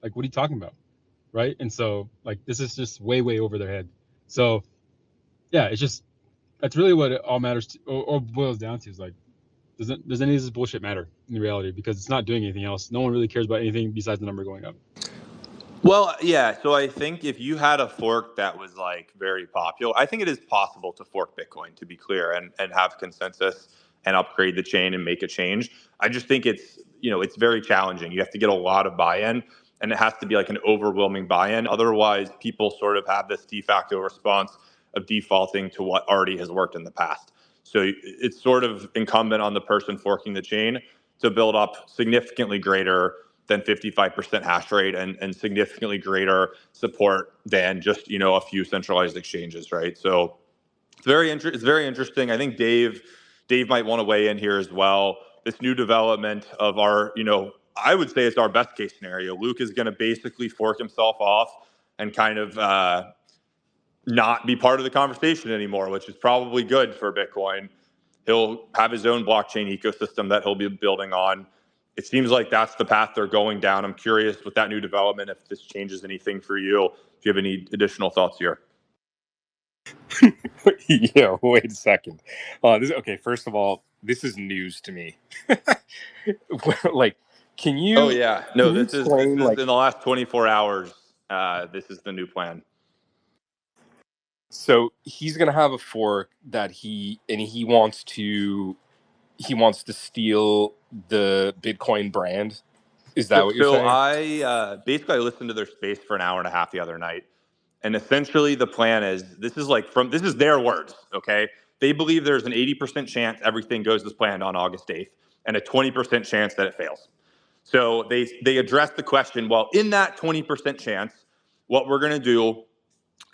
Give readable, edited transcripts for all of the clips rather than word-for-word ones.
Like, what are you talking about, right? And so, like, this is just way, way over their head. So, yeah, it's just that's really what it all matters to, or boils down to is like, does any of this bullshit matter in reality? Because it's not doing anything else. No one really cares about anything besides the number going up. Well, yeah. So I think if you had a fork that was like very popular, I think it is possible to fork Bitcoin, to be clear, and have consensus and upgrade the chain and make a change. I just think it's very challenging. You have to get a lot of buy-in, and it has to be like an overwhelming buy-in. Otherwise, people sort of have this de facto response of defaulting to what already has worked in the past. So it's sort of incumbent on the person forking the chain to build up significantly greater than 55% hash rate and significantly greater support than just a few centralized exchanges, right? So it's very interesting. I think Dave might want to weigh in here as well. This new development of our, I would say it's our best case scenario. Luke is going to basically fork himself off and kind of not be part of the conversation anymore, which is probably good for Bitcoin. He'll have his own blockchain ecosystem that he'll be building on. It seems like that's the path they're going down. I'm curious with that new development if this changes anything for you. If you have any additional thoughts here. Yeah, wait a second. Okay, first of all, this is news to me. Like, can you? Oh yeah, no. This is like, in the last 24 hours. This is the new plan. So he's gonna have a fork that he wants to steal the Bitcoin brand. Is that what you're saying? So I basically I listened to their space for an hour and a half the other night, and essentially the plan is this is their words. Okay, they believe there's an 80% chance everything goes as planned on August 8th, and a 20% chance that it fails. So they address the question. Well, in that 20% chance, what we're going to do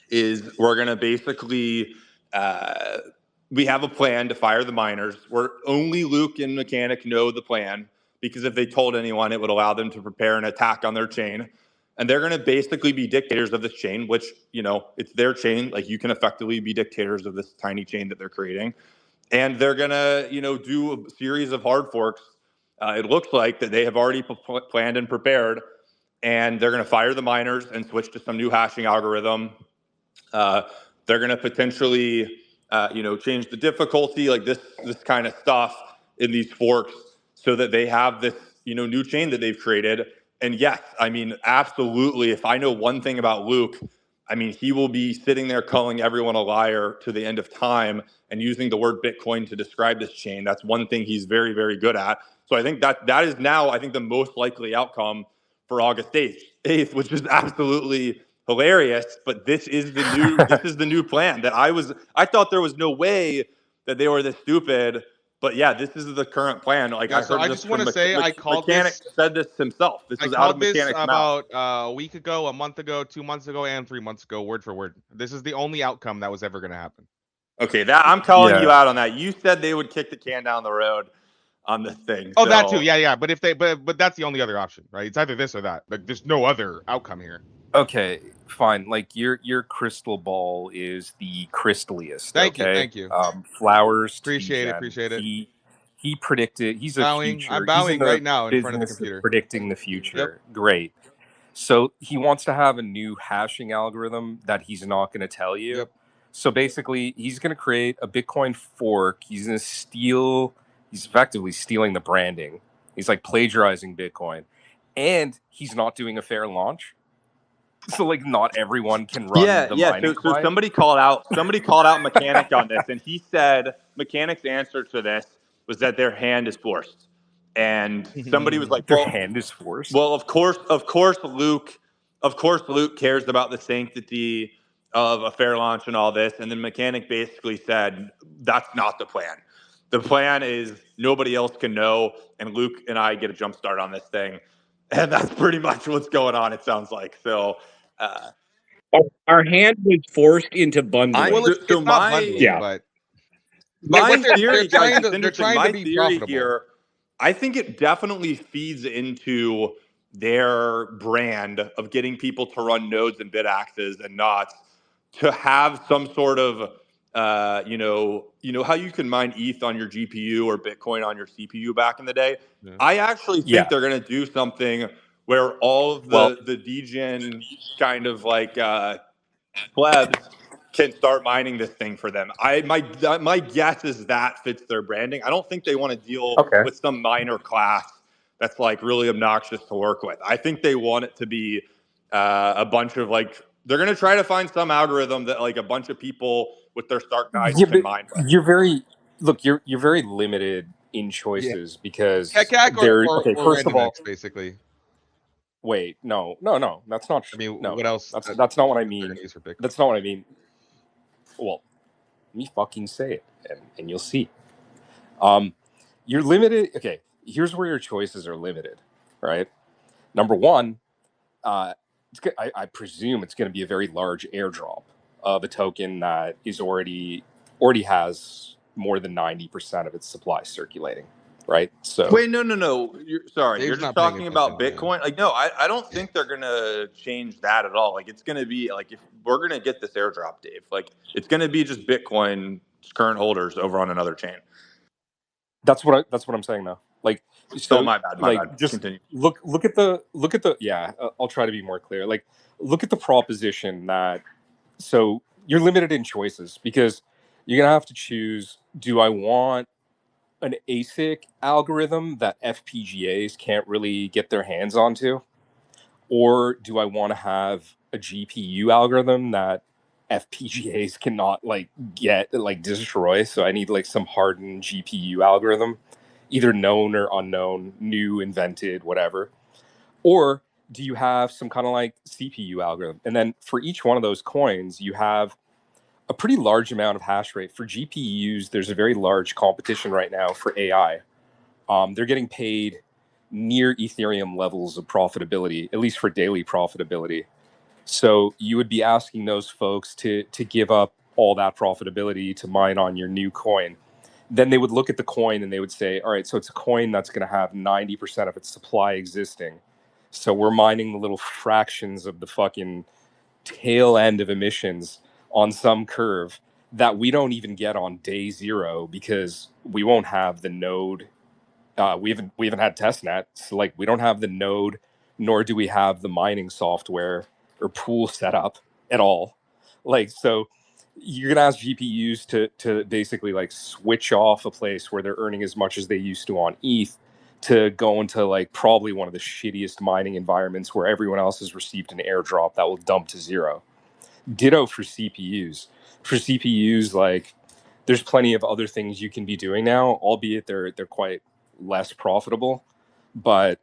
is we're going to basically we have a plan to fire the miners. Where only Luke and Mechanic know the plan, because if they told anyone, it would allow them to prepare an attack on their chain. And they're going to basically be dictators of this chain, which, it's their chain. Like, you can effectively be dictators of this tiny chain that they're creating. And they're going to, do a series of hard forks. It looks like that they have already planned and prepared. And they're going to fire the miners and switch to some new hashing algorithm. They're going to potentially, change the difficulty, like this kind of stuff in these forks, so that they have this, new chain that they've created. And yes, I mean, absolutely. If I know one thing about Luke, I mean, he will be sitting there calling everyone a liar to the end of time and using the word Bitcoin to describe this chain. That's one thing he's very, very good at. So I think that is now, I think, the most likely outcome for August 8th, which is absolutely hilarious. But this is the new plan that I thought there was no way that they were this stupid. But yeah, this is the current plan. Like, yeah, I just want to say, I called Mechanic this. Said this himself. This was out of Mechanic's mouth. About a week ago, a month ago, 2 months ago, and 3 months ago, word for word. This is the only outcome that was ever going to happen. Okay, I'm calling you out on that. You said they would kick the can down the road on this thing. Oh, so. That too. Yeah. But if but that's the only other option, right? It's either this or that. Like, there's no other outcome here. Okay, fine. Like, your crystal ball is the crystaliest. Thank you. Flowers. Appreciate it. He predicted. He's bowing. future. I'm bowing right now in front of the business computer. Of predicting the future. Yep. Great. So he wants to have a new hashing algorithm that he's not going to tell you. Yep. So basically, he's going to create a Bitcoin fork. He's going to steal. He's effectively stealing the branding. He's like plagiarizing Bitcoin, and he's not doing a fair launch. So, like, not everyone can run the mining client. So somebody called out Mechanic on this, and he said Mechanic's answer to this was that their hand is forced. And somebody was like, "Their hand is forced." Well, of course, Luke cares about the sanctity of a fair launch and all this. And then Mechanic basically said, that's not the plan. The plan is nobody else can know, and Luke and I get a jump start on this thing. And that's pretty much what's going on, it sounds like. So our hand was forced into bundling. Well, it's not bundling, but my theory, guys, they're trying to be profitable here. I think it definitely feeds into their brand of getting people to run nodes and bitaxes and knots, to have some sort of you know how you can mine ETH on your GPU or Bitcoin on your CPU back in the day. Yeah. I actually think they're going to do something where all of Well, the degen kind of like plebs can start mining this thing for them. My guess is that fits their branding. I don't think they want to deal okay. with some minor class that's like really obnoxious to work with. I think they want it to be a bunch of like, they're going to try to find some algorithm that like a bunch of people with their start guides Yeah, can but mine with. you're very limited in choices because Kekak there. or Okay, first of Random all, X, basically. wait, no, that's not. I mean, No, what else? that's not what I They're mean. gonna use for Bitcoin. That's not what I mean. Well, let me fucking say it, and you'll see. You're limited. Okay, here's where your choices are limited. Right. Number one, I presume it's going to be a very large airdrop of a token that is already has more than 90% of its supply circulating, right? So Wait, no. Sorry, Dave's you're just not paying talking about attention, Bitcoin. Like, no, I don't think they're gonna change that at all. Like, it's gonna be like if we're gonna get this airdrop, Dave. Like, it's gonna be just Bitcoin current holders over on another chain. that's what I'm saying now. Like, so My bad. like just Continue. look at the yeah. I'll try to be more clear. Like, look at the proposition that so you're limited in choices because you're gonna have to choose: do I want an ASIC algorithm that FPGAs can't really get their hands onto? Or do I want to have a GPU algorithm that FPGAs cannot like get like destroy? So I need like some hardened GPU algorithm, either known or unknown, new, invented, whatever. Or do you have some kind of like CPU algorithm? And then for each one of those coins, you have a pretty large amount of hash rate. For GPUs, there's a very large competition right now for AI. They're getting paid near Ethereum levels of profitability, at least for daily profitability. So you would be asking those folks to give up all that profitability to mine on your new coin. Then they would look at the coin and they would say, all right, so it's a coin that's going to have 90% of its supply existing. So we're mining the little fractions of the fucking tail end of emissions on some curve that we don't even get on day zero because we won't have the node. We haven't had testnet, so like we don't have the node, nor do we have the mining software or pool set up at all. Like, so you're gonna ask GPUs to basically like switch off a place where they're earning as much as they used to on ETH to go into like probably one of the shittiest mining environments where everyone else has received an airdrop that will dump to zero. Ditto for CPUs. For CPUs, like there's plenty of other things you can be doing now, albeit they're quite less profitable. But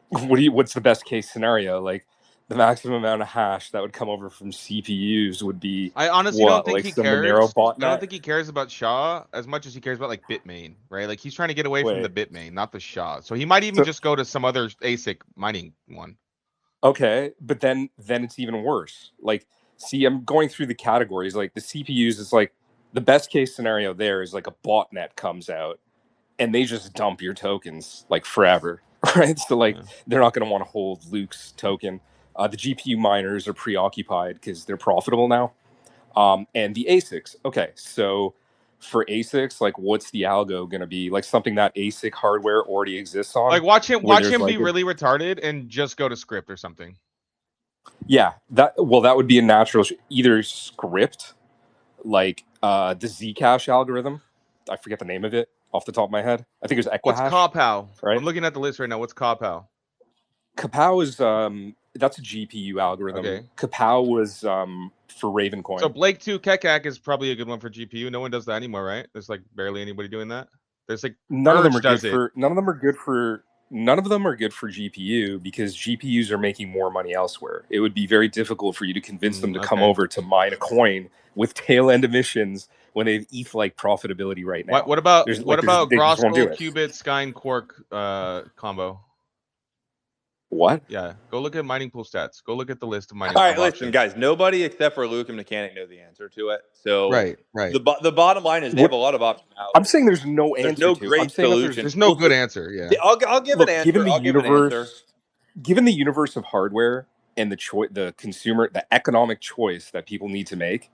what's the best case scenario? Like the maximum amount of hash that would come over from CPUs would be I honestly don't think like he some cares. Monero botnet? I don't think he cares about SHA as much as he cares about like Bitmain, right? Like he's trying to get away from the Wait. Bitmain, not the SHA. So he might even So- just go to some other ASIC mining one. Okay, but then it's even worse. Like, see, I'm going through the categories. Like the CPUs is like the best case scenario there is like a botnet comes out and they just dump your tokens like forever, right? So like they're not going to want to hold Luke's token. The GPU miners are preoccupied because they're profitable now. And the ASICs, okay, so for ASICs, like what's the algo going to be? Like something that ASIC hardware already exists on? Like watch him where there's, be like, really retarded and just go to script or something. Yeah, that would be a natural either script, like the Zcash algorithm. I forget the name of it off the top of my head. I think it was What's Equihash. Kapow? Right? I'm looking at the list right now. What's Kapow? Kapow is that's a GPU algorithm. Okay. Kapow was for Ravencoin. So Blake 2 Kekak is probably a good one for GPU. No one does that anymore, right? There's like barely anybody doing that. There's like none of them are does good it. for none of them are good for GPU because GPUs are making more money elsewhere. It would be very difficult for you to convince them to come over to mine a coin with tail end emissions when they have ETH like profitability right now. What about they just won't Groskell, do it. Qubit, Sky, and Quark combo? What? Yeah, go look at mining pool stats. Go look at the list of mining. All right, listen, guys. Nobody except for Luke and Mechanic know the answer to it. So right. The bottom line is they have a lot of optionality. I'm saying there's no answer. There's no to. great I'm saying solution. There's no good answer. Yeah, I'll give an answer. Given the universe of hardware and the consumer, the economic choice that people need to make,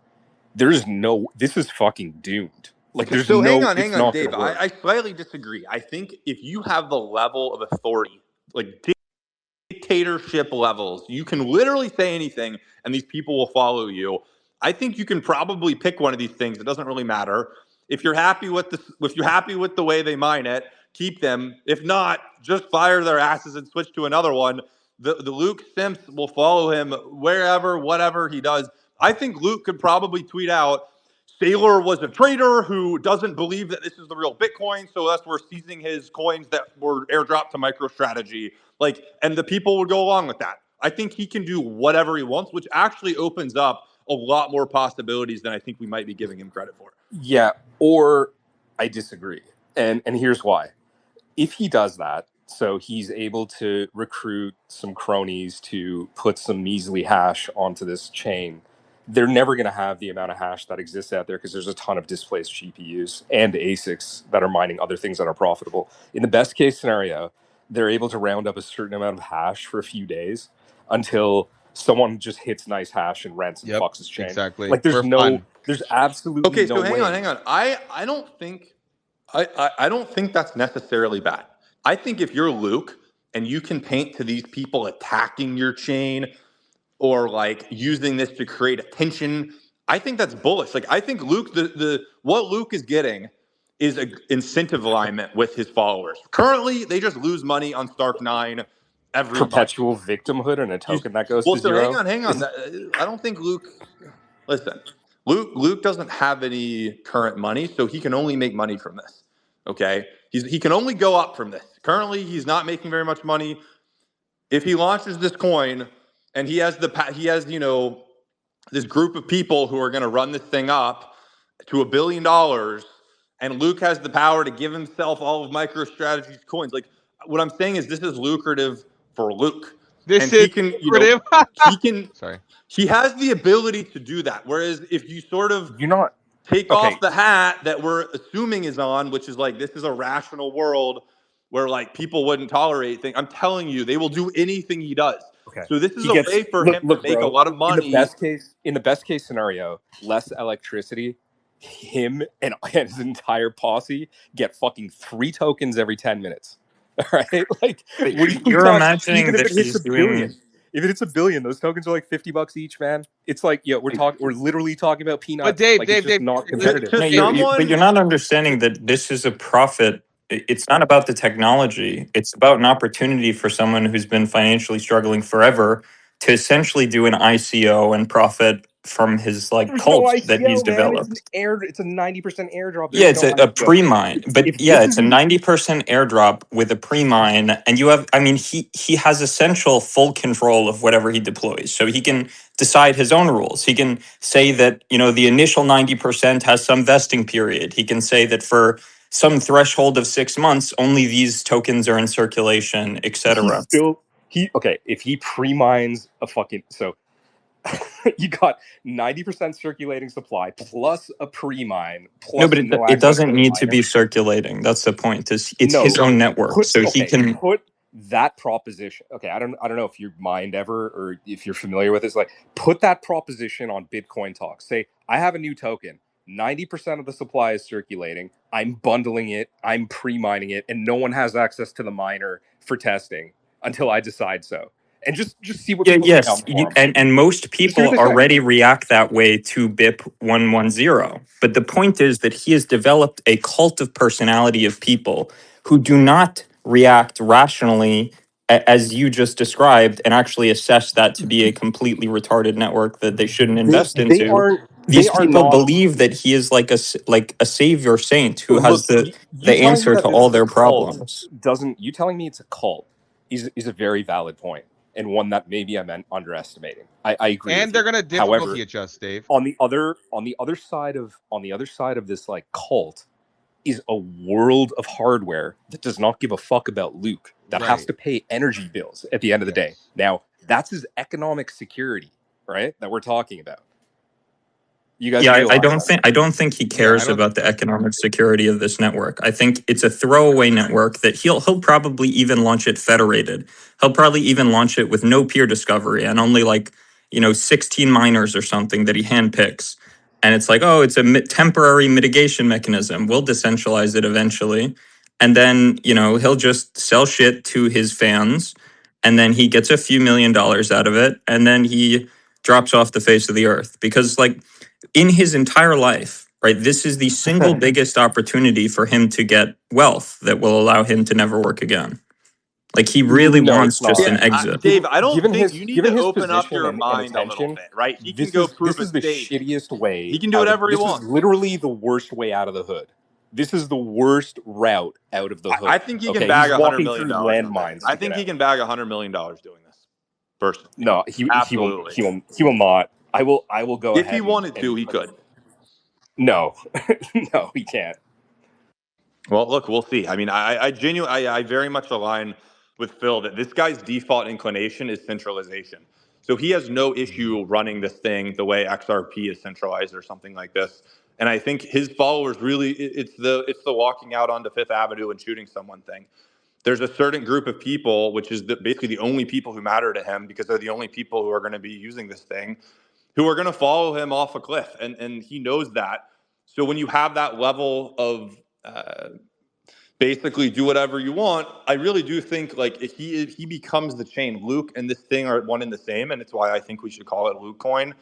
there's no. This is fucking doomed. Like there's so no. hang on, Dave. I slightly disagree. I think if you have the level of authority, like dictatorship levels. You can literally say anything and these people will follow you. I think you can probably pick one of these things. It doesn't really matter. If you're happy with the way they mine it, keep them. If not, just fire their asses and switch to another one. The Luke simps will follow him wherever, whatever he does. I think Luke could probably tweet out, Saylor was a trader who doesn't believe that this is the real Bitcoin, so thus we're seizing his coins that were airdropped to MicroStrategy. Like, and the people would go along with that. I think he can do whatever he wants, which actually opens up a lot more possibilities than I think we might be giving him credit for. Yeah, or I disagree. And here's why. If he does that, so he's able to recruit some cronies to put some measly hash onto this chain, they're never going to have the amount of hash that exists out there because there's a ton of displaced GPUs and ASICs that are mining other things that are profitable. In the best case scenario, they're able to round up a certain amount of hash for a few days until someone just hits nice hash and rents and fucks his chain. Exactly. Like there's absolutely okay, no so way. hang on. I don't think that's necessarily bad. I think if you're Luke and you can paint to these people attacking your chain or like using this to create attention, I think that's bullish. Like I think Luke, what Luke is getting is an incentive alignment with his followers. Currently, they just lose money on Stark 9 every perpetual month. victimhood and a token that goes to so zero. Hang on. I don't think Luke. Listen, Luke doesn't have any current money, so he can only make money from this. Okay, he can only go up from this. Currently, he's not making very much money. If he launches this coin and he has this group of people who are going to run this thing up to $1 billion, and Luke has the power to give himself all of MicroStrategy's coins. Like what I'm saying is, this is lucrative for Luke. He has the ability to do that. Whereas if you sort of take off the hat that we're assuming is on, which is like, this is a rational world where like people wouldn't tolerate things. I'm telling you, they will do anything he does. Okay. So this is a way for him to make a lot of money. In the best case scenario, less electricity, him and his entire posse get fucking 3 tokens every 10 minutes. All right, like you're imagining that he's doing. If it hits $1 billion, those tokens are like $50 each, man. It's like, we're literally talking about peanuts. But Dave, it's not competitive. But you're not understanding that this is a profit. It's not about the technology. It's about an opportunity for someone who's been financially struggling forever to essentially do an ICO and profit from his cult that he's developed. It's a 90% airdrop. Yeah, it's a pre-mine, but it's a 90% airdrop with a pre-mine, and you have. I mean, he has essential full control of whatever he deploys, so he can decide his own rules. He can say that the initial 90% has some vesting period. He can say that for some threshold of 6 months, only these tokens are in circulation, etc. If he pre-mines a fucking you got 90% circulating supply plus a pre-mine. No, but it doesn't need to be circulating. That's the point. It's his own network, he can put that proposition. Okay, I don't know if you've mined ever or if you're familiar with this. Like, put that proposition on Bitcoin Talk. Say, I have a new token. 90% of the supply is circulating. I'm bundling it. I'm pre-mining it, and no one has access to the miner for testing until I decide so. And just see what and most people already react that way to BIP 110. But the point is that he has developed a cult of personality of people who do not react rationally as you just described and actually assess that to be a completely retarded network that they shouldn't invest into. These people believe that he is like a savior saint who has the answer to all their problems. You telling me it's a cult is a very valid point. And one that maybe I'm underestimating. I agree. And they're going to difficulty adjust, Dave. On the other side of this cult is a world of hardware that does not give a fuck about Luke. That has to pay energy bills at the end of the day. Now that's his economic security, right? That we're talking about. You guys I don't think he cares about the economic security of this network. I think it's a throwaway network that he'll probably even launch it federated. He'll probably even launch it with no peer discovery and only 16 miners or something that he handpicks. And it's it's a temporary mitigation mechanism. We'll decentralize it eventually. And then, he'll just sell shit to his fans and then he gets a few $1 million out of it, and then he drops off the face of the earth. Because like in his entire life, right, this is the single biggest opportunity for him to get wealth that will allow him to never work again. Like he really No, wants it's not. just Yeah, an exit. Dave, I don't Given think his you need given to his open up position your and mind a little attention, bit, right? He can this go is prove a the stake. shittiest way. He can do whatever he This wants. is literally the worst way out of the hood. This is the worst route out of the hood. I think he can Okay, bag he's $100 walking million through on this. landmines I to get think he out. can bag $100 million doing this. Personally, No, he absolutely. he will not. I will go If ahead. he wanted to, and he could. No, no, he can't. Well, look, we'll see. I mean, I genuinely, I very much align with Phil that this guy's default inclination is centralization. So he has no issue running this thing the way XRP is centralized or something like this. And I think his followers really, it's the walking out onto Fifth Avenue and shooting someone thing. There's a certain group of people, which is basically the only people who matter to him because they're the only people who are going to be using this thing, who are going to follow him off a cliff. And he knows that. So when you have that level of basically do whatever you want, I really do think like if he becomes the chain. Luke and this thing are one and the same, and it's why I think we should call it Luke coin.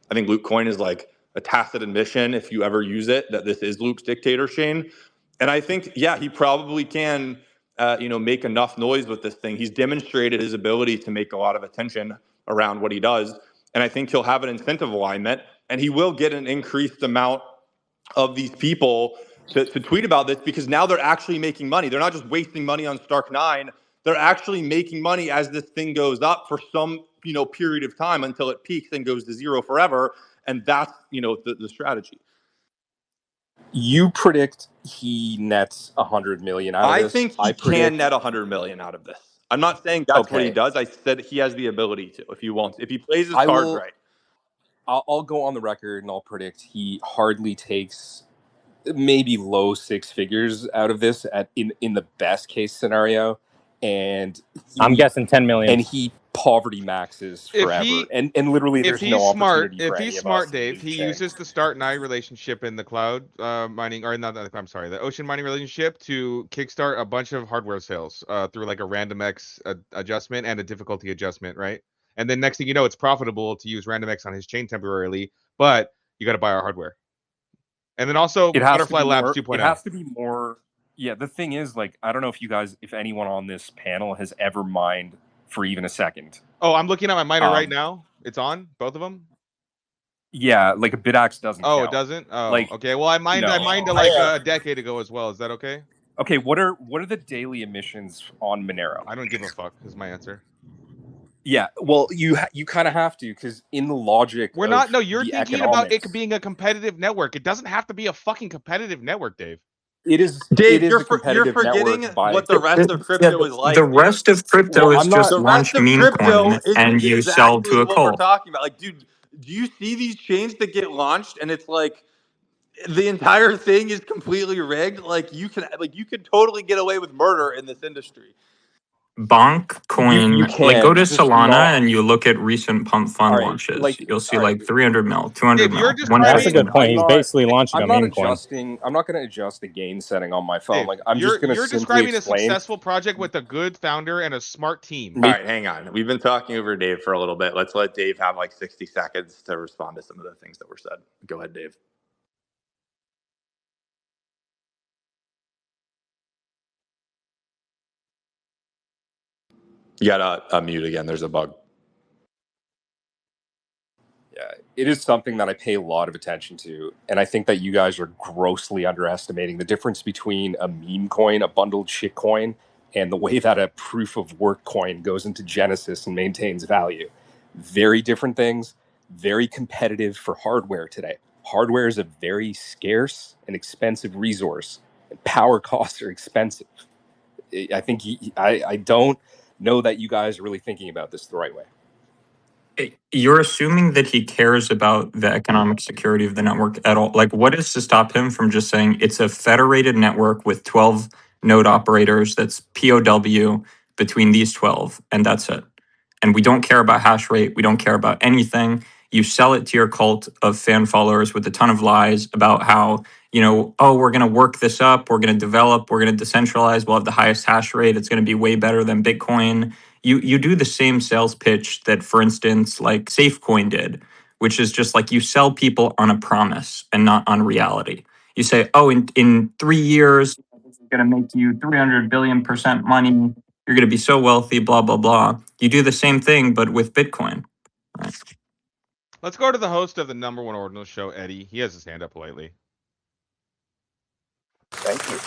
I think Luke coin is like a tacit admission, if you ever use it, that this is Luke's dictator chain. And I think, yeah, he probably can, make enough noise with this thing. He's demonstrated his ability to make a lot of attention around what he does, and I think he'll have an incentive alignment, and he will get an increased amount of these people to tweet about this because now they're actually making money. They're not just wasting money on Stark 9. They're actually making money as this thing goes up for some, period of time until it peaks and goes to zero forever. And that's, the strategy. You predict he nets 100 million out of I this. think he can net 100 million out of this. I'm not saying that's what he Okay. does. I said he has the ability to if he wants. If he plays his I cards will- right. I'll go on the record and I'll predict he hardly takes maybe low six figures out of this in the best case scenario, and I'm guessing 10 million. and he poverty maxes forever, and literally there's no opportunity for any of us to Dave, lose he chain. uses the start 9 relationship in the cloud mining, or not. I'm sorry, the ocean mining relationship to kickstart a bunch of hardware sales through like a random X adjustment and a difficulty adjustment, right? And then next thing you know, it's profitable to use random X on his chain temporarily, but you got to buy our hardware. And then also Butterfly Labs 2.0. It has to be more. Yeah, the thing is, like, I don't know if anyone on this panel has ever mined for even a second. Oh, I'm looking at my miner right now. It's on both of them. Yeah, like a BitAxe doesn't. Oh, count. it doesn't. Oh, like, okay. Well, I mined it like a decade ago as well. Is that okay? Okay, what are the daily emissions on Monero? I don't give a fuck. Is my answer. Yeah, well, you kind of have to, because in the logic, we're not. No, you're thinking about it being a competitive network. It doesn't have to be a fucking competitive network, Dave. It is. Dave, you're forgetting what the rest of crypto is like. The rest of crypto is just launch meme coin and you sell to a what cult. we're talking about. Like, dude, do you see these chains that get launched and it's like the entire thing is completely rigged? Like you can totally get away with murder in this industry. Bonk coin, you can, like go to just Solana not- and you look at recent pump fund All right, launches. like, You'll see all like right. 300 mil, 200 Dave, mil. you're just 150 That's a good mil. point. He's basically launching a meme coin. I'm not going to adjust the gain setting on my phone. Dave, Like I'm just going to You're simply describing explain. a successful project with a good founder and a smart team. All right, hang on. We've been talking over Dave for a little bit. Let's let Dave have like 60 seconds to respond to some of the things that were said. Go ahead, Dave. You got to mute again. There's a bug. Yeah, it is something that I pay a lot of attention to, and I think that you guys are grossly underestimating the difference between a meme coin, a bundled shit coin, and the way that a proof of work coin goes into Genesis and maintains value. Very different things, very competitive for hardware today. Hardware is a very scarce and expensive resource, and power costs are expensive. I think I don't know that you guys are really thinking about this the right way. You're assuming that he cares about the economic security of the network at all. Like, what is to stop him from just saying it's a federated network with 12 node operators that's POW between these 12, and that's it. And we don't care about hash rate. We don't care about anything. You sell it to your cult of fan followers with a ton of lies about how, oh, we're going to work this up. We're going to develop. We're going to decentralize. We'll have the highest hash rate. It's going to be way better than Bitcoin. you do the same sales pitch that, for instance, like Safecoin did, which is just like you sell people on a promise and not on reality. You say, oh, in 3 years, it's going to make you 300 billion% money. You're going to be so wealthy, blah, blah, blah. You do the same thing, but with Bitcoin. Right. Let's go to the host of the #1 ordinal show, Eddie. He has his hand up politely. Thank you.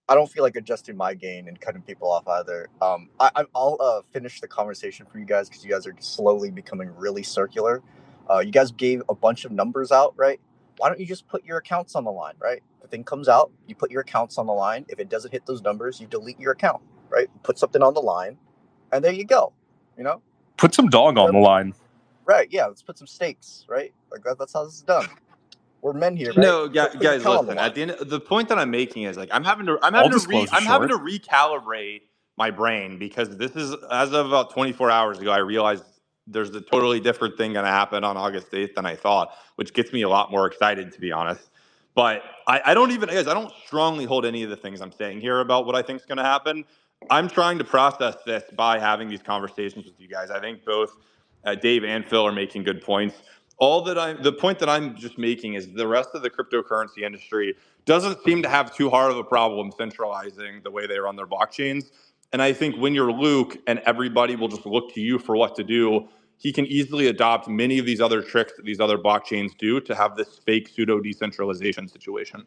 I don't feel like adjusting my gain and cutting people off either. I'll finish the conversation for you guys because you guys are slowly becoming really circular. You guys gave a bunch of numbers out, right? Why don't you just put your accounts on the line, right? The thing comes out, you put your accounts on the line. If it doesn't hit those numbers, you delete your account, right? Put something on the line, and there you go. You know, Put some dog on the line. right? Yeah, let's put some stakes, right? Like that's how this is done. We're men here, right? No, Put your guys, account on the listen. line. At the end, the point that I'm making is like I'm having to recalibrate my brain because this is, as of about 24 hours ago, I realized there's a totally different thing going to happen on August 8th than I thought, which gets me a lot more excited, to be honest. But I don't even, guys, I don't strongly hold any of the things I'm saying here about what I think is going to happen. I'm trying to process this by having these conversations with you guys. I think both Dave and Phil are making good points. The point that I'm just making is the rest of the cryptocurrency industry doesn't seem to have too hard of a problem centralizing the way they run their blockchains. And I think when you're Luke and everybody will just look to you for what to do, he can easily adopt many of these other tricks that these other blockchains do to have this fake pseudo decentralization situation.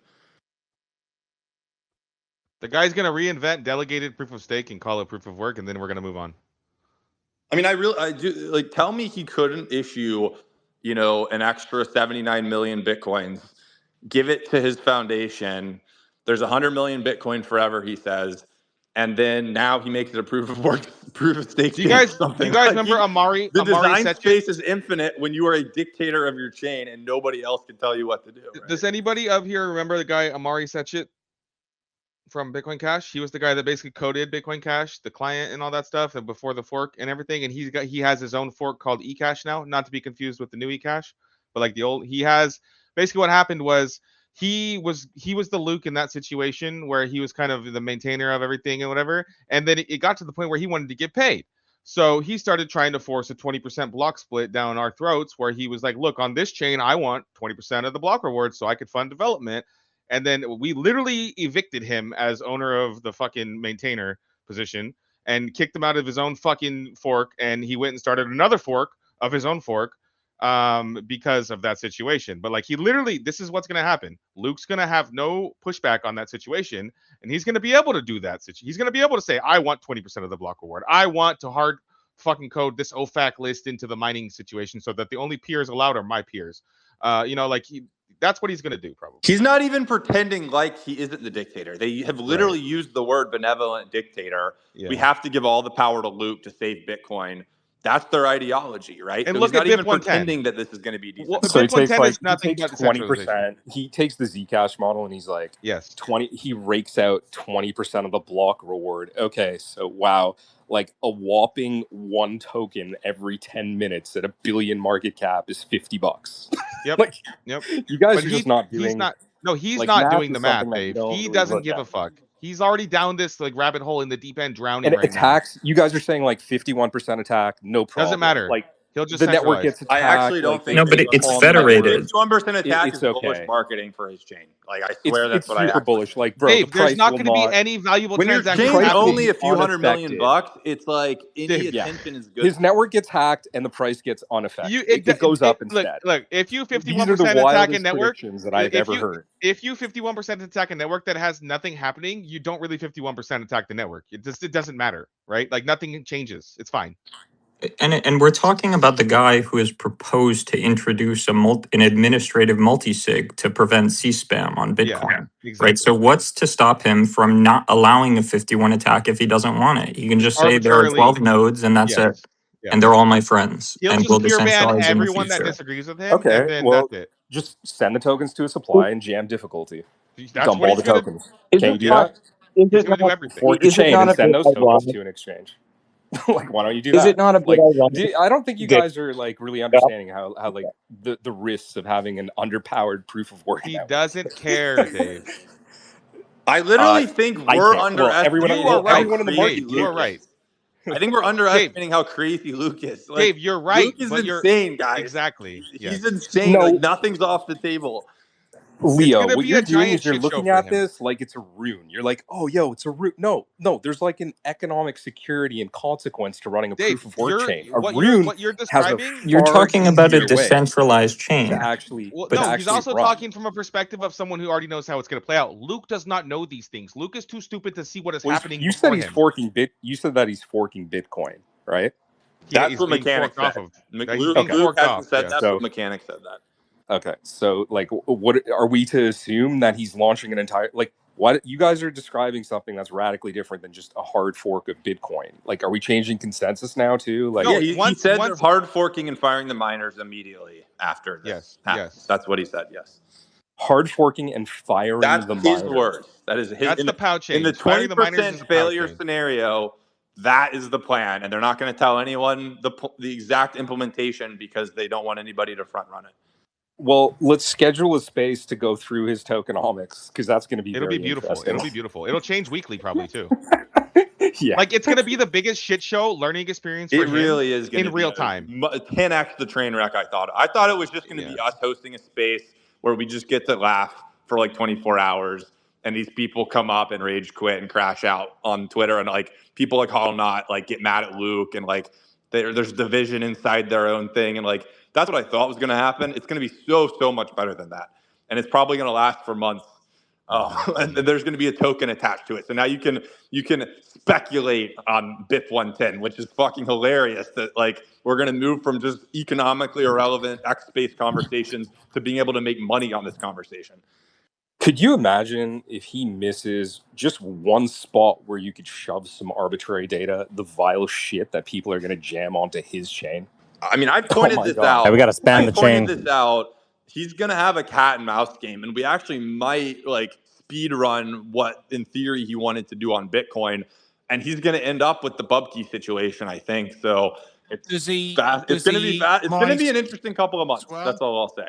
The guy's gonna reinvent delegated proof of stake and call it proof of work, and then we're gonna move on. I mean, I do, like, tell me he couldn't issue, an extra 79 million Bitcoins, give it to his foundation. There's 100 million Bitcoin forever, he says. And then now he makes it a proof of work, proof of stake. Do you guys remember Amaury? The Amaury design Séchet? space is infinite when you are a dictator of your chain and nobody else can tell you what to do. Right? Does anybody up here remember the guy Amaury Séchet from Bitcoin Cash? He was the guy that basically coded Bitcoin Cash, the client and all that stuff, and before the fork and everything. And he has his own fork called eCash now, not to be confused with the new eCash, but like the old. He has basically what happened was he was the Luke in that situation where he was kind of the maintainer of everything and whatever. And then it got to the point where he wanted to get paid. So he started trying to force a 20% block split down our throats where he was like, look, on this chain, I want 20% of the block rewards so I could fund development. And then we literally evicted him as owner of the fucking maintainer position and kicked him out of his own fucking fork. And he went and started another fork of his own fork because of that situation. But like he literally, this is what's going to happen. Luke's going to have no pushback on that situation. And he's going to be able to do that. He's going to be able to say, I want 20% of the block reward. I want to hard fucking code this OFAC list into the mining situation so that the only peers allowed are my peers. That's what he's going to do, probably. He's not even pretending like he isn't the dictator. They have literally used the word benevolent dictator. Yeah. We have to give all the power to Luke to save Bitcoin. That's their ideology, right? And so look he's not BIP even 110. pretending that this is going to be decent. So BIP 110 is nothing but 20%. He takes the Zcash model and he's like, yes, 20. He rakes out 20% of the block reward. Okay, so wow, like a whopping one token every 10 minutes at $1 billion market cap is $50. Yep. You guys are just not doing. He's not doing the math, Dave. He doesn't give a fuck. He's already down this like rabbit hole in the deep end, drowning right attacks, now. You guys are saying like 51% attack, no problem. Doesn't matter. Like he'll just the network gets attacked. I actually don't think. No, but it's federated. 51% attack is bullish marketing for his chain. Like I swear that's what I. It's super bullish. Like bro, Dave, there's not going to be any valuable transaction. When your chain's only a few $100 million, it's like any attention is good. His network gets hacked and the price gets unaffected. It goes up instead. Look, if you 51% attack a network that I've ever heard. If you 51% attack a network that has nothing happening, you don't really 51% attack the network. It doesn't matter, right? Like nothing changes. It's fine. And we're talking about the guy who has proposed to introduce an administrative multisig to prevent C-spam on Bitcoin, exactly. Right? So what's to stop him from not allowing a 51 attack if he doesn't want it? He can just say there are 12 nodes and that's it. Yeah. And they're all my friends. He'll and just we'll ban decentralize everyone in the that future. disagrees with him. Okay, and then well, that's it. Just send the tokens to a supply and jam difficulty. That's dump what all the tokens. Can you do that? He's going to do everything. Fork the chain and send those tokens to an exchange. Like, why don't you do that? Is it not a bit ironic? I don't think you guys are like really understanding how like the risks of having an underpowered proof of work. He doesn't care, Dave. I literally think I we're can't. Well, everyone, underestimating well, how everyone in the market crazy Dave, you are Luke right. is. I think we're underestimating how crazy Luke is. Like, Dave, you're right. Luke is but you're insane, guys. exactly. He's Yes. insane. No. Like, nothing's off the table. Leo, gonna what be you're a doing giant is you're shit show looking for at him. this like it's a rune. You're like, oh, yo, it's a rune. No, there's like an economic security and consequence to running a Dave, proof of work chain. A what rune you're has a describing. You're far talking about a easier way decentralized chain. to actually. Well, But to no, he's actually also run. talking from a perspective of someone who already knows how it's going to play out. Luke does not know these things. Luke is too stupid to see what is happening You before said he's him. forking You said that he's forking Bitcoin, right? That's he's what being Mechanic forked said. off of. He's being Luke forked hasn't off. said Yeah. that, So- but Mechanic said that. Okay, so like, what are we to assume that he's launching an entire like? What you guys are describing something that's radically different than just a hard fork of Bitcoin. Like, are we changing consensus now too? Like, No, Yeah, he said they're hard forking and firing the miners immediately after this happens. yes. That's what he said, yes. hard forking and firing That's the his miners. words. That is his. That's the pow In the change. Firing the miners 20% is a pow failure change. scenario, that is the plan, and they're not going to tell anyone the exact implementation because they don't want anybody to front run it. Well, let's schedule a space to go through his tokenomics because that's going to be It'll be very beautiful. interesting. It'll be beautiful. It'll change weekly probably too. Yeah, Like it's going to be the biggest shit show learning experience for It him really is going to in be real time. 10x the train wreck I thought. I thought it was just going to be us hosting a space where we just get to laugh for like 24 hours and these people come up and rage quit and crash out on Twitter and like people like Hall Not like get mad at Luke and like there's division inside their own thing and like that's what I thought was going to happen. It's going to be so much better than that. And it's probably going to last for months. And there's going to be a token attached to it. So now you can speculate on BIP 110, which is fucking hilarious that like we're going to move from just economically irrelevant X-based conversations to being able to make money on this conversation. Could you imagine if he misses just one spot where you could shove some arbitrary data, the vile shit that people are going to jam onto his chain? I mean, I pointed this out. Yeah, we got to spam I the pointed chain. this out. He's going to have a cat and mouse game, and we actually might like speed run what in theory he wanted to do on Bitcoin, and he's going to end up with the Bubkey situation, I think. So it's fast. It's going to be fast. It's going to be an interesting couple of months. Well? That's all I'll say.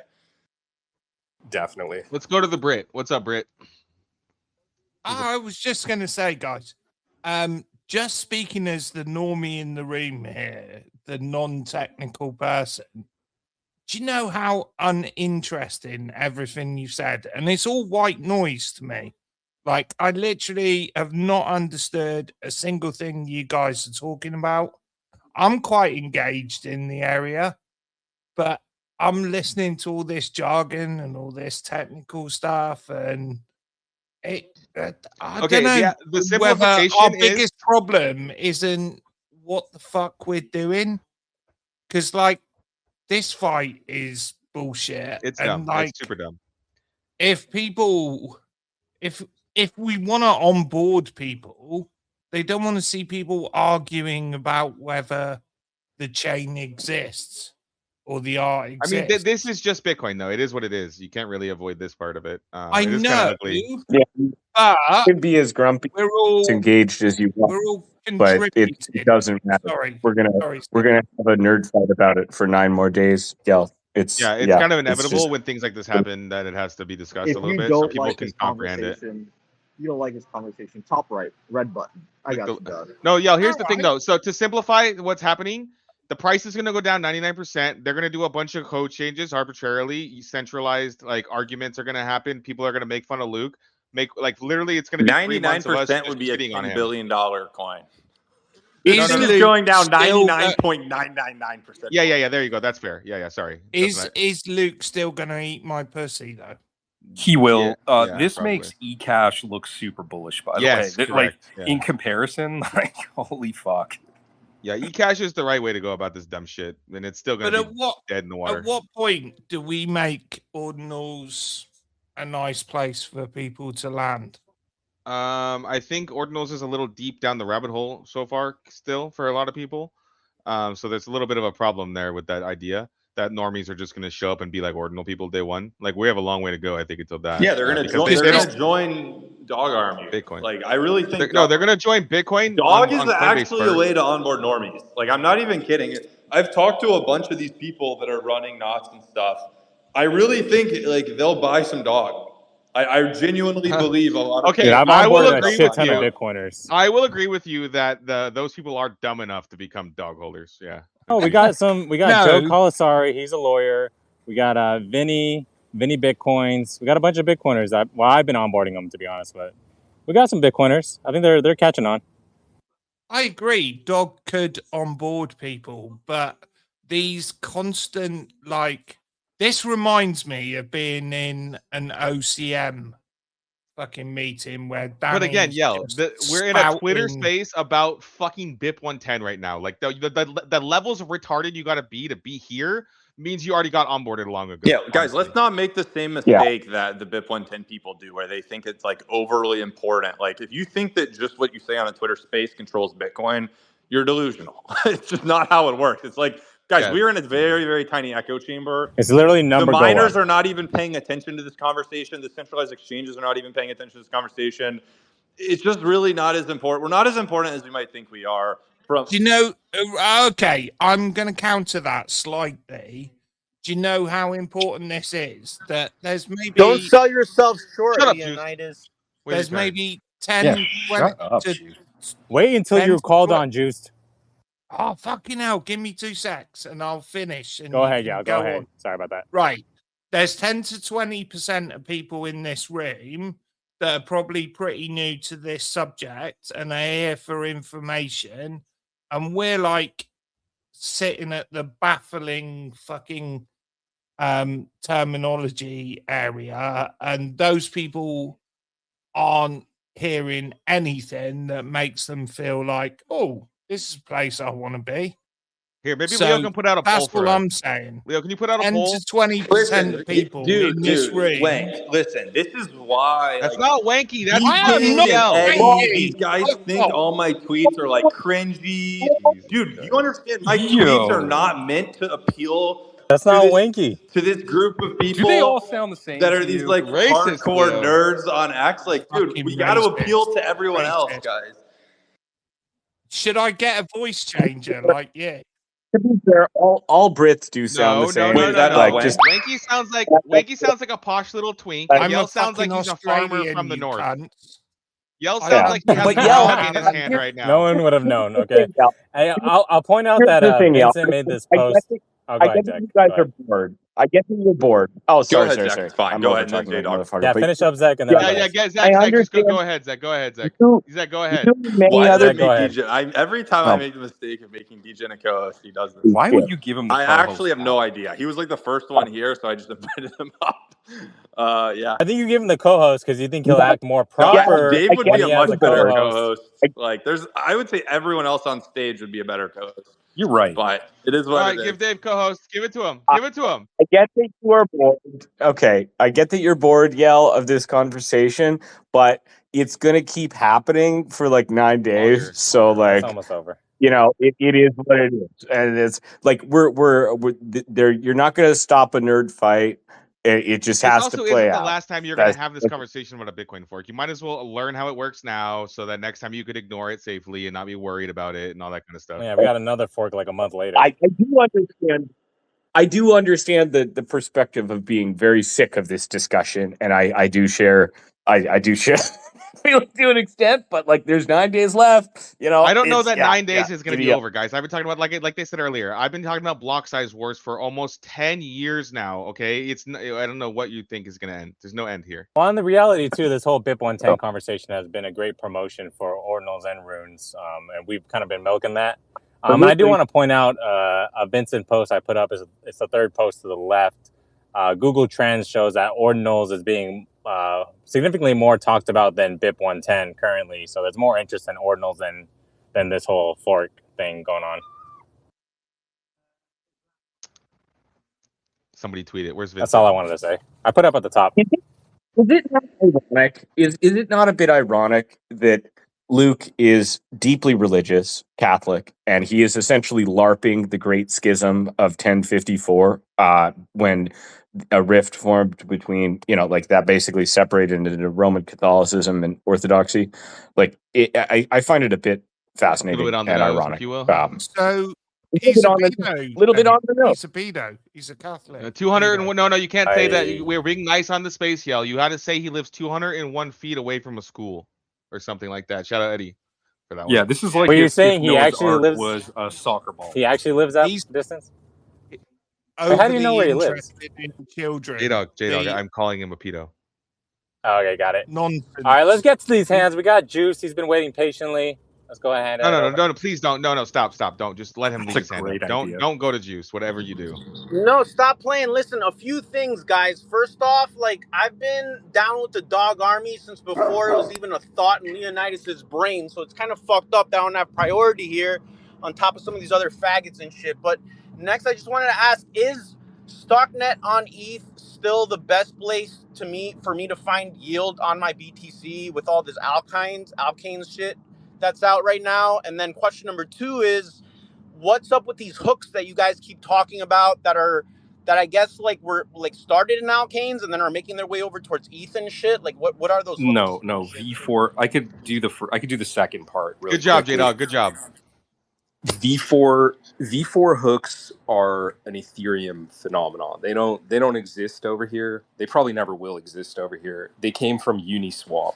Definitely. Let's go to the Brit. What's up, Brit? I was just going to say, guys, just speaking as the normie in the room here, the non-technical person, do you know how uninteresting everything you said? And it's all white noise to me. Like, I literally have not understood a single thing you guys are talking about. I'm quite engaged in the area, but I'm listening to all this jargon and all this technical stuff, and I don't know. Yeah, the whether simplification our biggest problem isn't what the fuck we're doing, because like this fight is bullshit. It's and dumb. Like, it's super dumb. If we want to onboard people, they don't want to see people arguing about whether the chain exists or the art exists. I mean, this is just Bitcoin, though. It is what it is. You can't really avoid this part of it. I it is know. ugly. Yeah, but you can be as grumpy, we're all engaged as you want, we're all but contributing. it doesn't matter. Sorry, we're gonna have a nerd fight about it for 9 more days. It's kind of inevitable when things like this happen that it has to be discussed a little bit so people can comprehend it. You don't like his conversation, top right, red button. I got you, Doug. No, here's the thing though. So to simplify what's happening, the price is going to go down 99%. They're going to do a bunch of code changes arbitrarily. Centralized like arguments are going to happen. People are going to make fun of Luke. Literally, it's going to be 99% would be a $10 billion coin. This thing is going down 99.999%. Yeah. There you go. That's fair. Yeah. Sorry. Is Luke still going to eat my pussy though? He will. This probably. makes eCash look super bullish, by the way. Correct. In comparison, like holy fuck. Yeah, eCash is the right way to go about this dumb shit, and it's still going to be dead in the water. At what point do we make ordinals a nice place for people to land? I think ordinals is a little deep down the rabbit hole so far, still for a lot of people. So there's a little bit of a problem there with that idea that normies are just going to show up and be like ordinal people day one. Like we have a long way to go, I think, until that. Yeah, they're going to join Dog Army. Bitcoin. Like I really think they're going to join Bitcoin. Dog is actually a way to onboard normies. Like I'm not even kidding. I've talked to a bunch of these people that are running knots and stuff. I really think like they'll buy some Dog. I genuinely believe a lot of Okay, Dude, I've I will onboarded a agree shit with ton you. of Bitcoiners. I will agree with you that those people are dumb enough to become dog holders. Yeah. Oh, we got some. We got Joe Colasari. He's a lawyer. We got Vinny Bitcoins. We got a bunch of Bitcoiners. I've been onboarding them, to be honest, but we got some Bitcoiners. I think they're catching on. I agree. Dog could onboard people, but these constant, like, this reminds me of being in an OCM fucking meeting where Danny's But again, we're in a Twitter spouting. space about fucking BIP 110 right now. Like the levels of retarded you got to be here means you already got onboarded long ago. Yeah, guys, honestly. let's not make the same mistake that the BIP 110 people do, where they think it's like overly important. Like, if you think that just what you say on a Twitter space controls Bitcoin, you're delusional. It's just not how it works. It's like, guys, we are in a very, very tiny echo chamber. It's literally number The go miners up. are not even paying attention to this conversation. The centralized exchanges are not even paying attention to this conversation. It's just really not as important. We're not as important as we might think we are. Do you know? Okay, I'm going to counter that slightly. Do you know how important this is? That there's maybe... Don't sell yourself short, Shut up, Leonidas. There's maybe 10, 20 to... Wait until you're called on, Juiced. Oh, fucking hell. Give me 2 secs and I'll finish. And Go ahead, yeah, go ahead. On. Sorry about that. Right. There's 10 to 20% of people in this room that are probably pretty new to this subject and are here for information. And we're like sitting at the baffling fucking terminology area. And those people aren't hearing anything that makes them feel like, oh, this is a place I want to be. Here, maybe Leo can put out a poll. That's what I'm saying. Leo, can you put out a 10 poll? to 20% of people in this room. Listen, this is why. That's not wanky. That's These guys think all my tweets are like cringy. Dude, you understand? My tweets are not meant to appeal. That's not wanky. To this group of people. Do they all sound the same? That are these like racist, hardcore Leo. nerds on X. Like, dude, we got to appeal to everyone else, guys. Should I get a voice changer? Like, yeah. To be fair, all Brits do sound the same. No. Like, just Wanky sounds like a posh little twink. Yell sounds like he's a farmer from the north. Yell sounds like he has a dog in his hand right now. No one would have known. Okay, hey, I'll point out that Vincent made this post. I get that you guys are bored. I get that you're bored. Oh, sorry. It's fine. Go ahead, J-Dog. Yeah, finish up, Zach, and then Zach, just go ahead, Zach. Go ahead, Zach. Zach, go ahead. Every time I make the mistake of making DJ a co-host, he does this. Why would you give him the I co-host actually have no idea. He was like the first one here, so I just invited him up. Yeah. I think you give him the co-host because you think he'll act more proper. Dave would be a much better co-host. Like, I would say everyone else on stage would be a better co-host. You're right. But it is what All right, give Dave co-host. Give it to him. Give it to him. I get that you are bored. Okay, I get that you're bored, Yell, of this conversation, but it's going to keep happening for like 9 days. So, like, it's almost over. You know, it is what it is. And it's like, we're there. You're not going to stop a nerd fight. It just has to play out. The last time you're going to have this conversation about a Bitcoin fork. You might as well learn how it works now, so that next time you could ignore it safely and not be worried about it and all that kind of stuff. Yeah, we got another fork like a month later. I do understand the perspective of being very sick of this discussion, and I do share. I do share. To an extent, but like there's 9 days left. You know, I don't know that 9 days is going to be over, guys. I've been talking about like they said earlier. I've been talking about block size wars for almost 10 years now. Okay, I don't know what you think is going to end. There's no end here. Well, and the reality too, this whole BIP 110 conversation has been a great promotion for ordinals and runes, and we've kind of been milking that. And I do want to point out a Vincent post I put up. It's the third post to the left. Google Trends shows that ordinals is being significantly more talked about than BIP 110 currently. So there's more interest in ordinals than this whole fork thing going on. Somebody tweet it. Where's Vincent? That's all I wanted to say. I put up at the top. Is it not ironic? Is it not a bit ironic that Luke is deeply religious Catholic, and he is essentially LARPing the Great Schism of 1054 when a rift formed between, like that basically separated into Roman Catholicism and Orthodoxy. Like, I find it a bit fascinating and ironic. So He's a on the pedo. little bit on the nose. He's a pedo. He's a Catholic. 201. No, you can't say that. I- We're being nice on the space yell. You had to say he lives 201 feet away from a school or something like that. Shout out Eddie for that one. Yeah, this is like Were you if saying he Noah's actually Ark lives- was a soccer ball. He actually lives that He's distance. Overly how do you know where he lives? interested in children. J-Dog, The I'm calling him a pedo. Oh, okay, got it. nonsense. All right, let's get to these hands. We got Juice. He's been waiting patiently. Let's go ahead. No, please don't. No, stop. Don't. Just let him leave That's his a hand up. great Don't idea. go to Juice, whatever you do. No, stop playing. Listen, a few things, guys. First off, like, I've been down with the dog army since before it was even a thought in Leonidas' brain, so it's kind of fucked up that I don't have priority here on top of some of these other faggots and shit. But next, I just wanted to ask, is Stocknet on ETH still the best place for me to find yield on my BTC with all this alkanes shit that's out right now? And then question number 2 is, what's up with these hooks that you guys keep talking about that I guess like were like started in alkanes and then are making their way over towards ETH and shit? Like what are those hooks? No, V4. I could do the second part. Really Good job, quickly. J-Dog. Good job. V4 hooks are an Ethereum phenomenon. They don't exist over here. They probably never will exist over here. They came from Uniswap.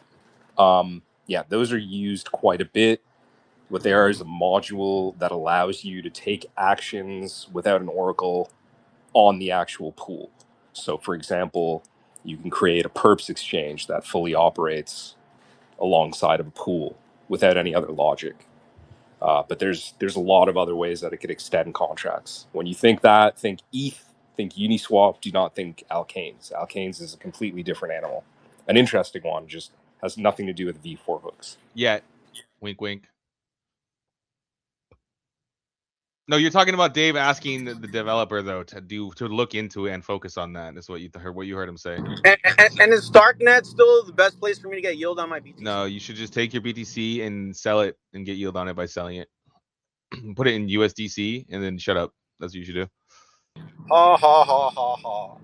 Yeah, those are used quite a bit. What they are is a module that allows you to take actions without an oracle on the actual pool. So, for example, you can create a perps exchange that fully operates alongside of a pool without any other logic. But there's a lot of other ways that it could extend contracts. When you think ETH, think Uniswap. Do not think alkanes. Alkanes is a completely different animal. An interesting one, just has nothing to do with V4 hooks. Yet. Wink, wink. No, you're talking about Dave asking the developer though to look into it and focus on that. Is what you heard him say. And is Starknet still the best place for me to get yield on my BTC? No, you should just take your BTC and sell it and get yield on it by selling it. Put it in USDC and then shut up. That's what you should do. Ha ha ha ha ha.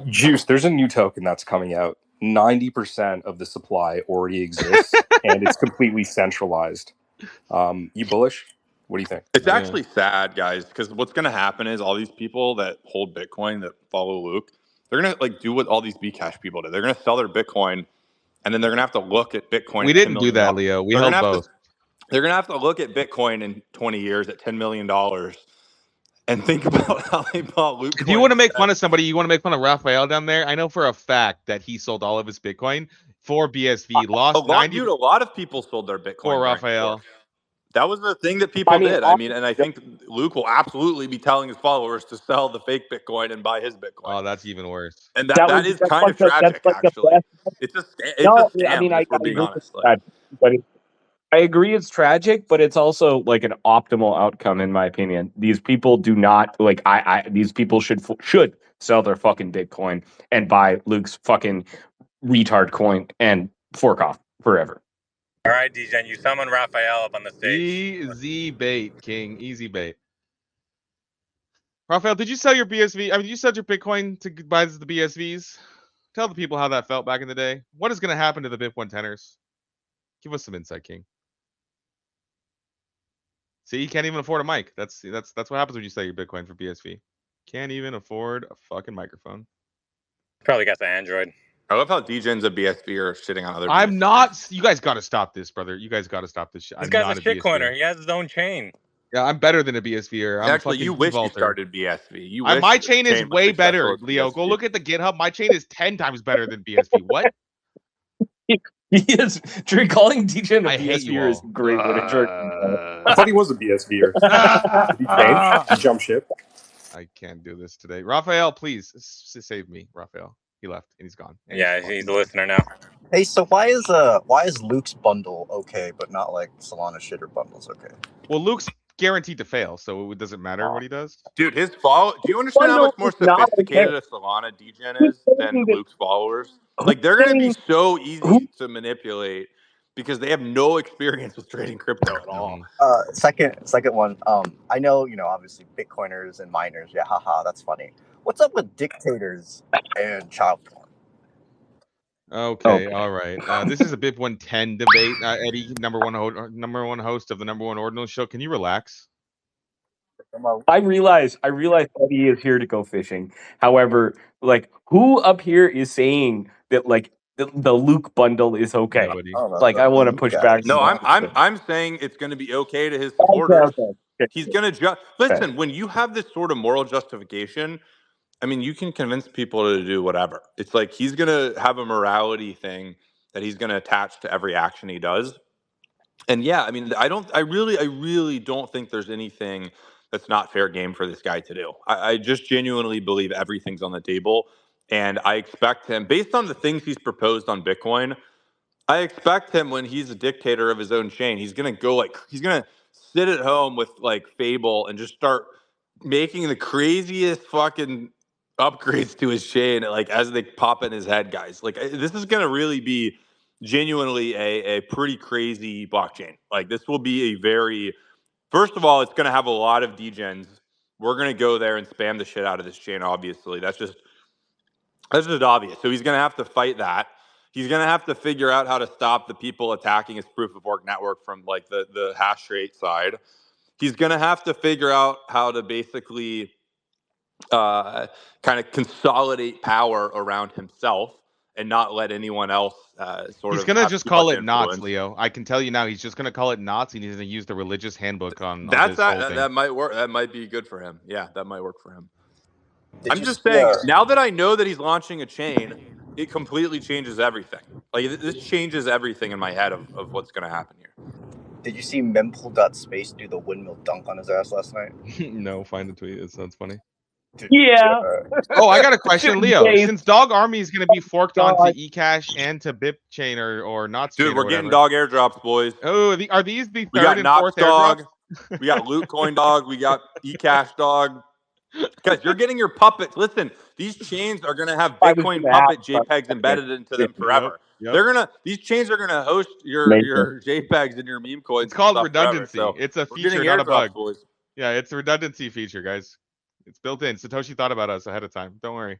Juice, there's a new token that's coming out. 90% of the supply already exists and it's completely centralized. You bullish? What do you think? It's actually sad, guys, because what's going to happen is all these people that hold Bitcoin that follow Luke, they're going to like do what all these Bcash people did. They're going to sell their Bitcoin, and then they're going to have to look at Bitcoin. We didn't do that, Leo. We held both. They're going to have to look at Bitcoin in 20 years at $10 million and think about how they bought Luke. If you want to make fun of somebody, you want to make fun of Raphael down there. I know for a fact that he sold all of his Bitcoin for BSV. Lost a lot of people sold their Bitcoin for Raphael. That was the thing that people did. I mean, and I think Luke will absolutely be telling his followers to sell the fake Bitcoin and buy his Bitcoin. Oh, that's even worse. And that is kind of tragic, actually. It's a scam. I mean, if we're being honest. Like. But I agree it's tragic, but it's also like an optimal outcome in my opinion. These people do not like these people should sell their fucking Bitcoin and buy Luke's fucking retard coin and fork off forever. All right, DJ, you summon Raphael up on the stage. Easy bait, King. Easy bait. Raphael, did you sell your BSV? I mean, you sold your Bitcoin to buy the BSVs? Tell the people how that felt back in the day. What is going to happen to the BIP 110ers? Give us some insight, King. See, you can't even afford a mic. That's what happens when you sell your Bitcoin for BSV. Can't even afford a fucking microphone. Probably got the Android. I love how DJs and BSV are shitting on other. I'm not. You guys got to stop this, brother. You guys got to stop this shit. This guy's a shitcoiner. He has his own chain. Yeah, I'm better than a BSVer. Actually, you wish you started BSV. My chain is way better, Leo. Go look at the GitHub. My chain is 10 times better than BSV. What? He is. Calling DJ a BSVer is great. I thought he was a BSVer. Did he change? Did he jump ship? I can't do this today. Raphael, please save me. Raphael. He left and he's gone. And yeah, he's a listener now. Hey, so why is Luke's bundle okay, but not like Solana shitter bundles okay? Well, Luke's guaranteed to fail, so it doesn't matter what he does. Dude, do you understand how much more sophisticated a Solana degen is than Luke's followers? Like, they're going to be so easy to manipulate because they have no experience with trading crypto at all. Second one. I know, obviously Bitcoiners and miners. Yeah, haha, that's funny. What's up with dictators and child porn? Okay, all right. This is a BIP 110 debate. Eddie, number one host of the number one ordinal show. Can you relax? I realize Eddie is here to go fishing. However, like, who up here is saying that like the Luke bundle is okay? Nobody. I don't know. Like, I want to You push guys. back. No, I'm saying it's going to be okay to his supporters. He's going to listen. When you have this sort of moral justification, I mean, you can convince people to do whatever. It's like he's going to have a morality thing that he's going to attach to every action he does. And yeah, I mean, I really don't think there's anything that's not fair game for this guy to do. I just genuinely believe everything's on the table. And I expect him, based on the things he's proposed on Bitcoin, I expect him when he's a dictator of his own chain, he's going to go like, he's going to sit at home with like Fable and just start making the craziest fucking upgrades to his chain, like as they pop in his head, guys. Like this is going to really be genuinely a pretty crazy blockchain. Like this will be a very, first of all, it's going to have a lot of degens. We're going to go there and spam the shit out of this chain. Obviously, that's just obvious. So he's going to have to fight that. He's going to have to figure out how to stop the people attacking his proof of work network from like the hash rate side. He's going to have to figure out how to basically kind of consolidate power around himself and not let anyone else He's gonna just call it knots, Leo. I can tell you now, he's just gonna call it knots, and he's gonna use the religious handbook on this whole thing. That might work. That might be good for him. Yeah, that might work for him. Did I'm you just see, saying, now that I know that he's launching a chain, it completely changes everything. Like this changes everything in my head of what's going to happen here. Did you see mempool.space do the windmill dunk on his ass last night? No, find the tweet. It sounds funny. Dude, Yeah. Oh, I got a question, Leo. Since Dog Army is going to be forked onto eCash and to BIP chain or Knots chain, dude, we're getting dog airdrops, boys. Oh, are these the We third got and Knots fourth dog. airdrops? We got Loot Coin dog. We got eCash dog. Guys, you're getting your puppets. Listen, these chains are going to have Bitcoin puppet JPEGs embedded into them forever. Yep. These chains are going to host your JPEGs and your meme coins. It's called and stuff redundancy. Forever. So it's a we're feature, getting not a airdrops, bug. boys. Yeah, it's a redundancy feature, guys. It's built in. Satoshi thought about us ahead of time. Don't worry.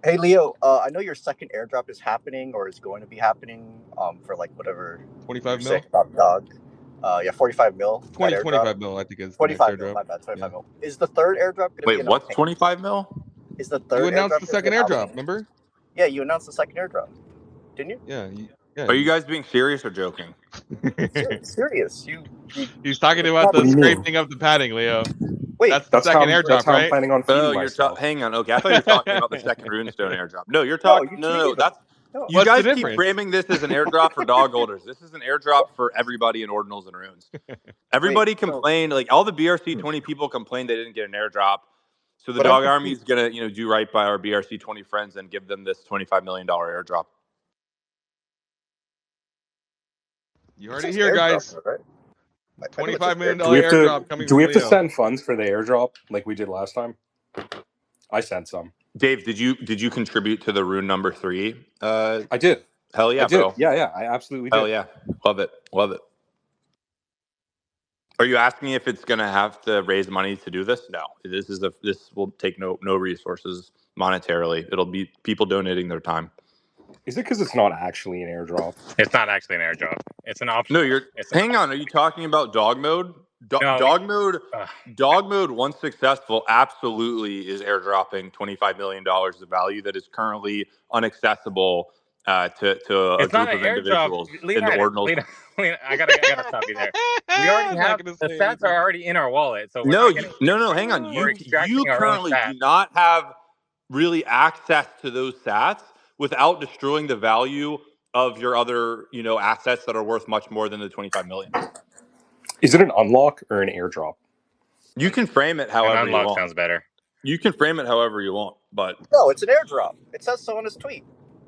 Hey Leo, I know your second airdrop is happening or is going to be happening for like whatever 25 you're mil? saying about dog. Yeah, 45 mil. 25 mil, I think is 25 mil. My bad, 25 mil. Is the third airdrop going to be? Wait, what's 25 mil? Is the third? You announced airdrop the second airdrop. Remember? Yeah, you announced the second airdrop, didn't you? Yeah. Are you guys being serious or joking? Serious. He's talking about the scraping of the padding, Leo. Wait, that's the second airdrop, that's how right? I'm planning on feeding myself. Hang on. Okay, I thought you were talking about the second Runestone airdrop. No, you're talking. No. That's you What's guys the keep difference? framing this as an airdrop for dog holders. This is an airdrop for everybody in ordinals and runes. Everybody complained, like all the BRC20 people complained they didn't get an airdrop. So the dog army is gonna, do right by our BRC20 friends and give them this $25 million airdrop. You heard it here, guys. Right? $25 million Do we have airdrop coming Do we from have to Leo. send funds for the airdrop like we did last time? I sent some. Dave, did you contribute to the rune number 3? I did. Hell yeah, I did. bro. Yeah, I absolutely did. Hell yeah. Love it. Are you asking if it's going to have to raise money to do this? No. This will take no resources monetarily. It'll be people donating their time. Is it because it's not actually an airdrop? It's not actually an airdrop. It's an option. No, hang on. Are you talking about dog mode? Dog mode, once successful, absolutely is airdropping $25 million of value that is currently unaccessible to a group of individuals in the ordinals. I gotta stop you there. We already have the sats are already in our wallet, so No, hang on. You currently do not have really access to those sats without destroying the value of your other, assets that are worth much more than the 25 million. Is it an unlock or an airdrop? You can frame it however you want. Unlock sounds better. You can frame it however you want, but no, it's an airdrop. It says so on his tweet.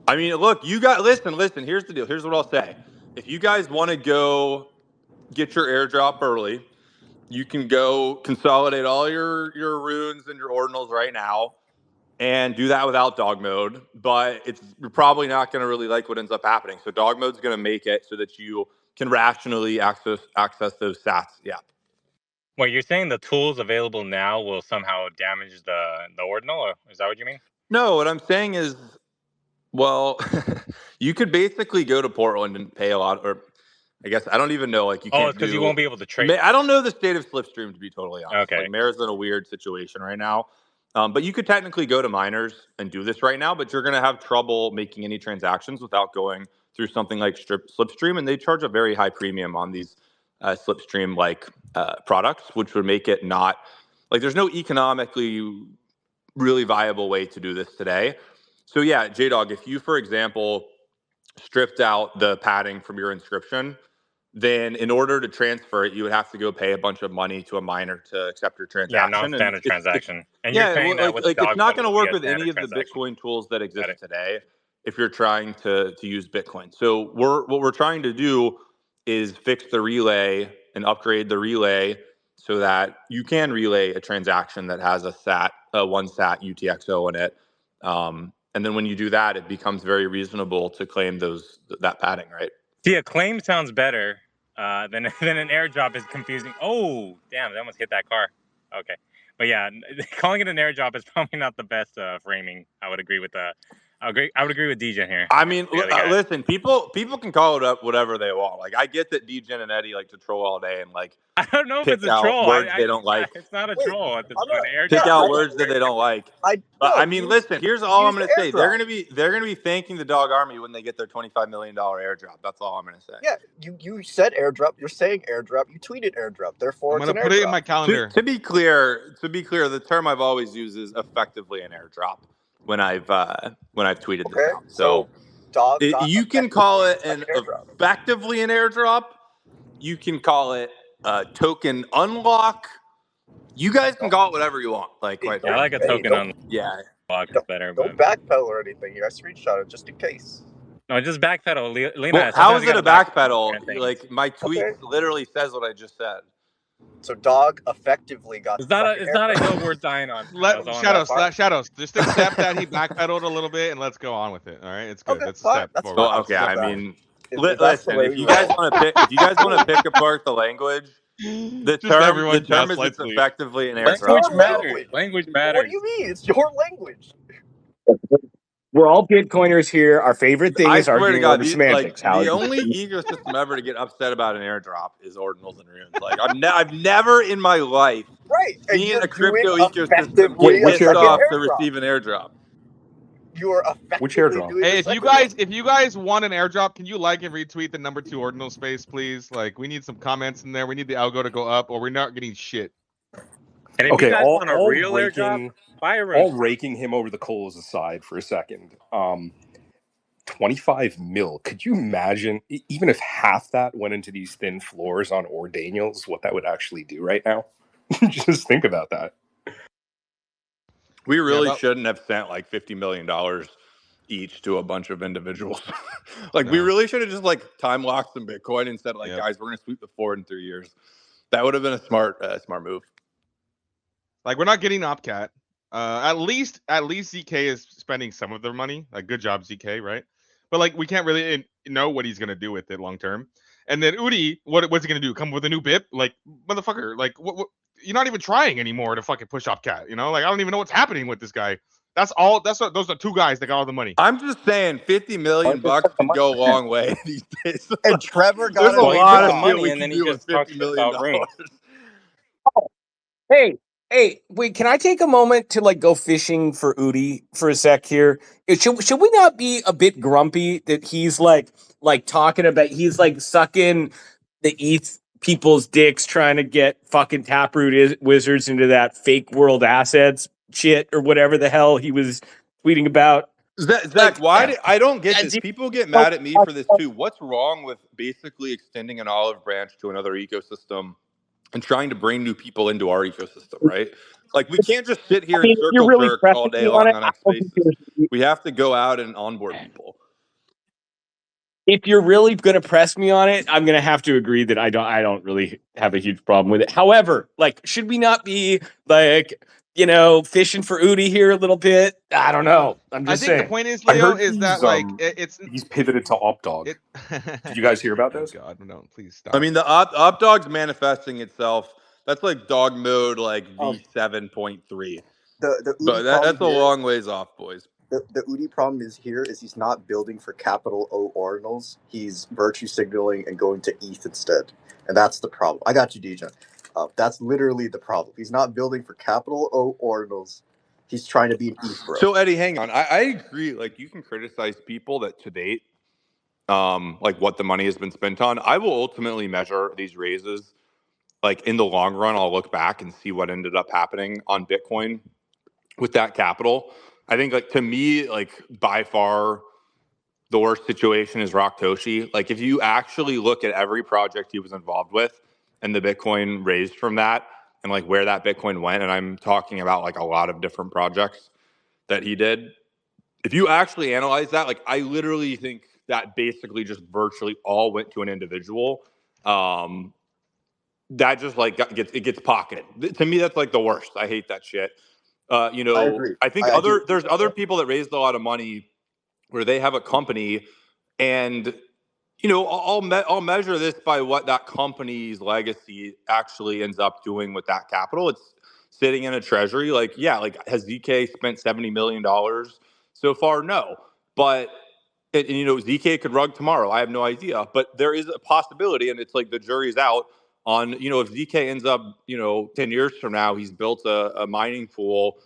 I mean, look, you got listen. Here's the deal. Here's what I'll say. If you guys want to go get your airdrop early, you can go consolidate all your runes and your ordinals right now, and do that without dog mode. But you're probably not going to really like what ends up happening. So dog mode's going to make it so that you can rationally access those sats. Yeah. Well, you're saying the tools available now will somehow damage the ordinal, or is that what you mean? No, what I'm saying is, well, you could basically go to Portland and pay a lot, or I guess I don't even know. Like you can't. it's because you won't be able to trade. I don't know the state of Slipstream, to be totally honest. Okay. Like Mayor's in a weird situation right now. But you could technically go to miners and do this right now, but you're going to have trouble making any transactions without going through something like Slipstream, and they charge a very high premium on these Slipstream like products, which would make it not like there's no economically really viable way to do this today. So yeah, JDog, if you, for example, stripped out the padding from your inscription, then in order to transfer it, you would have to go pay a bunch of money to a miner to accept your transaction. Yeah, non-standard transaction. And yeah, you're saying that with it's not going to work with any any of the Bitcoin tools that exist today if you're trying to use Bitcoin. So what we're trying to do is fix the relay and upgrade the relay so that you can relay a transaction that has one sat UTXO in it. And then when you do that, it becomes very reasonable to claim that padding, right? See, a claim sounds better than an airdrop is confusing. Oh, damn, that almost hit that car. Okay. But yeah, calling it an airdrop is probably not the best framing. I would agree with I would agree with Degen here. I mean, listen, people can call it up whatever they want. Like, I get that Degen and Eddie like to troll all day and like I don't know if it's a troll. Words they don't like. It's not a troll at this point. Pick out words that they don't like. I mean, listen. Here's all I'm going to say. They're going to be thanking the dog army when they get their $25 million airdrop. That's all I'm going to say. Yeah, you said airdrop. You're saying airdrop. You tweeted airdrop. Therefore, I'm going to put it in my calendar. To be clear, the term I've always used is effectively an airdrop when I've tweeted this out. So you can call it effectively an airdrop. You can call it token unlock. You guys can call it whatever you want. I like a token unlock. Yeah, it's better. Don't backpedal or anything here. I screenshot it just in case. No, just backpedal. Well, how is it a backpedal? Like my tweet literally says what I just said. So dog effectively got. It's not a hill worth dying on. Shadows. Just accept that he backpedaled a little bit and let's go on with it. All right, it's good. Okay, that's a step forward. Well, okay. I mean, listen. If you guys want to pick apart the language, the term is it's effectively an airdrop. Language matters. What do you mean? It's your language. We're all Bitcoiners here. Our favorite thing is arguing over semantics. The only ecosystem ever to get upset about an airdrop is ordinals and runes. Like I've never in my life seen a crypto ecosystem get pissed off to receive an airdrop. You are effectively doing Hey, if you guys want an airdrop, can you like and retweet the #2 ordinal space, please? Like, we need some comments in there. We need the algo to go up, or we're not getting shit. And if you guys want a real airdrop, buy a all raking him over the coals aside for a second. 25 mil. Could you imagine, even if half that went into these thin floors on Or Daniels, what that would actually do right now? Just think about that. We really shouldn't have sent like $50 million each to a bunch of individuals. We really should have just time locked some Bitcoin and said guys, we're going to sweep the floor in 3 years. That would have been a smart move. We're not getting OpCat. At least ZK is spending some of their money. Good job, ZK, right? But we can't really know what he's gonna do with it long term. And then Udi, what's he gonna do? Come with a new BIP? Motherfucker, what? You're not even trying anymore to fucking push OpCat. I don't even know what's happening with this guy. Those are two guys that got all the money. I'm just saying, $50 million could go a long way these days. And Trevor got a lot of money, and then he just $50 million. Hey, wait, can I take a moment to go fishing for Udi for a sec here? Should we not be a bit grumpy that he's talking about, he's sucking the ETH people's dicks trying to get fucking Taproot wizards into that fake world assets shit or whatever the hell he was tweeting about? Zach, I don't get this. People get mad at me for this too. What's wrong with basically extending an olive branch to another ecosystem and trying to bring new people into our ecosystem, right? We can't just sit here and circle jerk all day long on X Spaces. We have to go out and onboard people. If you're really going to press me on it, I'm going to have to agree that I don't really have a huge problem with it. However, should we not be fishing for Udi here a little bit? I don't know. I'm just saying. I think the point is, Leo, is that he's pivoted to OpDog. Did you guys hear about this? God, no, please stop. I mean, the OpDog's manifesting itself. That's dog mode, V7.3. The but that's a long ways off, boys. the Udi problem is he's not building for capital O ordinals. He's virtue signaling and going to ETH instead, and that's the problem. I got you, DJ. That's literally the problem. He's not building for capital O ordinals. He's trying to be an ETH bro. So Eddie, hang on. I agree. Like, you can criticize people that to date, like what the money has been spent on. I will ultimately measure these raises. Like, in the long run, I'll look back and see what ended up happening on Bitcoin with that capital. I think, like, to me, like, by far the worst situation is Rocktoshi. Like, if you actually look at every project he was involved with and the Bitcoin raised from that and like where that Bitcoin went, and I'm talking about like a lot of different projects that he did, if you actually analyze that, like, I literally think that basically just virtually all went to an individual. That just like gets pocketed. To me, that's like the worst. I hate that shit. I agree. I think there's other people that raised a lot of money where they have a company, and I'll measure this by what that company's legacy actually ends up doing with that capital. It's sitting in a treasury. Like, yeah, like, has ZK spent $70 million so far? No. But, and ZK could rug tomorrow. I have no idea. But there is a possibility, and it's like the jury's out on, if ZK ends up, 10 years from now, he's built a mining pool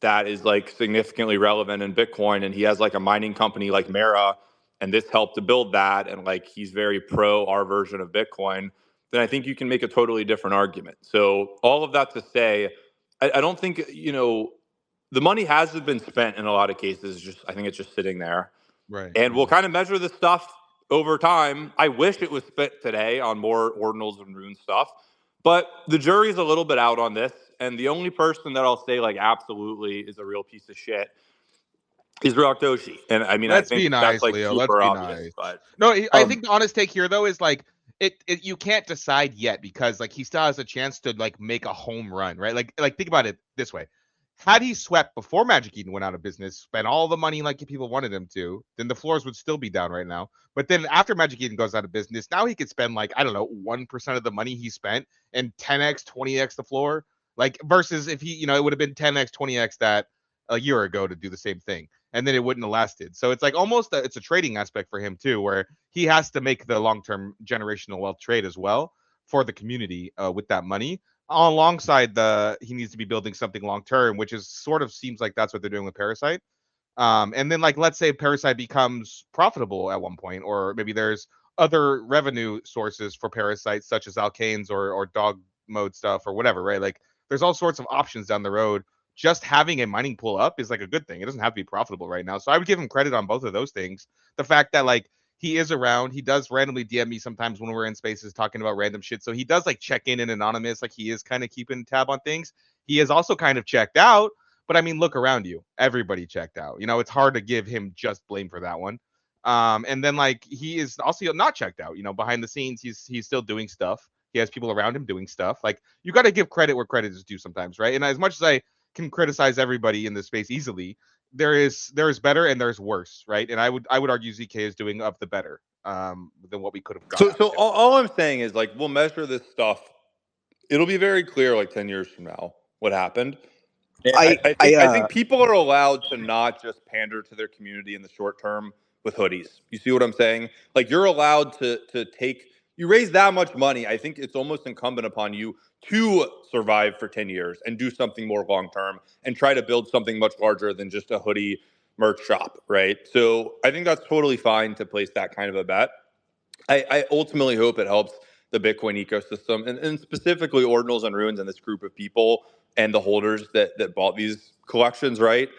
that is like significantly relevant in Bitcoin, and he has like a mining company like Mara, and this helped to build that, and like he's very pro our version of Bitcoin, then I think you can make a totally different argument. So all of that to say, I don't think, the money hasn't been spent in a lot of cases. I think it's just sitting there. Right. And we'll kind of measure this stuff over time. I wish it was spent today on more ordinals and rune stuff, but the jury's a little bit out on this. And the only person that I'll say like absolutely is a real piece of shit is Rocktoshi. And I mean, Let's I be think nice, that's like Leo. Let's super be obvious. nice. But No, I think the honest take here though is like it you can't decide yet because like he still has a chance to like make a home run, right? Like think about it this way. Had he swept before Magic Eden went out of business, spent all the money like people wanted him to, then the floors would still be down right now. But then after Magic Eden goes out of business, now he could spend like, I don't know, 1% of the money he spent and 10x, 20x the floor. Like versus if he, it would have been 10x, 20x that a year ago to do the same thing. And then it wouldn't have lasted. So it's like almost it's a trading aspect for him too, where he has to make the long-term generational wealth trade as well for the community with that money. Alongside he needs to be building something long term, which is sort of seems like that's what they're doing with Parasite. And then like let's say Parasite becomes profitable at one point, or maybe there's other revenue sources for Parasite, such as alkanes or dog mode stuff or whatever, right? Like there's all sorts of options down the road. Just having a mining pool up is like a good thing. It doesn't have to be profitable right now. So I would give him credit on both of those things. The fact that like he is around. He does randomly DM me sometimes when we're in spaces talking about random shit. So he does like check in anonymous. Like he is kind of keeping tab on things. He is also kind of checked out. But I mean, look around you. Everybody checked out. It's hard to give him just blame for that one. And then like he is also not checked out. Behind the scenes, he's still doing stuff. He has people around him doing stuff. Like you got to give credit where credit is due sometimes, right? And as much as I can criticize everybody in this space easily, there is better and there's worse, right? And I would argue ZK is doing of the better than what we could have got. So all I'm saying is like we'll measure this stuff. It'll be very clear like 10 years from now what happened. I think people are allowed to not just pander to their community in the short term with hoodies. You see what I'm saying? Like you're allowed to take. You raise that much money. I think it's almost incumbent upon you to survive for 10 years and do something more long term and try to build something much larger than just a hoodie merch shop, right? So I think that's totally fine to place that kind of a bet. I ultimately hope it helps the Bitcoin ecosystem and specifically ordinals and runes and this group of people and the holders that bought these collections, right?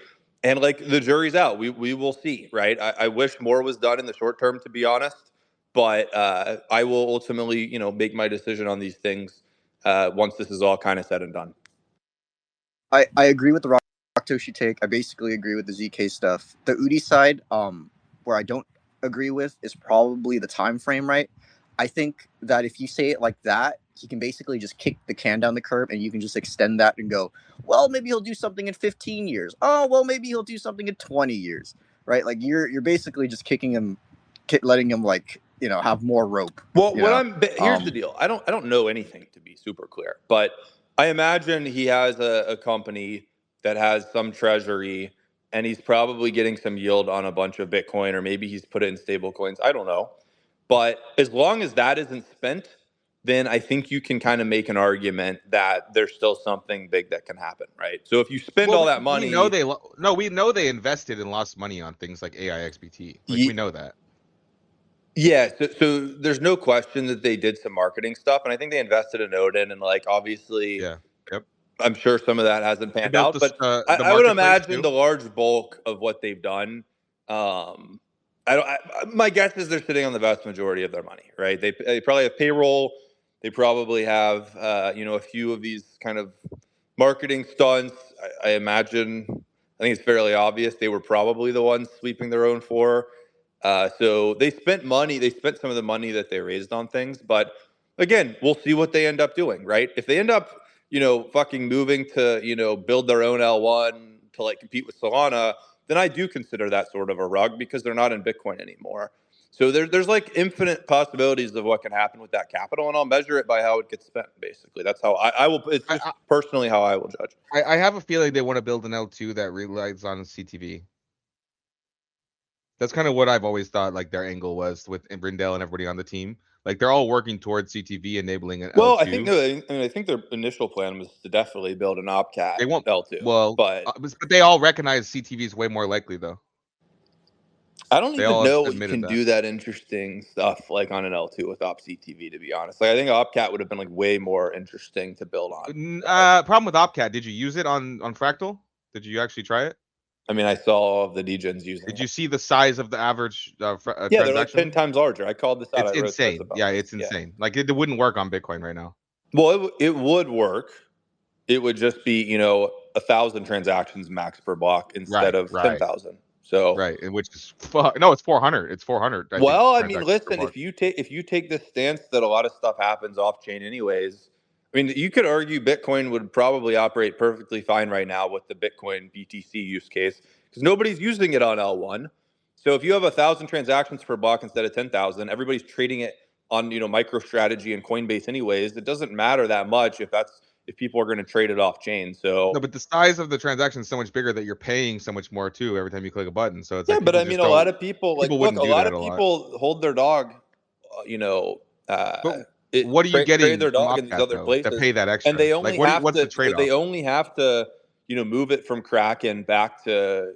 And like the jury's out. We will see, right? I wish more was done in the short term, to be honest. But I will ultimately, make my decision on these things once this is all kind of said and done. I agree with the Rocktoshi take. I basically agree with the ZK stuff. The Udi side, where I don't agree with, is probably the time frame, right? I think that if you say it like that, he can basically just kick the can down the curb and you can just extend that and go, well, maybe he'll do something in 15 years. Oh, well, maybe he'll do something in 20 years, right? Like you're basically just kicking him, letting him like, have more rope. Well, here's the deal. I don't know anything, to be super clear, but I imagine he has a company that has some treasury and he's probably getting some yield on a bunch of Bitcoin, or maybe he's put it in stable coins. I don't know. But as long as that isn't spent, then I think you can kind of make an argument that there's still something big that can happen, right? So if you spend all that money, we know they invested and lost money on things like AIXBT. Like we know that. Yeah, so there's no question that they did some marketing stuff, and I think they invested in Odin, and like obviously, Yeah. Yep. I'm sure some of that hasn't panned out, but the I would marketplace imagine too. the large bulk of what they've done. My guess is they're sitting on the vast majority of their money, right? They probably have payroll. They probably have a few of these kind of marketing stunts. I imagine. I think it's fairly obvious they were probably the ones sweeping their own floor. So they spent money. They spent some of the money that they raised on things, but again, we'll see what they end up doing, right? If they end up, fucking moving to, build their own L1 to like compete with Solana, then I do consider that sort of a rug because they're not in Bitcoin anymore. So there's like infinite possibilities of what can happen with that capital, and I'll measure it by how it gets spent. Basically, that's how I will. It's just personally how I will judge. I have a feeling they want to build an L2 that relies on CTV. That's kind of what I've always thought. Like their angle was with Brindell and everybody on the team. Like they're all working towards CTV enabling an L2. I think their initial plan was to definitely build an OpCat They won't L2. but they all recognize CTV is way more likely though. I don't even know what you can do that interesting stuff like on an L2 with OpCTV, to be honest. Like I think OpCat would have been like way more interesting to build on. Problem with OpCat, did you use it on Fractal? Did you actually try it? I mean, I saw all of the degens using it. Did you see the size of the average transaction? They're like 10 times larger. I called this out. It's insane. Yeah, it's insane. Like it wouldn't work on Bitcoin right now. Well, it would work. It would just be 1,000 transactions max per block instead of 10,000. So right, which is it's 400. It's 400. Well, I mean, listen, if you take this stance that a lot of stuff happens off chain anyways, I mean, you could argue Bitcoin would probably operate perfectly fine right now with the Bitcoin BTC use case because nobody's using it on L1. So if you have 1,000 transactions per block instead of 10,000, everybody's trading it on MicroStrategy and Coinbase anyways. It doesn't matter that much if people are going to trade it off chain. So no, but the size of the transaction is so much bigger that you're paying so much more too every time you click a button. So it's but I mean, a lot of people hold their dog. What are you getting? Trade their dog in these other places to pay that extra, and they only what's the trade-off? They only have to move it from Kraken back to.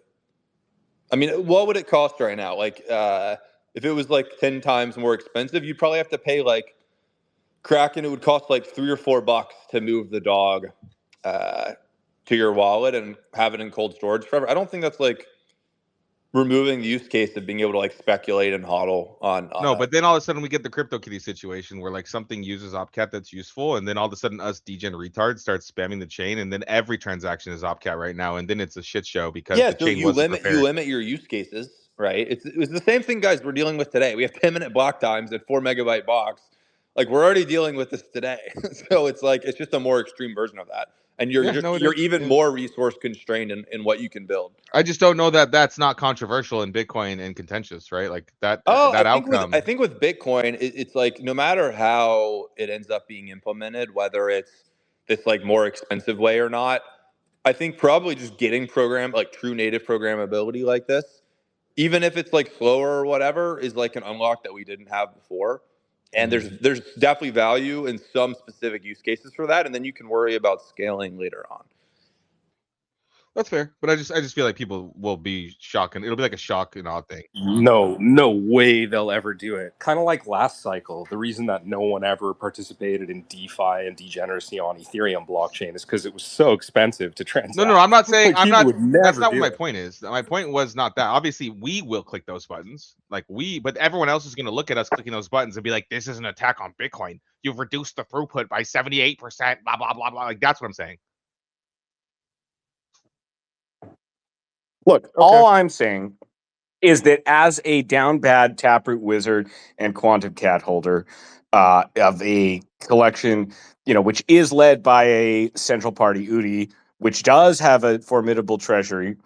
I mean, what would it cost right now? Like, if it was like 10 times more expensive, you'd probably have to pay like. Kraken, it would cost like $3 or $4 to move the dog to your wallet and have it in cold storage forever. I don't think that's like removing the use case of being able to like speculate and hodl on but then all of a sudden we get the CryptoKitty situation where like something uses OpCat that's useful, and then all of a sudden us degen retards start spamming the chain, and then every transaction is OpCat right now, and then it's a shit show because the chain wasn't prepared. You limit your use cases, right? It was the same thing, guys, we're dealing with today. We have 10-minute block times at 4 megabyte blocks. Like we're already dealing with this today. So it's like it's just a more extreme version of that. And you're even more resource constrained in what you can build. I just don't know that that's not controversial in Bitcoin and contentious, right? Like that outcome. I think with Bitcoin, it's like no matter how it ends up being implemented, whether it's this like more expensive way or not, I think probably just getting true native programmability like this, even if it's like slower or whatever, is like an unlock that we didn't have before. And there's definitely value in some specific use cases for that, and then you can worry about scaling later on. That's fair, but I just feel like people will be shocked, and it'll be like a shock and awe thing. No way they'll ever do it. Kind of like last cycle, the reason that no one ever participated in DeFi and degeneracy on Ethereum blockchain is because it was so expensive to transact. No, I'm not saying that's not what my point is. My point was not that. Obviously, we will click those buttons, but everyone else is going to look at us clicking those buttons and be like, "This is an attack on Bitcoin. You've reduced the throughput by 78%." Blah blah blah blah. Like that's what I'm saying. Look, all I'm saying is that as a down bad Taproot wizard and Quantum Cat holder of a collection, which is led by a central party UDI, which does have a formidable treasury,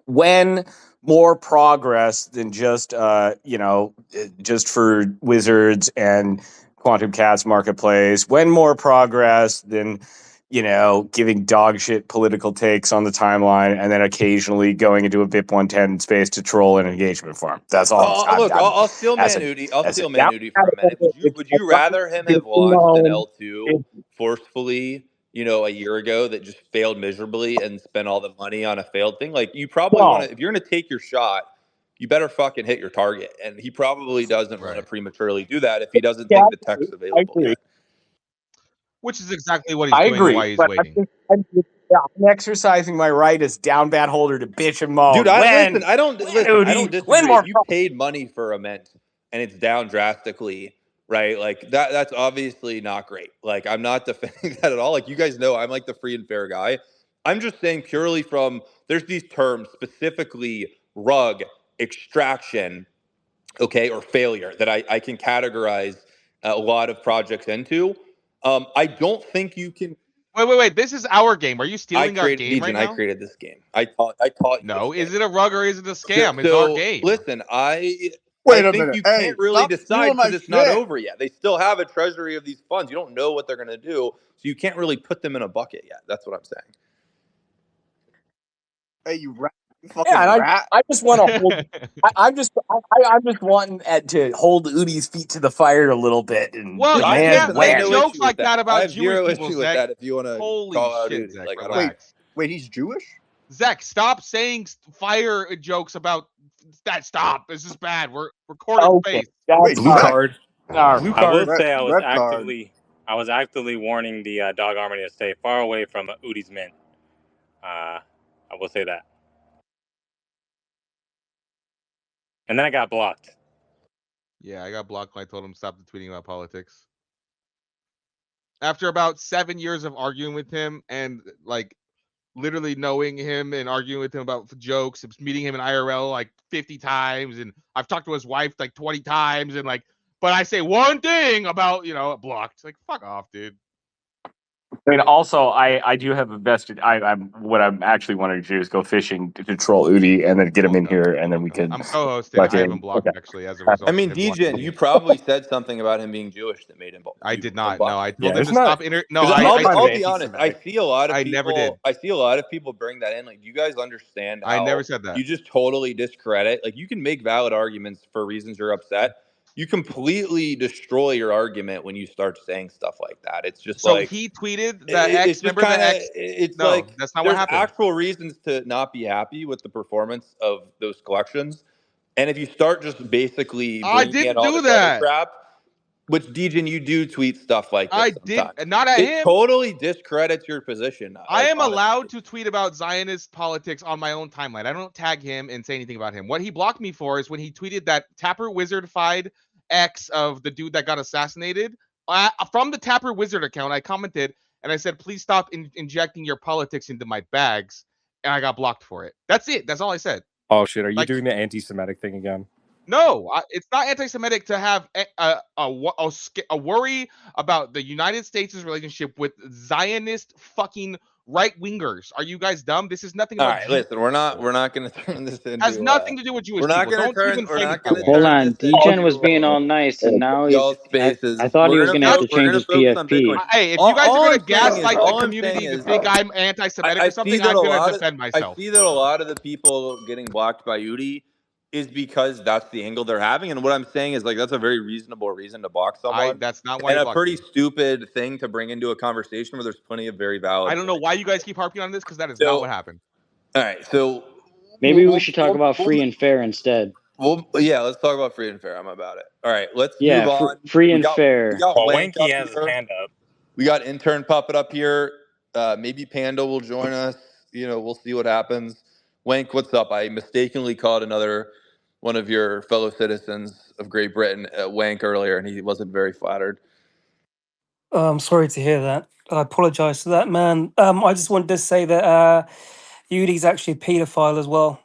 when more progress than just for wizards and Quantum Cat's marketplace, when more progress than giving dog shit political takes on the timeline, and then occasionally going into a BIP 110 space to troll an engagement farm. That's all. I'll steal man Udi. I'll steal man Udi for a minute. Would you rather him have launched an L2 forcefully, a year ago that just failed miserably and spent all the money on a failed thing? Like, you probably want to, if you're going to take your shot, you better fucking hit your target. And he probably doesn't want to prematurely do that if he doesn't think the tech's available yet. Which is exactly what he's doing and why he's waiting. I'm exercising my right as down bad holder to bitch and moan. Dude, I don't disagree. If you paid money for a mint and it's down drastically, right? Like that's obviously not great. Like, I'm not defending that at all. Like, you guys know I'm like the free and fair guy. I'm just saying purely from, there's these terms, specifically rug, extraction, okay, or failure, that I can categorize a lot of projects into. I don't think you can. Wait. This is our game. Are you stealing our game right now? I created this game. I taught you. No, is it a rug or is it a scam? It's our game. Listen, I Wait a think minute. you can't really decide because it's not shit. over yet. They still have a treasury of these funds. You don't know what they're going to do, so you can't really put them in a bucket yet. That's what I'm saying. Hey, you rat. You fucking rat. I just want to hold. I'm just wanting to hold Udi's feet to the fire a little bit. And well, I can't make no jokes like that about Jewish zero people, issue with Zach. that. If you want to call out shit, Udi, Zach, like, relax. Wait, he's Jewish? Zach, stop saying fire jokes about that. Stop. This is bad. We're recording face. Wait, Blue card. I will Red- say I red was actively warning the dog army to stay far away from Udi's mint. I will say that. And then I got blocked. Yeah, I got blocked when I told him stop tweeting about politics. After about 7 years of arguing with him and like literally knowing him and arguing with him about jokes, meeting him in IRL like 50 times, and I've talked to his wife like 20 times, and like, but I say one thing about, blocked. Like, fuck off, dude. I mean, also, I do have a vested. What I'm actually wanting to do is go fishing to troll Udi and then get him in here, and then we can. I'm co-hosting. I have him blocked actually as a result. I mean, DJ, you probably said something about him being Jewish that made him. I did not. No, I told him to stop. I'll be honest. I see a lot of people. I never did. I see a lot of people bring that in. Like, do you guys understand? I never said that. You just totally discredit. Like, you can make valid arguments for reasons you're upset. You completely destroy your argument when you start saying stuff like that. It's just so he tweeted that X. Remember the X? It's no, like that's not what happened. There's actual reasons to not be happy with the performance of those collections, and if you start just basically bringing in all this other crap, which DJ, you do tweet stuff like this. I did, not at him. It totally discredits your position. I am allowed to tweet about Zionist politics on my own timeline. I don't tag him and say anything about him. What he blocked me for is when he tweeted that Tapper Wizard-fied X of the dude that got assassinated. From the Tapper Wizard account, I commented and I said, please stop injecting your politics into my bags. And I got blocked for it. That's it. That's all I said. Oh, shit. Are you doing the anti-Semitic thing again? No, it's not anti-Semitic to have a worry about the United States' relationship with Zionist fucking right-wingers. Are you guys dumb? This is nothing about. All right, listen, we're not going to turn this into. Has nothing to do with Jewish. We're not going to turn. Hold on, DGen was being all nice, and now he's. I thought he was going to have to change his PFP. Hey, if you guys are going to gaslight the community to think I'm anti-Semitic or something, I'm going to defend myself. I see that a lot of the people getting blocked by Udi is because that's the angle they're having, and what I'm saying is like that's a very reasonable reason to block someone. That's not why. And a pretty stupid thing to bring into a conversation where there's plenty of very valid. I don't know why you guys keep harping on this because that is not what happened. All right, so maybe we should talk about free and fair instead. Well, yeah, let's talk about free and fair. I'm about it. All right, let's move on. Free and fair. We got Wanky has his hand up. We got intern Puppet up here. Maybe Panda will join us. We'll see what happens. Wank, what's up? I mistakenly called one of your fellow citizens of Great Britain Wank earlier, and he wasn't very flattered. I'm sorry to hear that. I apologize for that, man. I just wanted to say that Udi's actually a paedophile as well.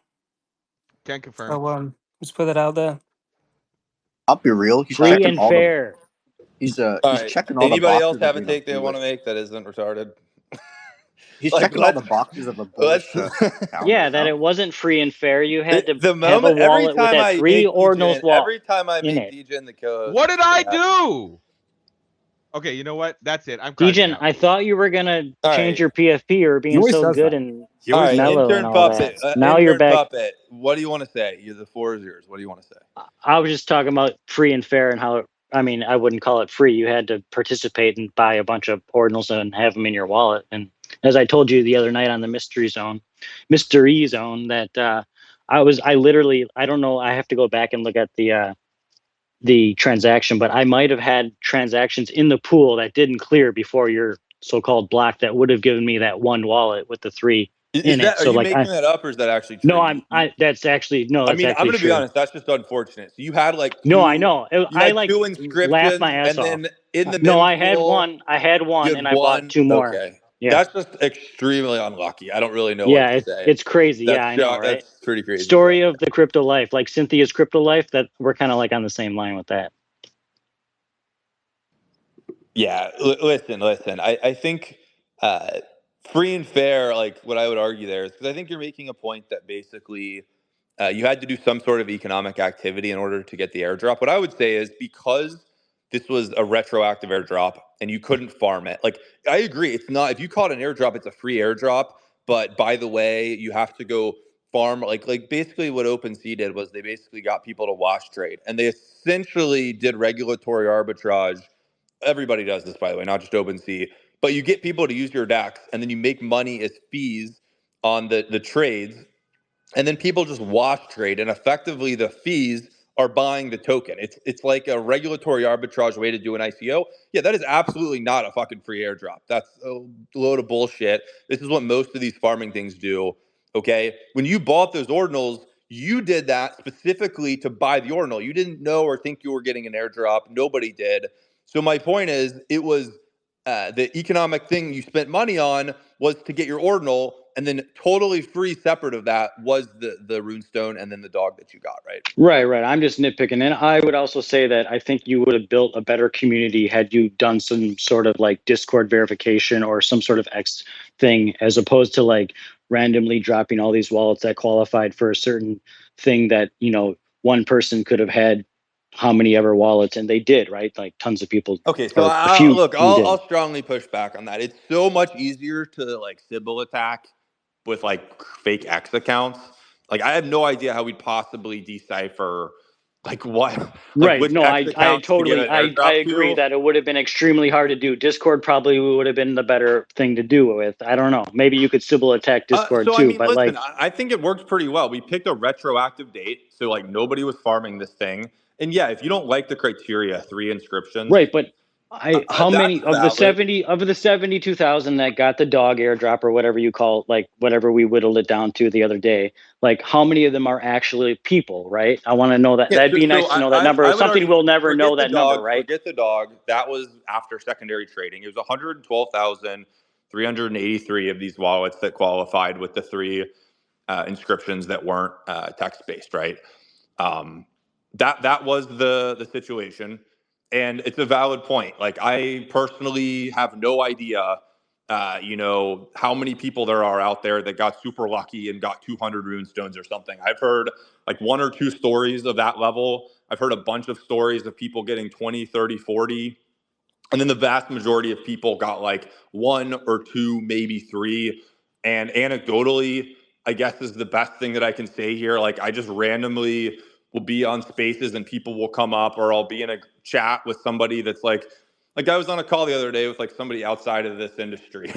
Can't confirm. So just put that out there. I'll be real. He's free and fair. He's right. checking all the boxes. Anybody else have a take they want to make that isn't retarded? He's checking all the boxes of a bullshit. Yeah, that it wasn't free and fair. You had to the have moment, a wallet with that free ordinals wallet. Every time I make DJ in the code. What did I do? Okay, you know what? That's it. I'm crashing Degen, out. I thought you were gonna All change right. your PFP or He being always so says good that. and He All always right, says that. mellow and intern all that. puppet. Now you're Intern back. puppet. What do you want to say? The floor is yours. What do you want to say? I was just talking about free and fair and how I mean I wouldn't call it free. You had to participate and buy a bunch of ordinals and have them in your wallet. And as I told you the other night on the mystery zone, that I literally I don't know. I have to go back and look at the transaction, but I might have had transactions in the pool that didn't clear before your so-called block that would have given me that one wallet with the three Is in it. that? Are So you like making that up, or is that actually true? no, that's actually no, I that's mean, I'm actually going to be true. honest. That's just unfortunate. So you had like No, I two. know. You I had like two laughed inscriptions, my ass and off. then in the No, men's I had pool, one. I had you one, and had I bought one. two more. Okay, Yeah, that's just extremely unlucky. I don't really know what yeah. to It's say. it's crazy. Yeah, That's I know, right? That's pretty crazy. Story of the crypto life, like Cynthia's crypto life. That we're kind of like on the same line with that. Yeah, listen. I think uh, free and fair, like what I would argue there is because I think you're making a point that basically you had to do some sort of economic activity in order to get the airdrop. What I would say is because this was a retroactive airdrop and you couldn't farm it. Like I agree, it's not if you caught an airdrop, it's a free airdrop. But by the way, you have to go farm like basically what OpenSea did was they basically got people to wash trade and they essentially did regulatory arbitrage. Everybody does this, by the way, not just OpenSea. But you get people to use your DAX, and then you make money as fees on the trades, and then people just wash trade, and effectively the fees are buying the token. It's like a regulatory arbitrage way to do an ICO. Yeah, that is absolutely not a fucking free airdrop. That's a load of bullshit. This is what most of these farming things do. Okay, when you bought those ordinals, you did that specifically to buy the ordinal. You didn't know or think you were getting an airdrop. Nobody did. So my point is, it was the economic thing you spent money on was to get your ordinal, and then totally free, separate of that, was the runestone and then the dog that you got, right? Right. I'm just nitpicking. And I would also say that I think you would have built a better community had you done some sort of like Discord verification or some sort of X thing, as opposed to like randomly dropping all these wallets that qualified for a certain thing that, one person could have had how many ever wallets, and they did, right? Like tons of people, Okay, so or a few did. I'll strongly push back on that. It's so much easier to like Sybil attack with like fake X accounts. Like I have no idea how we'd possibly decipher like what like Right. which No, X I accounts to give totally, an I airdrop agree to. that it would have been extremely hard to do. Discord probably would have been the better thing to do with. I don't know. Maybe you could Sybil attack Discord So I too, mean, but listen, like, I think it worked pretty well. We picked a retroactive date, so like nobody was farming this thing. And yeah, if you don't like the criteria, 3 inscriptions, right. But how that's many of the valid. 72,000 that got the dog airdrop or whatever you call, like whatever we whittled it down to the other day, like how many of them are actually people, right? I want to know that. Yeah, That'd be so nice to know that number. I It's would something argue we'll never know forget the that number, dog, right? forget the dog. That was after secondary trading. It was 112,383 of these wallets that qualified with the 3 inscriptions that weren't text based, right? That was the situation, and it's a valid point. Like I personally have no idea, how many people there are out there that got super lucky and got 200 runestones or something. I've heard like 1 or 2 stories of that level. I've heard a bunch of stories of people getting 20, 30, 40. And then the vast majority of people got like 1 or 2, maybe 3. And anecdotally, I guess is the best thing that I can say here. Like I just randomly will be on spaces and people will come up, or I'll be in a chat with somebody that's like I was on a call the other day with like somebody outside of this industry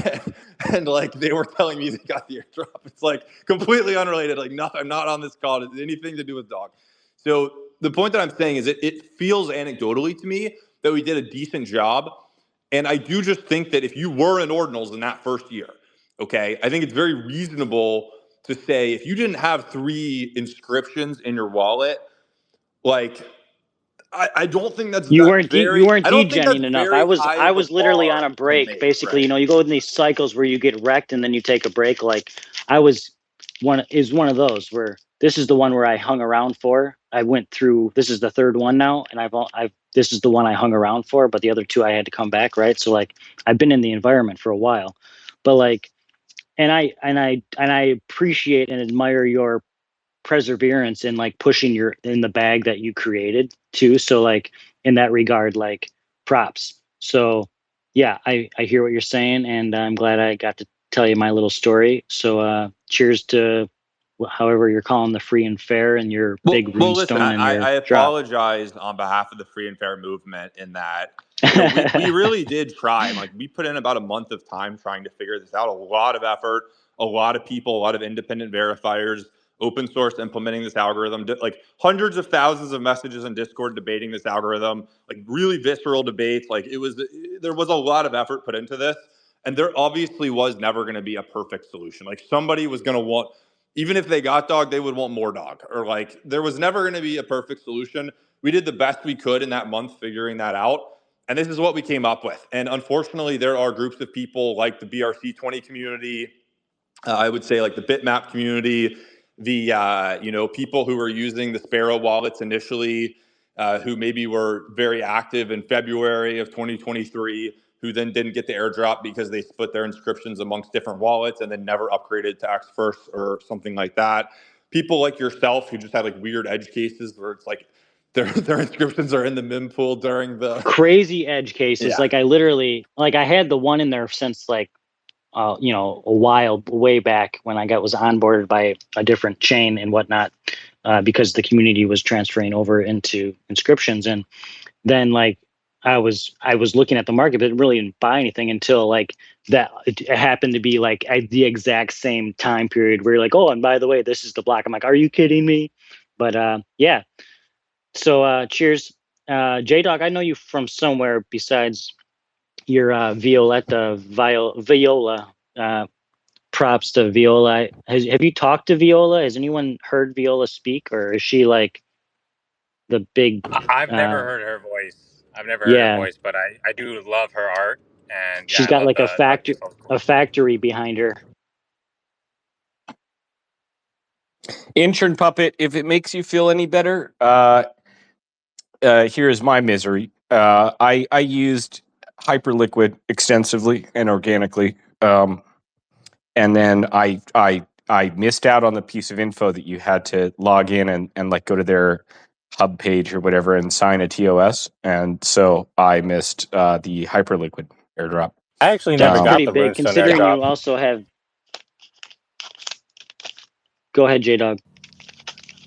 and like they were telling me they got the airdrop. It's like completely unrelated. Like nothing, I'm not on this call. It's anything to do with dog. So the point that I'm saying is it feels anecdotally to me that we did a decent job. And I do just think that if you were in ordinals in that first year, okay, I think it's very reasonable to say if you didn't have 3 inscriptions in your wallet, like I don't think that's You weren't I don't think that's degenning enough. I very was high I of a was literally bar on a to break. make, Basically, right? you go in these cycles where you get wrecked and then you take a break. Like I was one of those where this is the one where I hung around for. I went through. This is the third one now, and I've this is the one I hung around for. But the other 2 I had to come back, right? So like I've been in the environment for a while, but like, and I appreciate and admire your perseverance and like pushing in the bag that you created too. So like in that regard, like props. So yeah, I hear what you're saying, and I'm glad I got to tell you my little story. So cheers to however you're calling the free and fair and your big Well, listen, runestone and your I drop. apologize on behalf of the free and fair movement in that, you know, we really did try, and like we put in about a month of time trying to figure this out. A lot of effort, a lot of people, a lot of independent verifiers, open source implementing this algorithm, like hundreds of thousands of messages in Discord debating this algorithm, like really visceral debates. Like there was a lot of effort put into this, and there obviously was never going to be a perfect solution. Like somebody was going to want, even if they got dog, they would want more dog, or like there was never going to be a perfect solution. We did the best we could in that month figuring that out. And this is what we came up with. And unfortunately, there are groups of people like the BRC20 community, I would say like the Bitmap community, the people who were using the Sparrow wallets initially, who maybe were very active in February of 2023, who then didn't get the airdrop because they split their inscriptions amongst different wallets and then never upgraded to X First or something like that. People like yourself who just had like weird edge cases where it's like their inscriptions are in the mempool during the crazy edge cases. Yeah. Like I had the one in there since like a while way back when I was onboarded by a different chain and whatnot, because the community was transferring over into inscriptions. And then like I was looking at the market, but really didn't buy anything until like that it happened to be like at the exact same time period where you're like, oh, and by the way, this is the block. I'm like, are you kidding me? But yeah. So cheers. J-Dog, I know you from somewhere besides your Viola. Props to Viola. Have you talked to Viola? Has anyone heard Viola speak, or is she like the big? I've never heard her voice. I've never heard her Yeah, voice, but I do love her art, and yeah, she's I got love like the social. a factory behind her. Intern Puppet, if it makes you feel any better, here is my misery. I used Hyperliquid extensively and organically, and then I missed out on the piece of info that you had to log in and like go to their hub page or whatever and sign a TOS, and so I missed the Hyperliquid airdrop. I actually That's never got pretty the big, Runestone considering airdrop. you also have. Go ahead, J-Dog.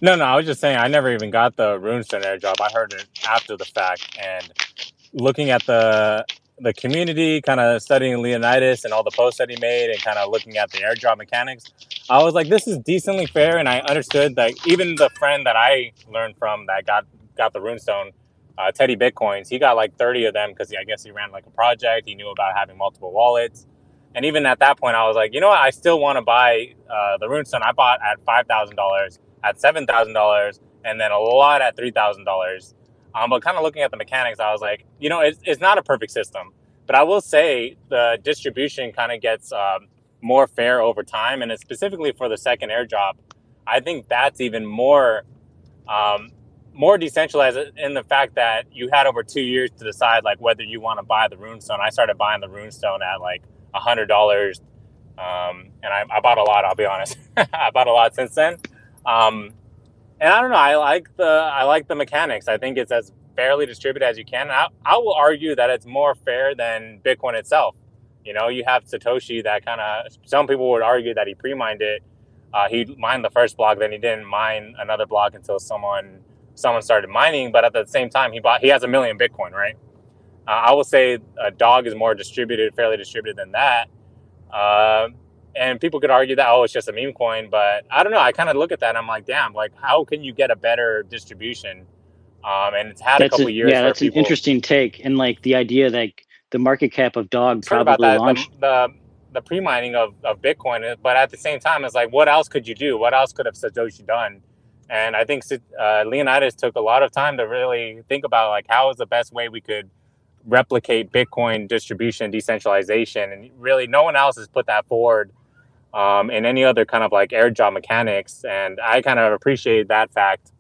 No, I was just saying I never even got the Runestone airdrop. I heard it after the fact, and looking at the community, kind of studying Leonidas and all the posts that he made, and kind of looking at the airdrop mechanics, I was like, this is decently fair. And I understood that even the friend that I learned from that got the Runestone, Teddy Bitcoins, he got like 30 of them because I guess he ran like a project. He knew about having multiple wallets. And even at that point, I was like, you know what? I still want to buy the Runestone. I bought at $5,000, at $7,000, and then a lot at $3,000. But kind of looking at the mechanics, I was like, it's not a perfect system. But I will say the distribution kind of gets more fair over time. And it's specifically for the second airdrop, I think that's even more decentralized in the fact that you had over 2 years to decide like whether you want to buy the Runestone. I started buying the Runestone at like $100, and I bought a lot. I'll be honest, I bought a lot since then. And I don't know. I like the mechanics. I think it's as fairly distributed as you can. I will argue that it's more fair than Bitcoin itself. You have Satoshi that kind of, some people would argue that he pre-mined it. He mined the first block, then he didn't mine another block until someone started mining. But at the same time, he has 1 million Bitcoin, right? I will say Dog is more distributed, fairly distributed than that. And people could argue that, it's just a meme coin, but I don't know. I kind of look at that and I'm like, damn, like how can you get a better distribution? And it's had a couple years for that's people. an interesting take, and like the idea that the market cap of Dog probably about that, launched the pre-mining of Bitcoin, but at the same time, it's like, what else could you do? What else could have Satoshi done? And I think Leonidas took a lot of time to really think about like how is the best way we could replicate Bitcoin distribution, decentralization, and really no one else has put that forward in any other kind of like airdrop mechanics. And I kind of appreciate that fact,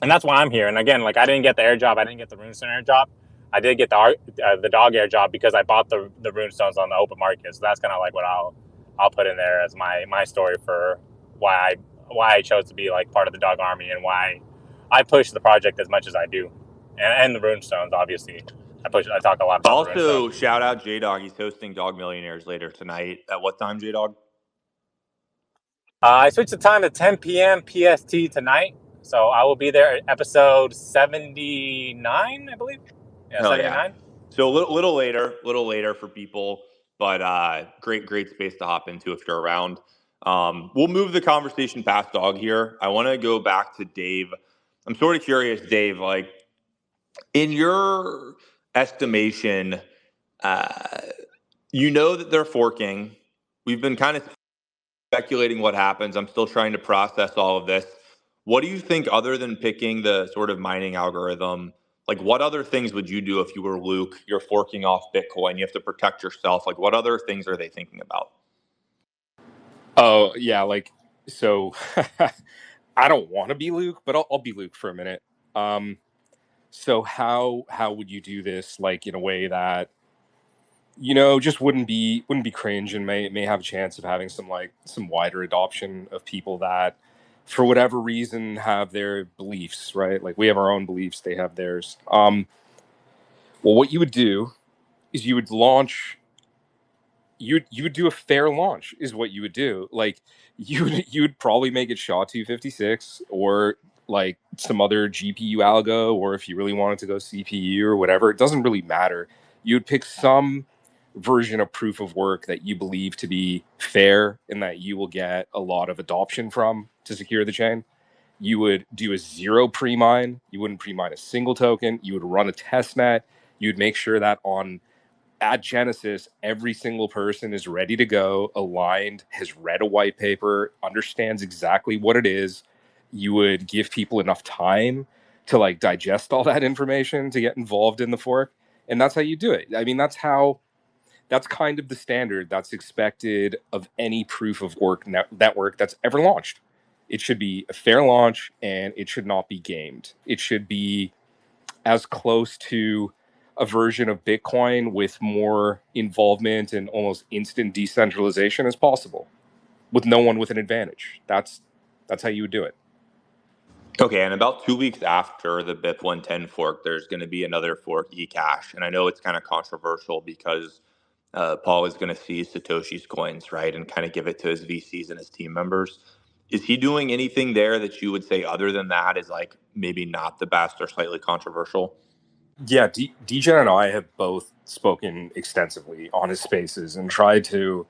and that's why I'm here. And again, like I didn't get the airdrop, I didn't get the Runestone airdrop. I did get the Dog airdrop because I bought the Runestones on the open market. So that's kind of like what I'll put in there as my story for why I chose to be like part of the Dog army and why I push the project as much as I do, and the Runestones obviously. I talk a lot about the Also, Runestone. shout out J-Dog. He's hosting Dog Millionaires later tonight. At what time, J-Dog? I switched the time to 10 p.m. PST tonight, so I will be there at episode 79, I believe. Yeah, Hell 79. yeah. So a little later for people, but great space to hop into if you're around. We'll move the conversation past Dog here. I want to go back to Dave. I'm sort of curious, Dave, like in your estimation, you know that they're forking. We've been kind of speculating what happens. I'm still trying to process all of this. What do you think, other than picking the sort of mining algorithm? Like, what other things would you do if you were Luke? You're forking off Bitcoin. You have to protect yourself. Like, what other things are they thinking about? Oh yeah, like so. I don't want to be Luke, but I'll be Luke for a minute. So how would you do this, like in a way that just wouldn't be cringe and may have a chance of having some wider adoption of people that, for whatever reason, have their beliefs, right? Like we have our own beliefs, they have theirs. Well, what you would do is you would launch. You would do a fair launch, is what you would do. Like you would probably make it SHA-256 or like some other GPU algo, or if you really wanted to go CPU or whatever, it doesn't really matter. You would pick some version of proof of work that you believe to be fair and that you will get a lot of adoption from to secure the chain. You would do a zero pre-mine. You wouldn't pre-mine a single token. You would run a test net. You'd make sure that at Genesis, every single person is ready to go, aligned, has read a white paper, understands exactly what it is. You would give people enough time to like digest all that information to get involved in the fork. And that's how you do it. I mean, that's kind of the standard that's expected of any proof of work network that's ever launched. It should be a fair launch and it should not be gamed. It should be as close to a version of Bitcoin with more involvement and almost instant decentralization as possible, with no one with an advantage. That's how you would do it. Okay, and about 2 weeks after the BIP 110 fork, there's going to be another fork, eCash. And I know it's kind of controversial because Paul is going to seize Satoshi's coins, right, and kind of give it to his VCs and his team members. Is he doing anything there that you would say, other than that, is like maybe not the best or slightly controversial? Yeah, DJ and I have both spoken extensively on his spaces and tried to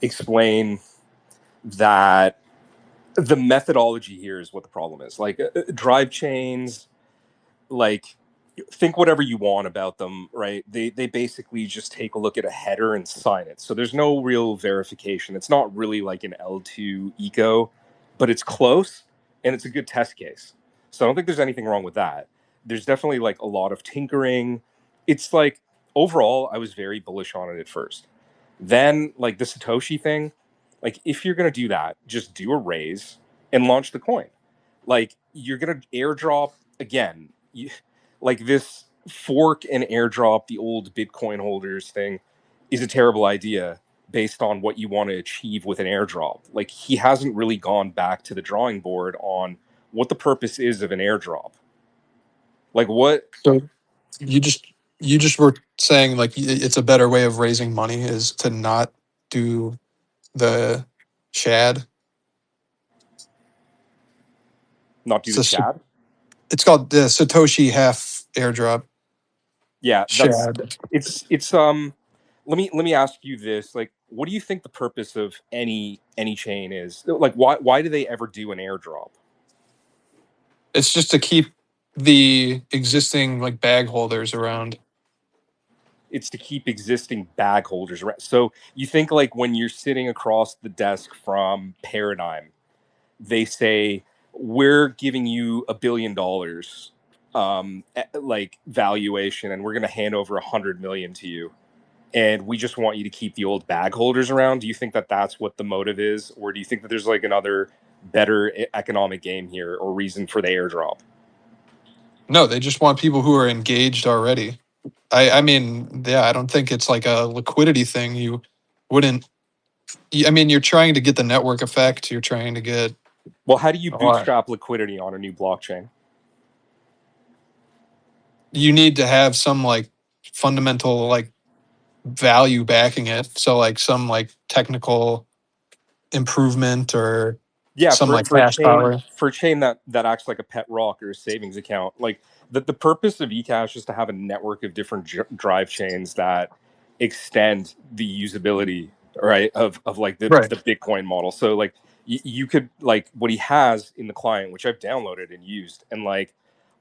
explain that the methodology here is what the problem is. Like drive chains, like think whatever you want about them, right? They basically just take a look at a header and sign it. So there's no real verification. It's not really like an L2 eco, but it's close and it's a good test case. So I don't think there's anything wrong with that. There's definitely like a lot of tinkering. It's like overall, I was very bullish on it at first. Then like the Satoshi thing, like if you're going to do that, just do a raise and launch the coin. Like you're going to airdrop again. Like this fork and airdrop the old Bitcoin holders thing is a terrible idea based on what you want to achieve with an airdrop. Like he hasn't really gone back to the drawing board on what the purpose is of an airdrop. Like what? So you just were saying like it's a better way of raising money is to not do the shad. Not do the Chad? It's called the Satoshi Half Airdrop. Yeah, Shad. it's let me ask you this. Like what do you think the purpose of any chain is? Like why do they ever do an airdrop? It's just to keep the existing like bag holders around. It's to keep existing bag holders around. So you think like when you're sitting across the desk from Paradigm, they say we're giving you $1 billion like valuation, and we're going to hand over 100 million to you, and we just want you to keep the old bag holders around. Do you think that that's what the motive is, or do you think that there's like another better economic game here or reason for the airdrop? No, they just want people who are engaged already. I mean, yeah, I don't think it's like a liquidity thing. You wouldn't. I mean, you're trying to get the network effect. You're trying to get. Well, how do you a lot. bootstrap liquidity on a new blockchain? You need to have some like fundamental like value backing it. So like some like technical improvement or Yeah, some like for a hash chain power. that acts like a pet rock or a savings account, like the purpose of eCash is to have a network of different drive chains that extend the usability, right, of like the Right. Bitcoin model. So like you could like what he has in the client, which I've downloaded and used, and like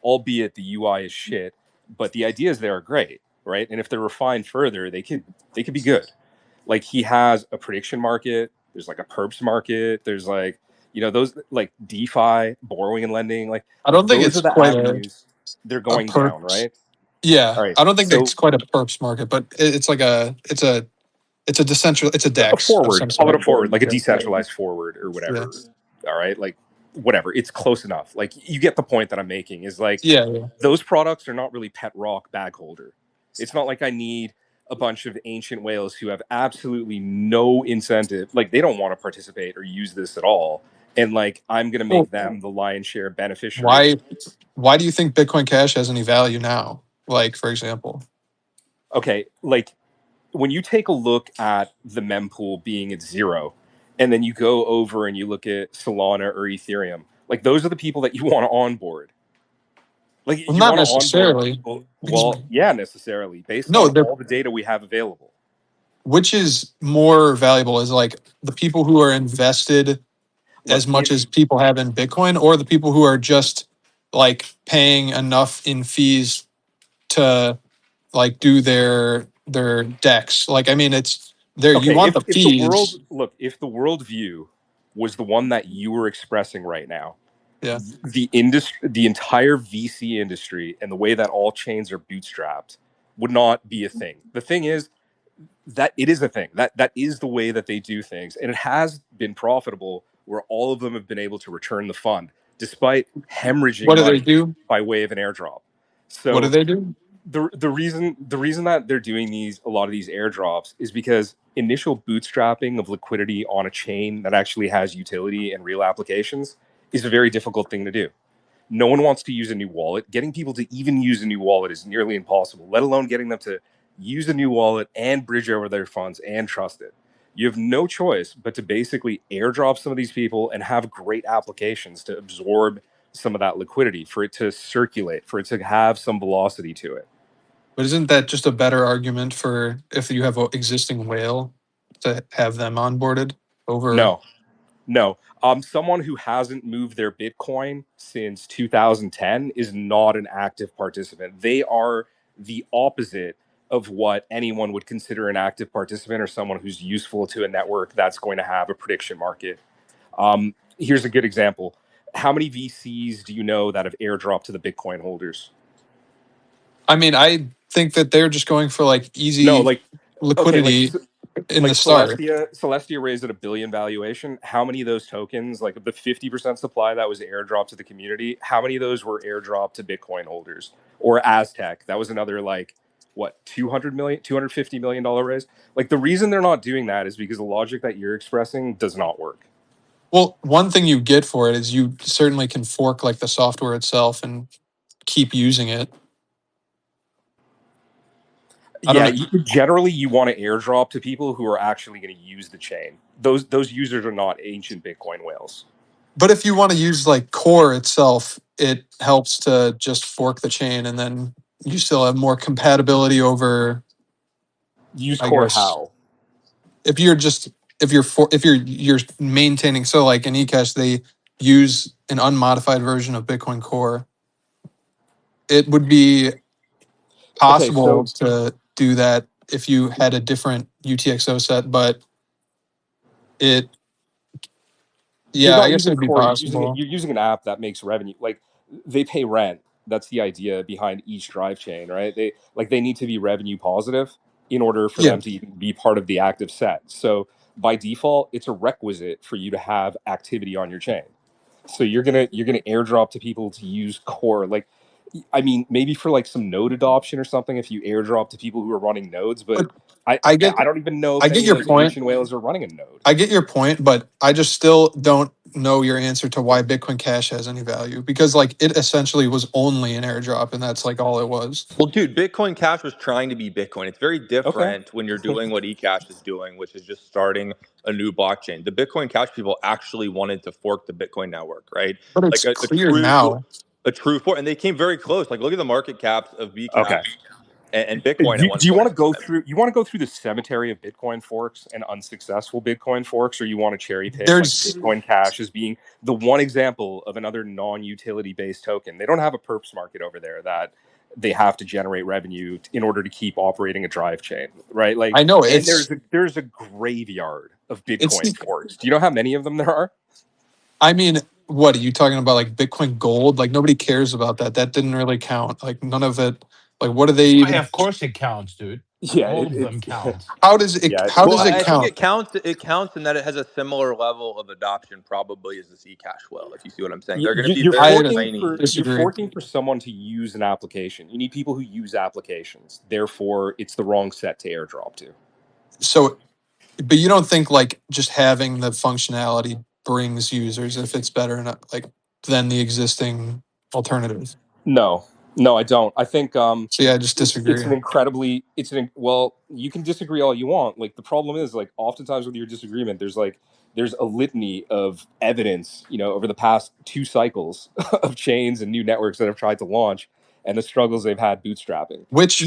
albeit the UI is shit, but the ideas there are great, right? And if they're refined further, they could be good. Like he has a prediction market, there's like a perps market, there's like those like DeFi, borrowing and lending, like I don't think those are it's the quite a, avenues they're a going down, perps. right? Yeah, All right. I don't think it's So quite a perps market, but it's like it's a decentral, it's a a DEX of forward, some call it a sort. forward, like a Yeah. decentralized forward or Yeah. whatever. All right. Like whatever. It's close enough. Like you get the point that I'm making is like Yeah. Yeah. those products are not really pet rock bag holder. It's not like I need a bunch of ancient whales who have absolutely no incentive, like they don't want to participate or use this at all, and like I'm going to make Well, them the lion's share beneficiary. why do you think Bitcoin Cash has any value now? Like, for example. Okay, like when you take a look at the mempool being at 0, and then you go over and you look at Solana or Ethereum, like those are the people that you want to onboard. Like Well, you not want to onboard necessarily. people. Because Well, yeah, necessarily based no, on they're all the data we have available. which is more valuable is like the people who are invested Look, as much if as people have in Bitcoin, or the people who are just like paying enough in fees to like do their decks. Like, I mean, it's there. You okay, want the if the world fees. look, if the world view was the one that you were expressing right now, Yeah. the industry, the entire VC industry, and the way that all chains are bootstrapped would not be a thing. The thing is that it is a thing. That is the way that they do things, and it has been profitable. Where all of them have been able to return the fund despite hemorrhaging What do they money do? by way of an airdrop. What do So they do? the reason that they're doing a lot of these airdrops is because initial bootstrapping of liquidity on a chain that actually has utility and real applications is a very difficult thing to do. No one wants to use a new wallet. Getting people to even use a new wallet is nearly impossible, let alone getting them to use a new wallet and bridge over their funds and trust it. You have no choice but to basically airdrop some of these people and have great applications to absorb some of that liquidity, for it to circulate, for it to have some velocity to it. But isn't that just a better argument for if you have an existing whale to have them onboarded over? No. Someone who hasn't moved their Bitcoin since 2010 is not an active participant. They are the opposite of what anyone would consider an active participant, or someone who's useful to a network that's going to have a prediction market. Here's a good example. How many VCs do you know that have airdropped to the Bitcoin holders? I mean, I think that they're just going for like No, easy like, okay, liquidity in the like start. Celestia raised at $1 billion valuation. How many of those tokens, like of the 50% supply that was airdropped to the community, how many of those were airdropped to Bitcoin holders? Or Aztec, that was another like what, $250 million raise. Like the reason they're not doing that is because the logic that you're expressing does not work. Well, one thing you get for it is you certainly can fork like the software itself and keep using it. I don't Yeah, know. generally you want to airdrop to people who are actually going to use the chain. Those users are not ancient Bitcoin whales. But if you want to use like core itself, it helps to just fork the chain, and then you still have more compatibility over, Use I core guess, how? if you're maintaining, so like in eCash they use an unmodified version of Bitcoin Core. It would be Okay, possible so to do that if you had a different UTXO set, but it, you're yeah, I not guess it using would be core, you're using it, possible. you're using an app that makes revenue. Like they pay rent. That's the idea behind each drive chain, right? They need to be revenue positive in order for Yeah, them to even be part of the active set. So by default, it's a requisite for you to have activity on your chain. So you're gonna airdrop to people to use core. Like, I mean, maybe for like some node adoption or something, if you airdrop to people who are running nodes, but but I I get I don't even know I if get any of your those point. ancient whales are running a node. I get your point, but I just still don't know your answer to why Bitcoin Cash has any value, because like it essentially was only an airdrop, and that's like all it was. Well, dude, Bitcoin Cash was trying to be Bitcoin. It's very Okay. different when you're doing what eCash is doing, which is just starting a new blockchain. The Bitcoin Cash people actually wanted to fork the Bitcoin network, right? But Like it's a clear now. true fork, and they came very close. Like, look at the market caps of Okay. Bcash and Bitcoin at Do one you point want in to go time. through? You want to go through the cemetery of Bitcoin forks and unsuccessful Bitcoin forks, or you want to cherry pick like There's Bitcoin Cash as being the one example of another non-utility based token? They don't have a perps market over there that they have to generate revenue in order to keep operating a drive chain, right? Like, I know and it's there's a graveyard of it's Bitcoin forks. Do you know how many of them there are? I mean, what are you talking about? Like Bitcoin Gold? Like nobody cares about that. That didn't really count. Like none of it. Like what do they Why, even? of course it counts, dude. Yeah, All of them it's count. How does it? yeah, How Well, does it I think count? it counts. It counts in that it has a similar level of adoption, probably as this eCash will. If you see what I'm saying, they're going to be very I tiny. you're disagree. forking for someone to use an application. You need people who use applications. Therefore, it's the wrong set to airdrop to. So, but you don't think like just having the functionality brings users if it's better like than the existing alternative? No, I don't. I think So yeah, I just it's disagree. an incredibly well. You can disagree all you want. Like the problem is like oftentimes with your disagreement, there's a litany of evidence. Over the past 2 cycles of chains and new networks that have tried to launch and the struggles they've had bootstrapping. Which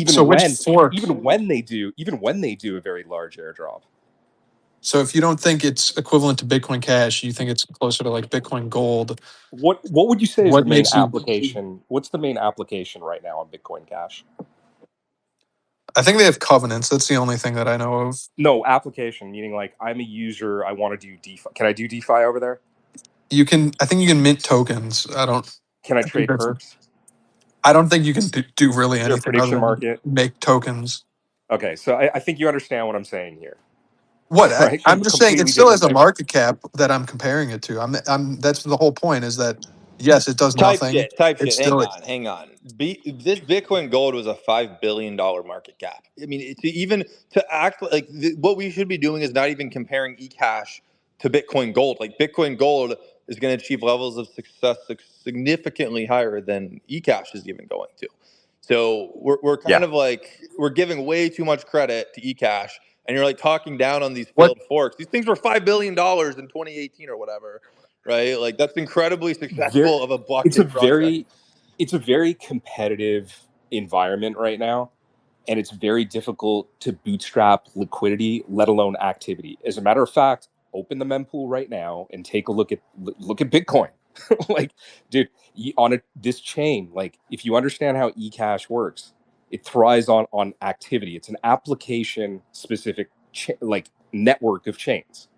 fork? Even when they do a very large airdrop. So if you don't think it's equivalent to Bitcoin Cash, you think it's closer to like Bitcoin Gold. What would you say is the What main makes you? application? What's the main application right now on Bitcoin Cash? I think they have covenants. That's the only thing that I know of. No, application, meaning like I'm a user, I want to do DeFi. Can I do DeFi over there? You can. I think you can mint tokens. I don't. Can I I think trade that's. perps? I don't think you can do really Is there a anything other prediction than market? make tokens. Okay, so I think you understand what I'm saying here, What right? I'm just saying, it Completely still has different a thing. market cap that I'm comparing it to. I'm. That's the whole point. Is that yes, it does Type nothing. shit. Type It's shit. still. Hang on. This Bitcoin Gold was a $5 billion market cap. I mean, to act like what we should be doing is not even comparing eCash to Bitcoin Gold. Like Bitcoin Gold is going to achieve levels of success significantly higher than eCash is even going to. So we're kind Yeah. of like we're giving way too much credit to eCash, and you're like talking down on these What? failed forks. These things were $5 billion in 2018 or whatever. Right? Like that's incredibly There, successful of a it's a blockchain project. very competitive environment right now, and it's very difficult to bootstrap liquidity, let alone activity. As a matter of fact, open the mempool right now and take a look at Bitcoin. Like, dude, this chain, like if you understand how eCash works, it thrives on activity. It's an application specific like network of chains.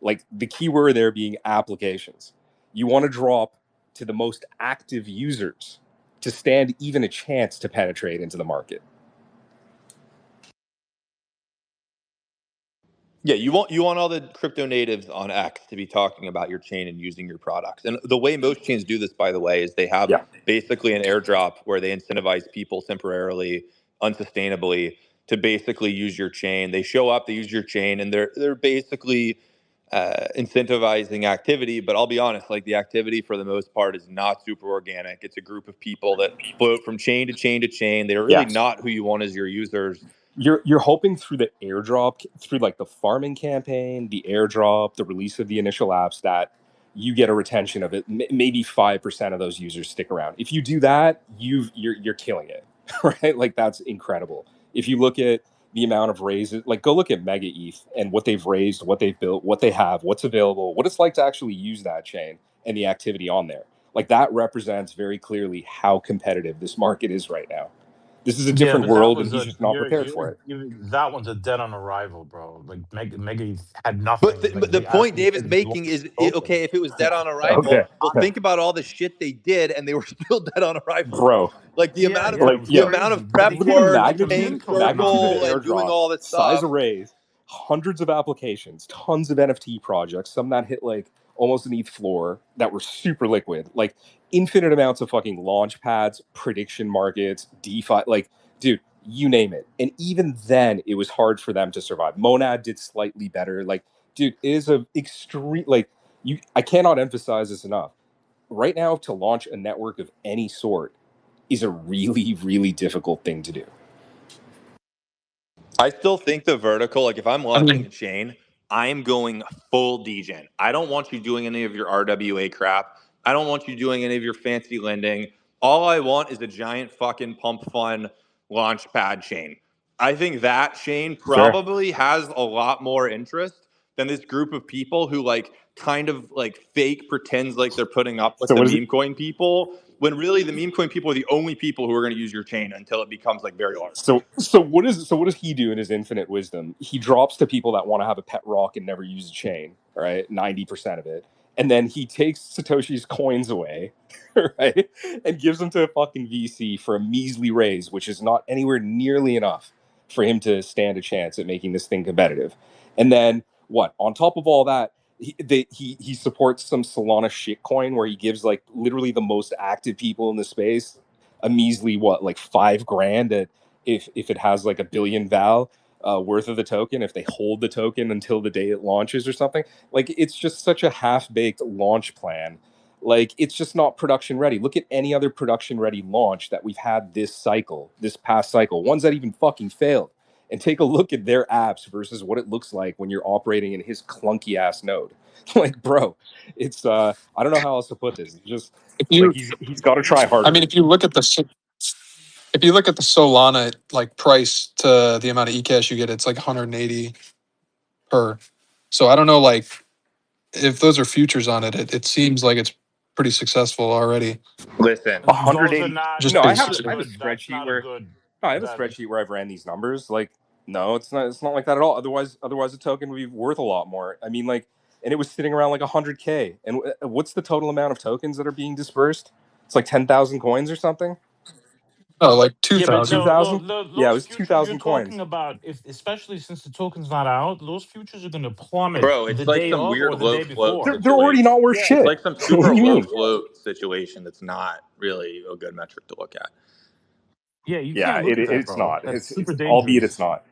Like the key word there being applications. You want to drop to the most active users to stand even a chance to penetrate into the market. Yeah, you want all the crypto natives on X to be talking about your chain and using your products. And the way most chains do this, by the way, is they have Yeah. basically an airdrop where they incentivize people temporarily, unsustainably, to basically use your chain. They show up, they use your chain, and they're basically incentivizing activity. But I'll be honest, like the activity for the most part is not super organic. It's a group of people that float from chain to chain to chain. They're really Yes. not who you want as your users. You're hoping through the airdrop, through like the farming campaign, the airdrop, the release of the initial apps, that you get a retention of it. Maybe 5% of those users stick around. If you do that, you're killing it, right? Like that's incredible. If you look at the amount of raises, like go look at Mega ETH and what they've raised, what they've built, what they have, what's available, what it's like to actually use that chain and the activity on there. Like that represents very clearly how competitive this market is right now. This is a Yeah, different but that world, and was he's a just not prepared for it. that one's a dead on arrival, bro. Like Mega had But nothing. but Like the they point actually David's didn't making launch is the token. okay, if it was dead on arrival, Okay, well, think about all the shit they did, and they were still dead on arrival. bro. Like Yeah, yeah, it Like, was the yo, amount crazy. of But they prep look at the didn't work, launch a meme token magnitude of the Circle, either. and doing airdrop, all this size stuff. of raise, hundreds of applications, tons of NFT projects, some that hit like almost an ETH floor that were super liquid, like infinite amounts of fucking launch pads, prediction markets, DeFi, like, dude, you name it. And even then, it was hard for them to survive. Monad did slightly better. Like, dude, it is a extreme, like, I cannot emphasize this enough. Right now, to launch a network of any sort is a really, really difficult thing to do. I still think the vertical, like if I'm I launching mean, a chain, I'm going full degen. I don't want you doing any of your RWA crap. I don't want you doing any of your fancy lending. All I want is a giant fucking pump fun launch pad chain. I think that chain Fair. probably has a lot more interest than this group of people who like kind of like fake pretends like they're putting up with So the what is it? meme coin people, when really the meme coin people are the only people who are going to use your chain until it becomes like very large. So what does he do in his infinite wisdom? He drops to people that want to have a pet rock and never use a chain, right? 90% of it. And then he takes Satoshi's coins away, right? And gives them to a fucking VC for a measly raise, which is not anywhere nearly enough for him to stand a chance at making this thing competitive. And then what? On top of all that, he supports some Solana shitcoin where he gives like literally the most active people in the space a measly what, like $5,000 at if it has like $1 billion val worth of the token, if they hold the token until the day it launches or something. Like it's just such a half-baked launch plan. Like it's just not production ready. Look at any other production ready launch that we've had this past cycle, ones that even fucking failed. And take a look at their apps versus what it looks like when you're operating in his clunky ass node. Like, bro, it's I don't know how else to put this. It's just if like you, he's got to try I mean, harder. if you look at the Solana like price to the amount of eCash you get, it's like 180 per. So I don't know, like if those are futures on it, it seems like it's pretty successful already. Listen, Those are 180. not. Just No, I That's have not based. a I have a good. That's spreadsheet not a where good. no, I have a That spreadsheet where I've ran these numbers. Like, no, it's not like that at all. Otherwise, the token would be worth a lot more. I mean, like, and it was sitting around like 100K. And what's the total amount of tokens that are being dispersed? It's like 10,000 coins or something. Oh, like Yeah, but 2,000. 2,000. Yeah, it those was futures you're 2,000 talking coins. about, if especially since the token's not out, those futures are going to plummet bro, the it's like day some of or weird the low day float before. They're already situation. not worth Yeah, It's shit. like some What super do you low mean? float situation that's not really a good metric to look at. yeah, you Yeah, can't look at that, it's bro. not. That's super Albeit it's dangerous. not.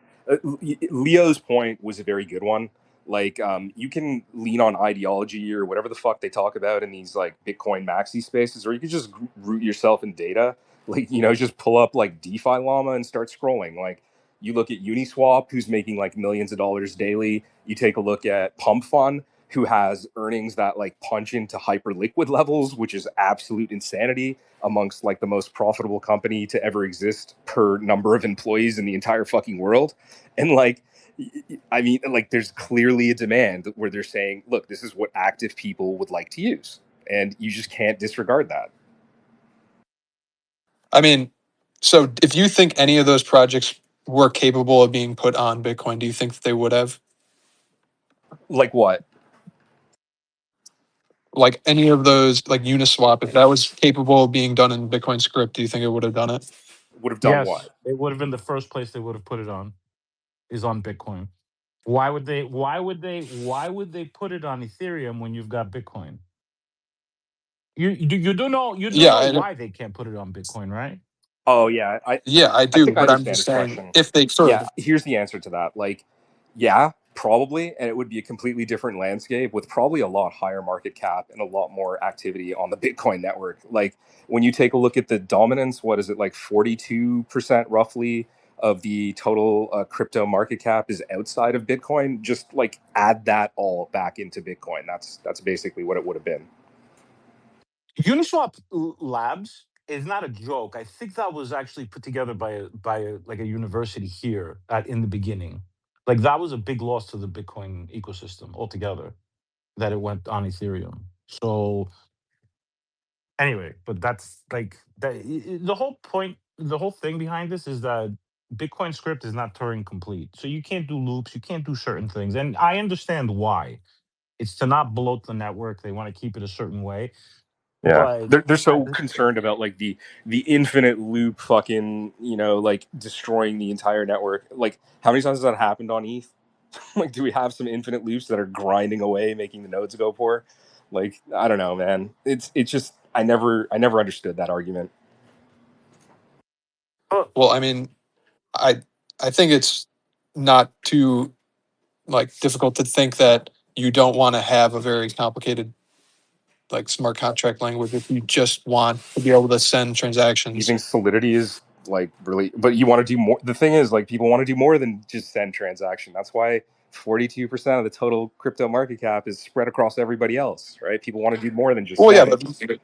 Leo's point was a very good one. Like, you can lean on ideology or whatever the fuck they talk about in these like Bitcoin maxi spaces, or you could just root yourself in data. Like, just pull up like DeFi Llama and start scrolling. Like, you look at Uniswap, who's making like millions of dollars daily. You take a look at Pump Fun, who has earnings that like punch into hyper liquid levels, which is absolute insanity amongst like the most profitable company to ever exist per number of employees in the entire fucking world. And like, I mean, like, there's clearly a demand where they're saying, look, this is what active people would like to use. And you just can't disregard that. I mean, so if you think any of those projects were capable of being put on Bitcoin, do you think that they would have? Like what? Like any of those, like Uniswap, if that was capable of being done in Bitcoin script, do you think it would have done it? Would have done Yes, what? it would have been the first place they would have put it on. Is on Bitcoin. Why would they? Why would they? Why would they put it on Ethereum when you've got Bitcoin? You do know Yeah, why they can't put it on Bitcoin, right? Oh yeah, I I do, think I but I'm understand just his saying question. if they Yeah, could. here's the answer to that. Like, yeah, probably, and it would be a completely different landscape with probably a lot higher market cap and a lot more activity on the Bitcoin network. Like, when you take a look at the dominance, what is it, like 42% roughly of the total crypto market cap is outside of Bitcoin? Just like add that all back into Bitcoin. That's basically what it would have been. Uniswap Labs is not a joke. I think that was actually put together by like a university here in the beginning. Like that was a big loss to the Bitcoin ecosystem altogether that it went on Ethereum. So anyway, but that's like the whole point. The whole thing behind this is that Bitcoin script is not Turing complete. So you can't do loops. You can't do certain things, and I understand why. It's to not bloat the network. They want to keep it a certain way, Yeah, but they're at so concerned about like the infinite loop, fucking, like destroying the entire network. Like, how many times has that happened on ETH? Like, do we have some infinite loops that are grinding away, making the nodes go poor? Like, I don't know, man. It's just I never understood that argument. Well, I mean, I I think it's not too like difficult to think that you don't want to have a very complicated like smart contract language if you just want to be able to send You transactions. think Solidity is like really, but you want to do more. The thing is, like, people want to do more than just send transaction. That's why 42% of the total crypto market cap is spread across everybody else, right? People want to do more than just Well, yeah, send. but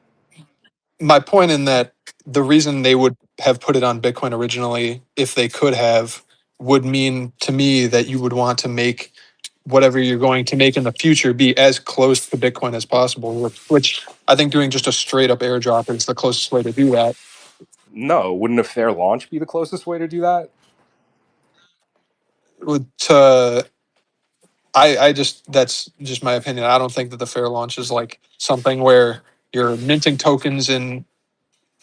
my point in that the reason they would have put it on Bitcoin originally, if they could have, would mean to me that you would want to make whatever you're going to make in the future be as close to Bitcoin as possible, which I think doing just a straight up airdrop is the closest way to do that. No, wouldn't a fair launch be the closest way to do that? I just, that's just my opinion. I don't think that the fair launch is like something where you're minting tokens and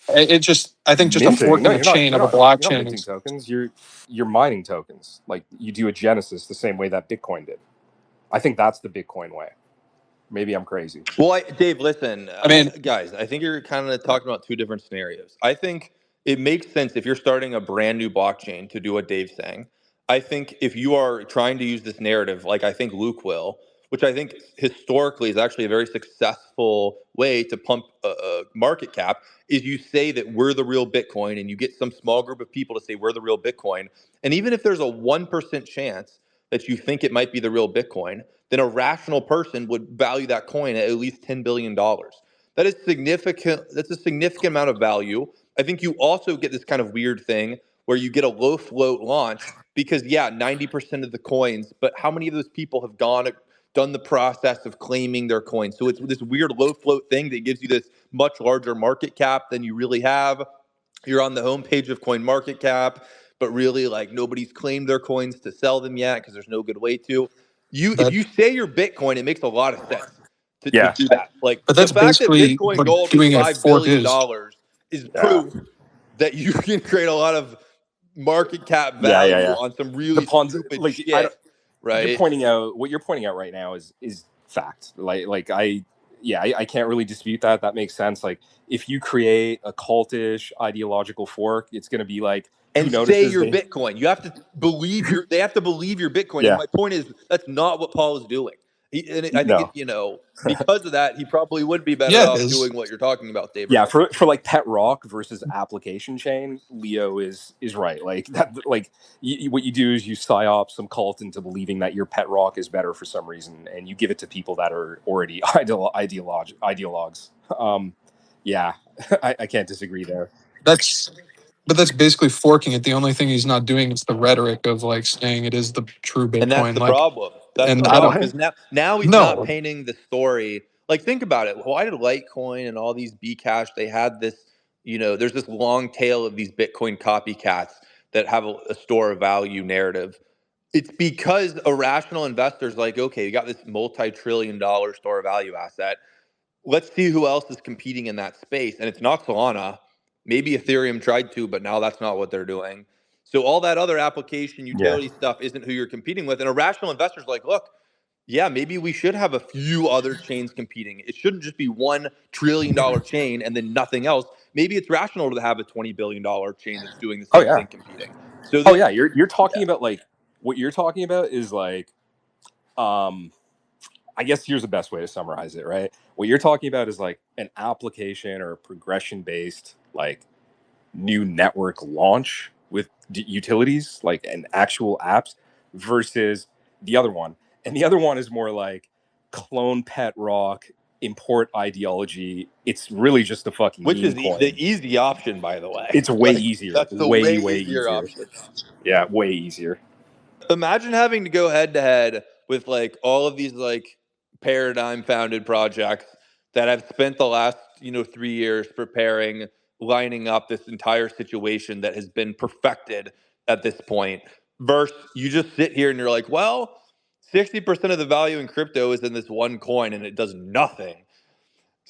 it just, I think just a Minting? fork No, in the chain of a you're not blockchain minting is, tokens. You're mining tokens. Like you do a Genesis the same way that Bitcoin did. I think that's the Bitcoin way. Maybe I'm crazy. Well, Dave, listen, I mean, guys, I think you're kind of talking about two different scenarios. I think it makes sense if you're starting a brand new blockchain to do what Dave's saying. I think if you are trying to use this narrative, like I think Luke will, which I think historically is actually a very successful way to pump a market cap, is you say that we're the real Bitcoin and you get some small group of people to say we're the real Bitcoin. And even if there's a 1% chance that you think it might be the real Bitcoin, then a rational person would value that coin at least $10 billion. That is significant. That's a significant amount of value. I think you also get this kind of weird thing where you get a low float launch because, yeah, 90% of the coins, but how many of those people have done the process of claiming their coins? So it's this weird low float thing that gives you this much larger market cap than you really have. You're on the homepage of CoinMarketCap, but really, like, nobody's claimed their coins to sell them yet because there's no good way to. If that, you say you're Bitcoin, it makes a lot of sense to Yeah. do that. Like but the that's fact that basically Bitcoin what Gold is doing a $5 fork billion is. is Yeah. proof that you can create a lot of market cap value Yeah. on some The really Ponzi, stupid like I don't. shit, right? What you're pointing out right now is fact. I can't really dispute that. That makes sense. Like if you create a cultish ideological fork, it's going to be like, who And say notices you're they? Bitcoin. You have to believe they have to believe you're Bitcoin. And Yeah. my point is that's not what Paul is doing. I think No. because of that, he probably would be better Yeah, it off is. doing what you're talking about, Dave. Yeah, for like pet rock versus application chain, Leo is right. Like that, like what you do is you psyop some cult into believing that your pet rock is better for some reason, and you give it to people that are already ideologues. Yeah, I can't disagree there. That's, but that's basically forking it. The only thing he's not doing is the rhetoric of like saying it is the true And that's Bitcoin. the Like, problem. That's the and I problem don't, because now he's not no, painting the story. Like think about it. Why did Litecoin and all these Bcash they had this? There's this long tail of these Bitcoin copycats that have a store of value narrative. It's because irrational investors like, okay, you got this multi-trillion-dollar store of value asset. Let's see who else is competing in that space. And it's not Solana. Maybe Ethereum tried to, but now that's not what they're doing. So all that other application Yeah. utility stuff isn't who you're competing with. And a rational investor's like, look, yeah, maybe we should have a few other chains competing. It shouldn't just be $1 trillion chain and then nothing else. Maybe it's rational to have a $20 billion chain that's doing the Oh same yeah. thing competing. So Oh that, yeah. You're talking yeah. about like what you're talking about is like I guess here's the best way to summarize it, right? What you're talking about is like an application or a progression based like new network launch with utilities like and actual apps versus the other one. And the other one is more like clone pet rock, import ideology. It's really just a fucking Which is meme the coin. easy option, by the way. It's way Like easier. that's the Way, way way easier easier. option. Yeah, way easier. Imagine having to go head to head with like all of these like paradigm founded projects that have spent the last 3 years preparing, lining up this entire situation that has been perfected at this point versus you just sit here and you're like, well, 60% of the value in crypto is in this one coin and it does nothing.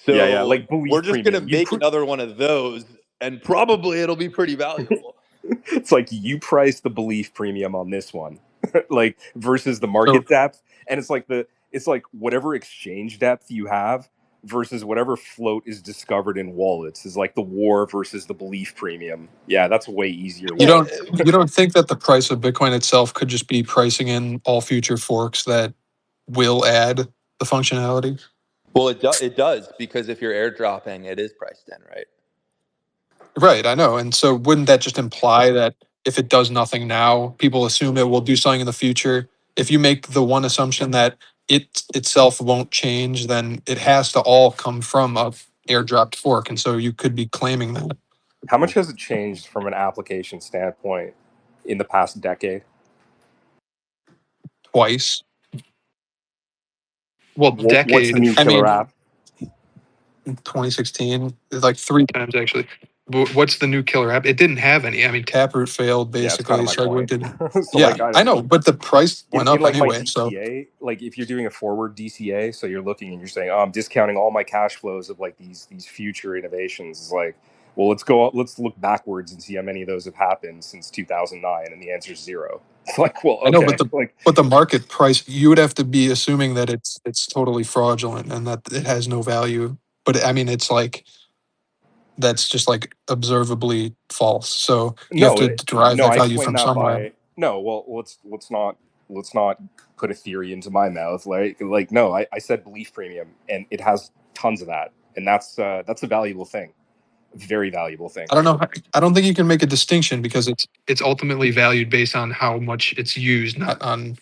Yeah. So Like we're belief just going to premium. make another one of those and probably it'll be pretty valuable. It's like you price the belief premium on this one, like versus the so market depth, and it's like whatever exchange depth you have versus whatever float is discovered in wallets is like the war versus the belief premium. Yeah, that's way easier you with don't, Bitcoin. you don't think that the price of Bitcoin itself could just be pricing in all future forks that will add the functionality. Well, it does, because if you're airdropping, it is priced in, right? Right, I know. And so wouldn't that just imply that if it does nothing now, people assume it will do something in the future? If you make the one assumption that it itself won't change, then it has to all come from a airdropped fork. And so you could be claiming that. How much has it changed from an application standpoint in the past decade? Twice. Well, What's the decade. new I killer mean, app? 2016, like 3 times actually. What's the new killer app? It didn't have any. I mean, Taproot failed Yeah, it's kind of basically. my Segwit point. did. So Yeah, like, I know, but the price went in up like my anyway. So DCA, like if you're doing a forward DCA, so you're looking and you're saying, oh, I'm discounting all my cash flows of like these future innovations. It's like, well, let's look backwards and see how many of those have happened since 2009, and the answer is 0. It's like, well, I know, okay, like but the market price, you would have to be assuming that it's totally fraudulent and that it has no value. But I mean, it's like that's just like observably false. So you have to derive no, that I value explained from that somewhere. by no. Well, let's not put a theory into my mouth. Like no, I said belief premium, and it has tons of that, and that's a valuable thing, very valuable thing. I don't know. I don't think you can make a distinction because it's ultimately valued based on how much it's used, not on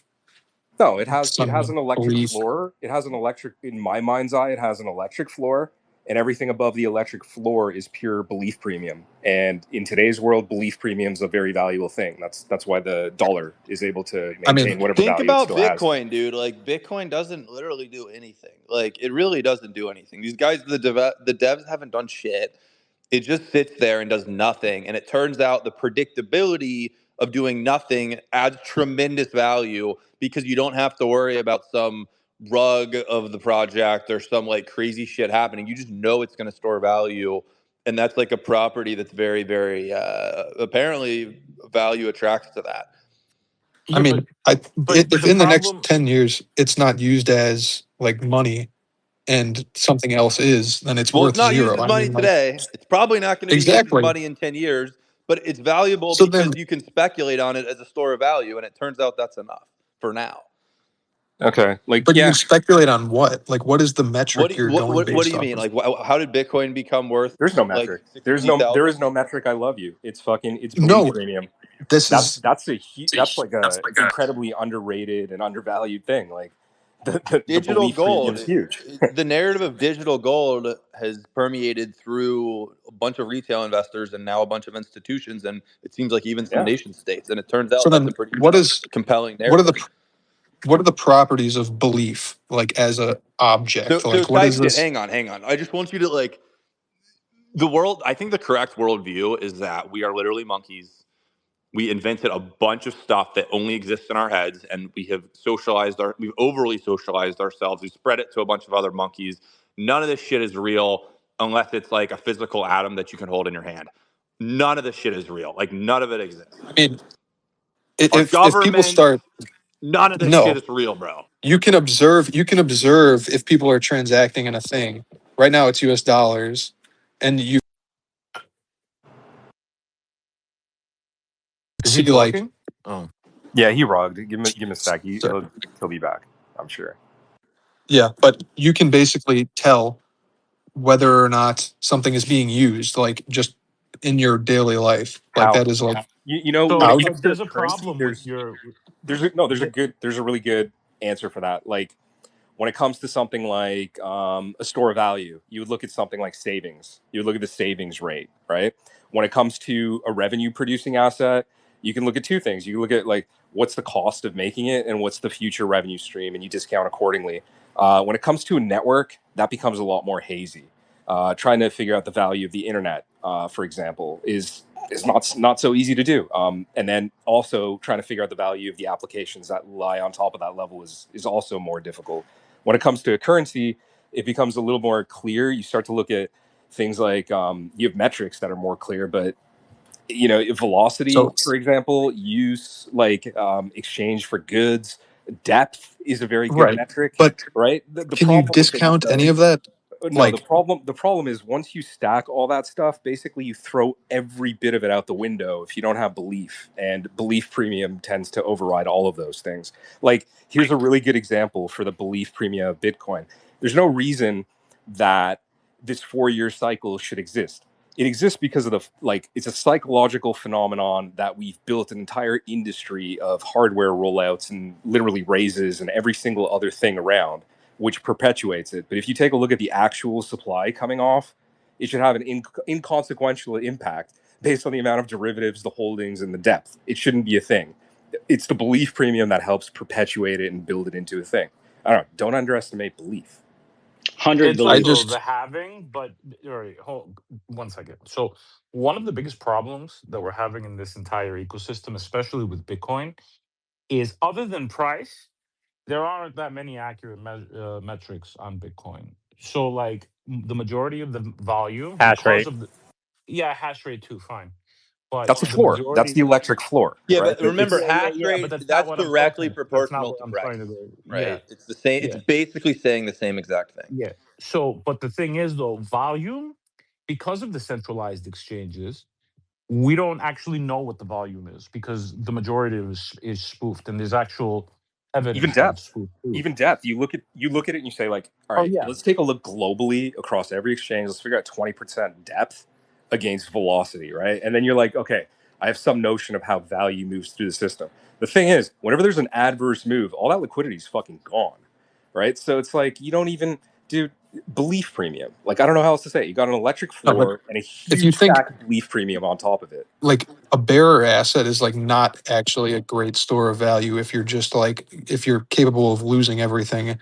No, it has some an electric belief. floor. It has an electric, in my mind's eye, it has an electric floor, and everything above the electric floor is pure belief premium. And in today's world, belief premium is a very valuable thing. That's why the dollar is able to I mean, maintain whatever Think value it about still has. Bitcoin, dude. Like, Bitcoin doesn't literally do anything. Like, it really doesn't do anything. These guys, the devs haven't done shit. It just sits there and does nothing. And it turns out the predictability of doing nothing adds tremendous value, because you don't have to worry about some rug of the project or some like crazy shit happening. You just know it's going to store value. And that's like a property that's very, very apparently value attracts to that. I Yeah, mean, but if the in the next problem 10 years it's not used as like money and something else is, then it's Well, it's worth not used zero. as I money mean, like, today. It's probably not going to be used as exactly. money in 10 years, but it's valuable So then, because you can speculate on it as a store of value, and it turns out that's enough for now. Okay, like but you yeah, can speculate on what? Like, what is the metric you're going What do based you off mean? of? Like, how did Bitcoin become worth there's no like metric. There is 60,000? no metric. I love you. It's belief No, premium. this is That's like a incredibly underrated and undervalued thing. Like the Digital belief premium gold. is huge. The narrative of digital gold has permeated through a bunch of retail investors and now a bunch of institutions, and it seems like even some Yeah. nation states. And it turns so. out that's a Then, pretty what is compelling what are narrative. the properties of belief like as a object? So Like, what type is shit. this? Hang on. I just want you to like the world. I think the correct worldview is that we are literally monkeys. We invented a bunch of stuff that only exists in our heads, and we've overly socialized ourselves. We spread it to a bunch of other monkeys. None of this shit is real unless it's like a physical atom that you can hold in your hand. None of this shit is real. Like, none of it exists. I mean, Our if people government, start, none of this shit no, is real, bro. you can observe. You can observe if people are transacting in a thing. Right now, it's U.S. dollars, and you is he see like, talking? Oh, Yeah, he rugged. Give him a sec. so, He'll be back, I'm sure. yeah, but you can basically tell whether or not something is being used, like just in your daily life. Like How? that is like You know, when so it how. comes to there's a currency, problem with your. there's a really good answer for that. Like when it comes to something like a store of value, you would look at something like savings. You would look at the savings rate, right? When it comes to a revenue producing asset, you can look at two things. You look at like what's the cost of making it and what's the future revenue stream, and you discount accordingly. When it comes to a network, that becomes a lot more hazy. Trying to figure out the value of the internet, for example, is not so easy to do. And then also trying to figure out the value of the applications that lie on top of that level is also more difficult. When it comes to a currency, it becomes a little more clear. You start to look at things like you have metrics that are more clear, but you know, velocity, So for example, use like exchange for goods, depth is a very good right, metric, but right? The can you problem with things discount though, any of that? No, Like, the problem is once you stack all that stuff, basically you throw every bit of it out the window if you don't have belief, and belief premium tends to override all of those things. Like, here's a really good example for the belief premium of Bitcoin. There's no reason that this 4-year cycle should exist. It exists because of it's a psychological phenomenon that we've built an entire industry of hardware rollouts and literally raises and every single other thing around, which perpetuates it. But if you take a look at the actual supply coming off, it should have an inconsequential impact based on the amount of derivatives, the holdings, and the depth. It shouldn't be a thing. It's the belief premium that helps perpetuate it and build it into a thing. I don't know. Don't underestimate belief. 100 It's I belief. also just the having, but all right, hold 1 second. So one of the biggest problems that we're having in this entire ecosystem, especially with Bitcoin, is other than price, there aren't that many accurate metrics on Bitcoin. So like the majority of the volume, Hash because rate. of the hash rate too, fine. But That's the the floor. That's majority, the electric floor, Yeah, right? but remember, hash but rate, that's not that's what I'm directly talking. That's not proportional what to I'm trying to price, go. Yeah, right? It's the same. It's yeah, basically saying the same exact thing. yeah. So, but the thing is though, volume, because of the centralized exchanges, we don't actually know what the volume is because the majority of it is spoofed, and there's actual Even evidence that it's depth. spoofed too. Even depth. You look at it and you say, like, all Oh right, yeah, let's take a look globally across every exchange. Let's figure out 20% depth against velocity, right? And then you're like, okay, I have some notion of how value moves through the system. The thing is, whenever there's an adverse move, all that liquidity is fucking gone, right? So it's like you don't even do belief premium. Like, I don't know how else to say it. You got an electric no, but floor and a if you huge think stack of belief premium on top of it. like a bearer asset is like not actually a great store of value if you're just like if you're capable of losing everything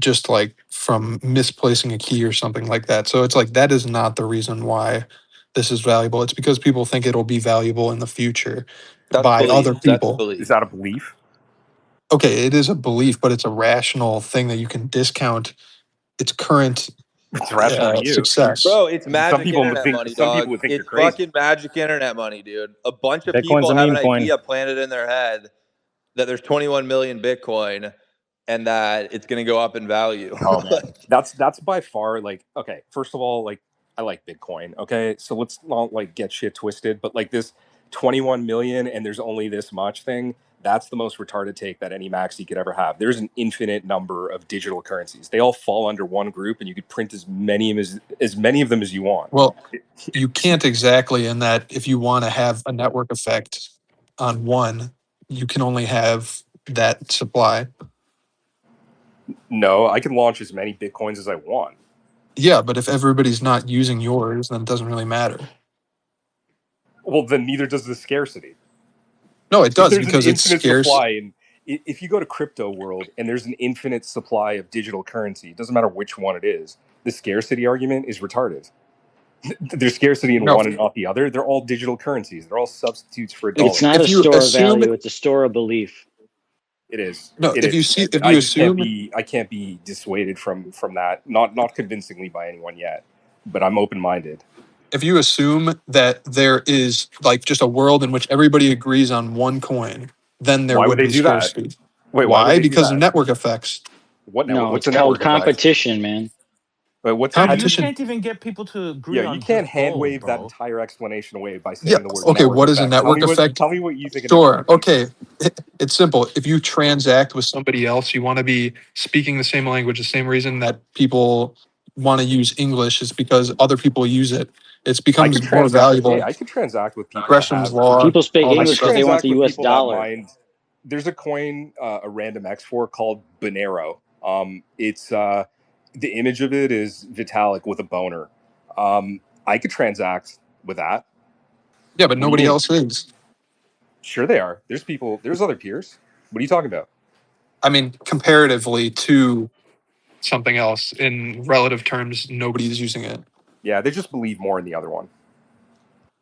just like from misplacing a key or something like that. So it's like that is not the reason why this is valuable. It's because people think it'll be valuable in the future That's by belief. other That's people. Is belief. that a belief? Okay, it is a belief, but it's a rational thing that you can discount its current It's rational to you. success. Bro, it's Some magic people would internet think money, some people dog. would think you're It's crazy. fucking magic internet money, dude. A bunch of Bitcoin's people a have an meme coin. idea planted in their head that there's 21 million Bitcoin and that it's going to go up in value. Oh man, that's by far like okay. First of all, like I like Bitcoin. Okay, so let's not like get shit twisted. But like this 21 million and there's only this much thing. That's the most retarded take that any maxi could ever have. There's an infinite number of digital currencies. They all fall under one group, and you could print as many of them as you want. Well, you can't exactly in that if you want to have a network effect on one, you can only have that supply. No, I can launch as many Bitcoins as I want. Yeah, but if everybody's not using yours, then it doesn't really matter. Well, then neither does the scarcity. No, it If does there's an because it's infinite scarce. supply, and if you go to crypto world and there's an infinite supply of digital currency, it doesn't matter which one it is. The scarcity argument is retarded. There's scarcity in No, one and not the other. They're all digital currencies. They're all substitutes for a It's dollar. not a if you store of assume value; it's a store of belief. It is. no, It if you is. see And if you assume I can't be dissuaded from that. Not convincingly by anyone yet. But I'm open minded. if you assume that there is like just a world in which everybody agrees on one coin, then there Why would would they be do that? scarcity. Wait, why would Why? they do Because of that? network effects. What network? No, What's it's a called network effect? competition, man. But what's dude, you Competition. can't even get people to Yo, agree you on can't just hand gold, wave that bro. entire explanation away by Yeah. saying the word Okay. network What is a effect. network effect? Tell me what you think a network Sure. effect Okay. is. It's simple. If you transact with somebody else, you want to be speaking the same language. The same reason that people want to use English is because other people use it. It I could becomes more transact. Hey, valuable. I could transact with people that Gresham's have. law, People speak all I this could English because stuff. they want transact the with U.S. people that dollar. mind. There's a coin, a random X4 called Bonero. It's the image of it is Vitalik with a boner. I could transact with that. Yeah, but What do you nobody mean? else is. Sure, they are. There's people. There's other peers. What are you talking about? I mean, comparatively to something else in relative terms, nobody's using it. Yeah, they just believe more in the other one.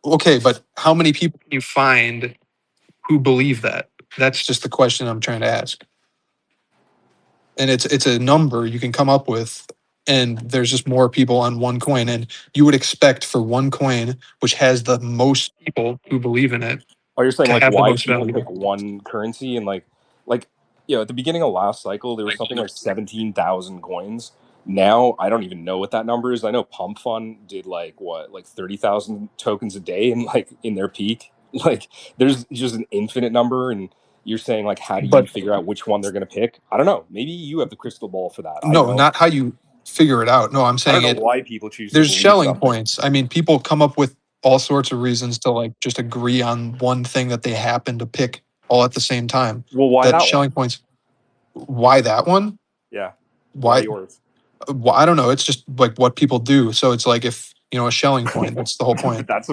Okay, but how many people can you find who believe that? That's just the question I'm trying to ask. And it's a number you can come up with, and there's just more people on one coin, and you would expect for one coin which has the most people who believe in it Oh, you're saying to like have the why most people value. pick one currency and like at the beginning of last cycle there was something like 17,000 coins. Now I don't even know what that number is. I know Pump Fund did like 30,000 tokens a day in their peak. Like there's just an infinite number, and you're saying like how do you But figure out which one they're going to pick? I don't know. Maybe you have the crystal ball for that. I no, don't. not how you figure it out. No, I'm I don't saying know it. why people choose to There's believe Schelling something. points. I mean, people come up with all sorts of reasons to like just agree on one thing that they happen to pick all at the same time. Well, why That that Schelling one? points. Why that one? Yeah. Why Why? yours? Well, I don't know. It's just like what people do. So it's like if a Schelling point. That's the whole point. But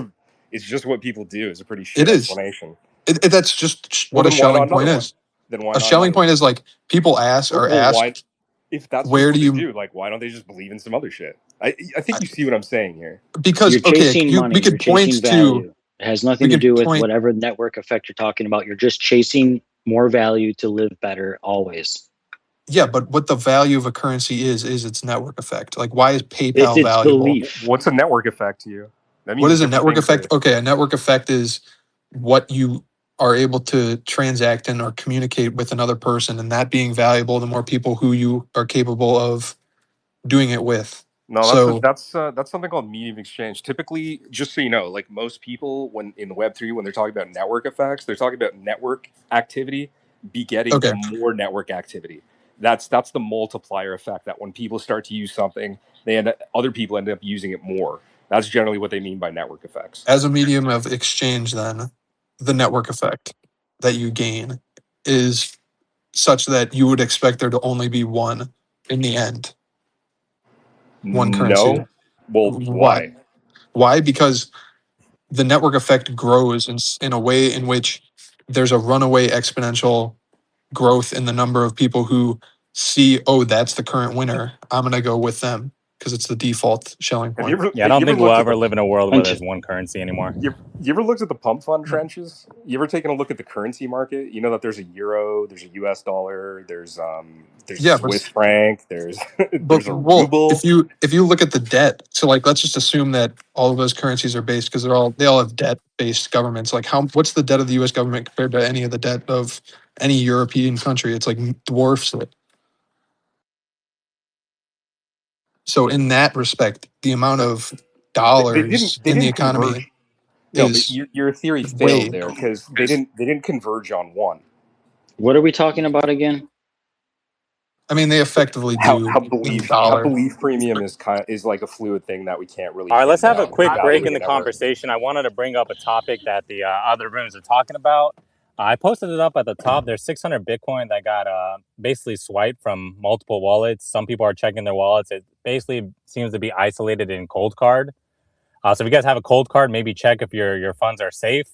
it's just what people do. It's a pretty It shit is. explanation. That's just Well, what a then why not Schelling another point one? is. Then why A not Schelling another one? point is like people are Well, why? asked, If that's just where what do they you? do, like, why don't they just believe in some other shit? I think you see what I'm saying here. Because You're okay, chasing we money. You're could chasing point to value. It has nothing we to could do with point. whatever network effect you're talking about. You're just chasing more value to live better always. Yeah, but what the value of a currency is its network effect. Like, why is It's PayPal its valuable? belief. What's a network effect to you? That What means is a different network things effect? to. Okay, a network effect is what you are able to transact in or communicate with another person, and that being valuable, the more people who you are capable of doing it with. No, So, that's something called medium exchange. Typically, just so you know, like most people, when in Web3, when they're talking about network effects, they're talking about network activity begetting okay, more network activity. That's the multiplier effect. That when people start to use something, other people end up using it more. That's generally what they mean by network effects. as a medium of exchange, then the network effect that you gain is such that you would expect there to only be one in the end, one currency. No, well, Why? why? Why? Because the network effect grows in a way in which there's a runaway exponential growth in the number of people who see, oh, that's the current winner. I'm going to go with them because it's the default Schelling Have you point. ever Yeah, I have don't you ever think we'll looked at ever the live in a world where Until there's one currency anymore. you ever looked at the pump fund trenches? You ever taken a look at the currency market? You know that there's a euro, there's a US dollar, there's Yeah, Swiss franc, there's but there's a well, if ruble. you look at the debt, so like let's just assume that all of those currencies are based because they all have debt based governments. Like what's the debt of the U.S. government compared to any of the debt of any European country? It's like dwarfs it. So in that respect, the amount of dollars They in the didn't economy converge. No, but is your theory failed way. there because they didn't converge on one. what are we talking about again? I mean, they effectively do in How dollar. belief premium is like a fluid thing that we can't really All right, let's pin have a down quick break in evaluate the a network. conversation. I wanted to bring up a topic that the other rooms are talking about. I posted it up at the top. There's 600 Bitcoin that got basically swiped from multiple wallets. Some people are checking their wallets. It basically seems to be isolated in Cold Card. So if you guys have a Cold Card, maybe check if your funds are safe.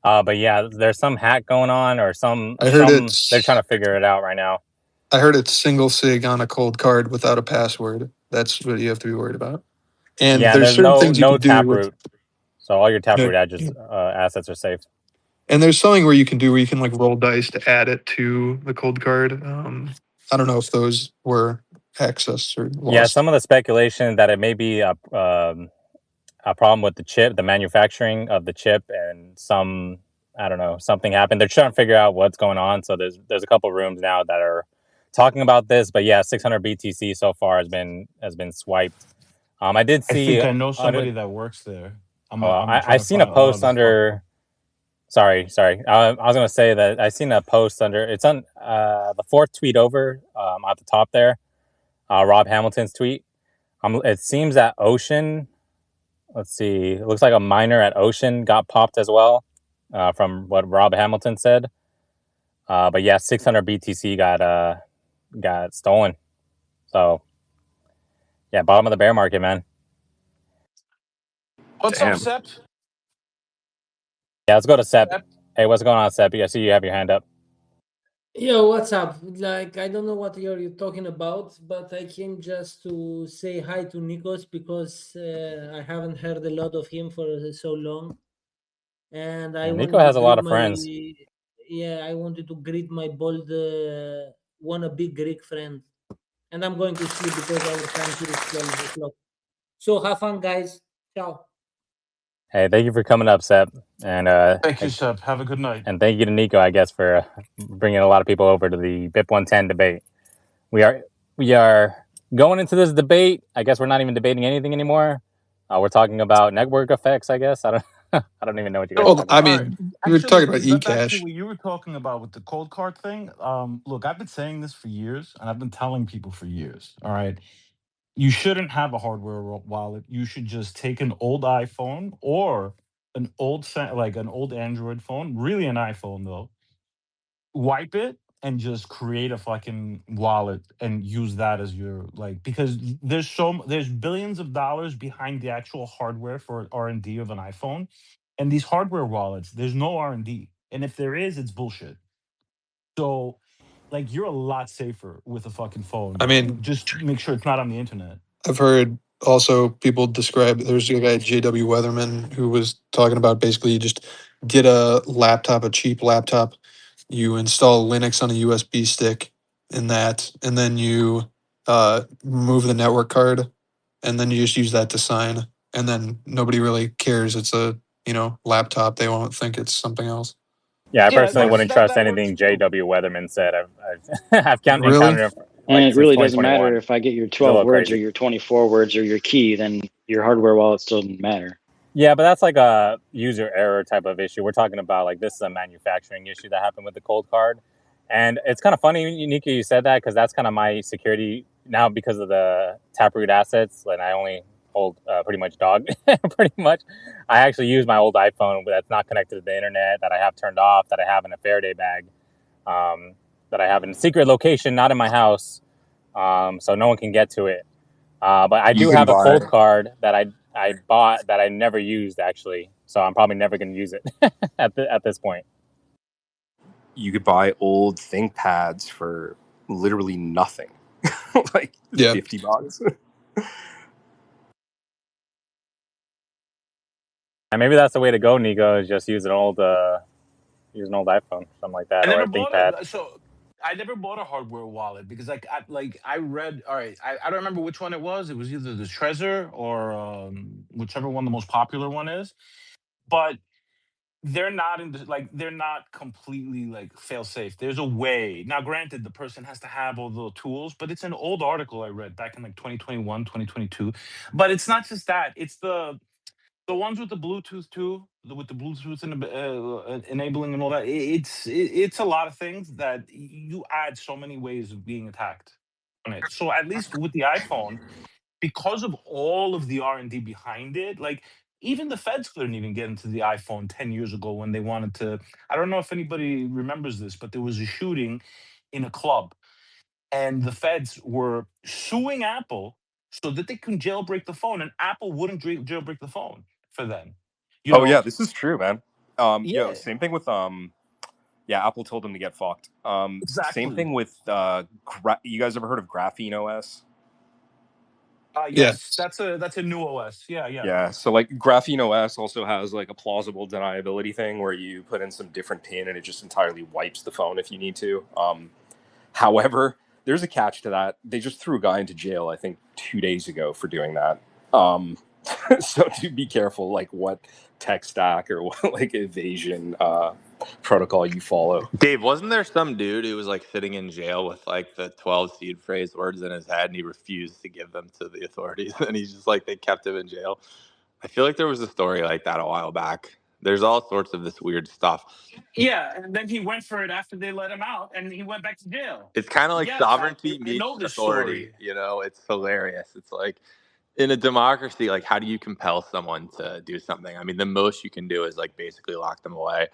But yeah, there's some hack going on, or I heard they're trying it's to figure it out right now. I heard it's single sig on a cold card without a password. That's what you have to be worried about. And Yeah, and there's there's certain things you no can do with taproot, so all your taproot yeah. assets are safe. And there's something where you can do where you can like roll dice to add it to the cold card. I don't know if those were accessed or Yeah, lost. some of the speculation that it may be a problem with the chip, the manufacturing of the chip, and I don't know, something happened. They're trying to figure out what's going on. So there's a couple rooms now that are talking about this. But yeah, 600 BTC so far has been swiped. I did I see think I know under. somebody that works there. I'm I trying to seen a find. Oh, post that's fucked up. under. Sorry. I was gonna say that I seen a post under. It's on the fourth tweet over at the top there. Rob Hamilton's tweet. It seems that Ocean. Let's see. It looks like a miner at Ocean got popped as well, from what Rob Hamilton said. But yeah, 600 BTC got stolen. So yeah, bottom of the bear market, man. What's up, Damn. Sep? Yeah, let's go to Sep. Sep? Hey, what's going on, Sep? I see you have your hand up. Yo, what's up? Like, I don't know what you're talking about, but I came just to say hi to Nikos because I haven't heard a lot of him for so long, and I Yeah, Nico wanted to has a lot greet of my friends. I wanted to greet my bold wannabe Greek friend, and I'm going to sleep because our time here is 12 o'clock. So have fun, guys. Ciao. Hey, thank you for coming up, Sep, and Thank you, Sep. Have a good night. and thank you to Nico, I guess, for bringing a lot of people over to the BIP 110 debate. We are going into this debate, I guess we're not even debating anything anymore. We're talking about network effects, I guess. I don't even know what you guys are Well, talking I about. All right. mean, we were talking Actually, about but back to eCash. what you were talking about with the cold card thing. Look, I've been saying this for years, and I've been telling people for years. All right, you shouldn't have a hardware wallet. You should just take an old iPhone or an old like an old Android phone, really an iPhone though. Wipe it and just create a fucking wallet and use that as your like, because there's billions of dollars behind the actual hardware for R&D of an iPhone, and these hardware wallets, there's no R&D, and if there is, it's bullshit. So like, you're a lot safer with a fucking I phone. mean, Just make sure it's not on the internet. I've heard also people describe, there's a guy, JW Weatherman, who was talking about basically you just get a laptop, a cheap laptop, you install Linux on a USB stick in that, and then you remove the network card, and then you just use that to sign, and then nobody really cares. It's a, laptop. They won't think it's something else. Yeah, I Yeah, personally that's wouldn't trust that works anything too. J.W. Weatherman said. I've Really? encountered him And like it since really doesn't matter 2021. if I get your He's a 12 little words or crazy. your 24 words or your key, then your hardware wallet still doesn't matter. Yeah, but that's like a user error type of issue. We're talking about like this is a manufacturing issue that happened with the cold card. And it's kind of funny, Nika, you said that because that's kind of my security now because of the Taproot assets. And I only hold pretty much dog, pretty much. I actually use my old iPhone that's not connected to the internet, that I have turned off, that I have in a Faraday bag, that I have in a secret location, not in my house, so no one can get to it. But I You do can have a buy. cold card that I bought that I never used actually, so I'm probably never going to use it at this point. You could buy old ThinkPads for literally nothing, like Yeah. $50. And maybe that's the way to go, Nico, is just use an old iPhone, something like that, I or never a bought ThinkPad. a so I never bought a hardware wallet because I read, all right, I don't remember which one it was. It was either the Trezor or whichever one the most popular one is. But they're not they're not completely like fail safe. There's a way. Now granted, the person has to have all the tools, but it's an old article I read back in like 2021, 2022. But it's not just that. It's the ones with the Bluetooth too, with the Bluetooth and enabling and all that. It's a lot of things that you add so many ways of being attacked on it. So at least with the iPhone, because of all of the R&D behind it, like even the feds couldn't even get into the iPhone 10 years ago when they wanted to. I don't know if anybody remembers this, but there was a shooting in a club, and the feds were suing Apple so that they can jailbreak the phone, and Apple wouldn't jailbreak the phone for them. You Oh know, yeah, this is true, man. yeah, Same thing with yeah, Apple told them to get fucked. Same exactly. thing with you guys ever heard of Graphene OS? Yeah. Yes, that's a new OS. Yeah, yeah. Yeah, so like Graphene OS also has like a plausible deniability thing where you put in some different pin and it just entirely wipes the phone if you need to. However, there's a catch to that. They just threw a guy into jail, I think, 2 days ago for doing that. So to be careful, like what tech stack or what like evasion protocol you follow. Dave, wasn't there some dude who was like sitting in jail with like the 12 seed phrase words in his head and he refused to give them to the authorities and he's just like they kept him in jail? I feel like there was a story like that a while back. There's all sorts of this weird stuff. Yeah, and then he went for it after they let him out, and he went back to jail. It's kind of like Yes, sovereignty I meets know this authority, story. you know? It's hilarious. It's like in a democracy, like how do you compel someone to do something? I mean, the most you can do is like basically lock them away.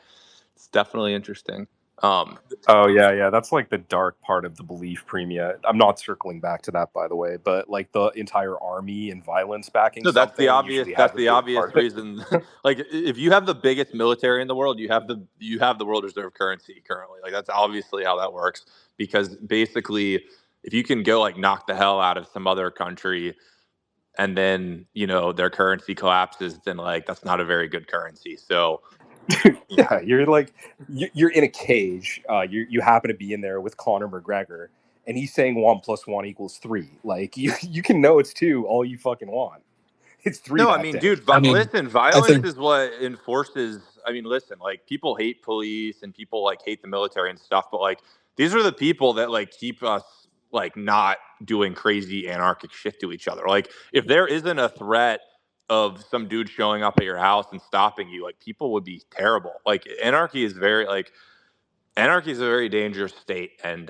It's definitely interesting. Oh yeah, that's like the dark part of the belief premia. I'm not circling back to that, by the way, but like the entire army and violence backing No, that's the something obvious. usually has That's a the big obvious part of it. reason. Like, if you have the biggest military in the world, you have the world reserve currency currently. Like, that's obviously how that works. Because basically, if you can go like knock the hell out of some other country, and then their currency collapses, then like that's not a very good currency. So Yeah, you're like you're in a cage. You happen to be in there with Conor McGregor, and he's saying 1+1 = 3. Like you can know it's 2 all you fucking want. It's 3 no, I that mean, day. dude, I mean, listen, I violence think is what enforces. I mean, listen, like people hate police and people like hate the military and stuff, but like these are the people that like keep us like not doing crazy anarchic shit to each other. Like if there isn't a threat of some dude showing up at your house and stopping you, like people would be terrible. Like anarchy is a very dangerous state, and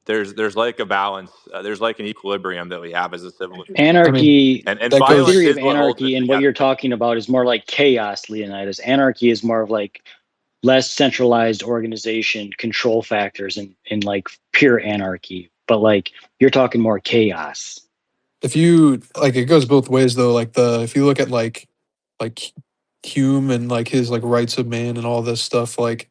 there's like a balance. There's like an equilibrium that we have as a civilization, I mean, Anarchy, and that the violence theory goes. of is what holds it anarchy and what together. you're talking about is more like chaos, Leonidas. Anarchy is more of like less centralized organization, control factors, and like pure anarchy. But like you're talking more chaos. If you like, it goes both ways though. Like if you look at like Hume and like his like rights of man and all this stuff, like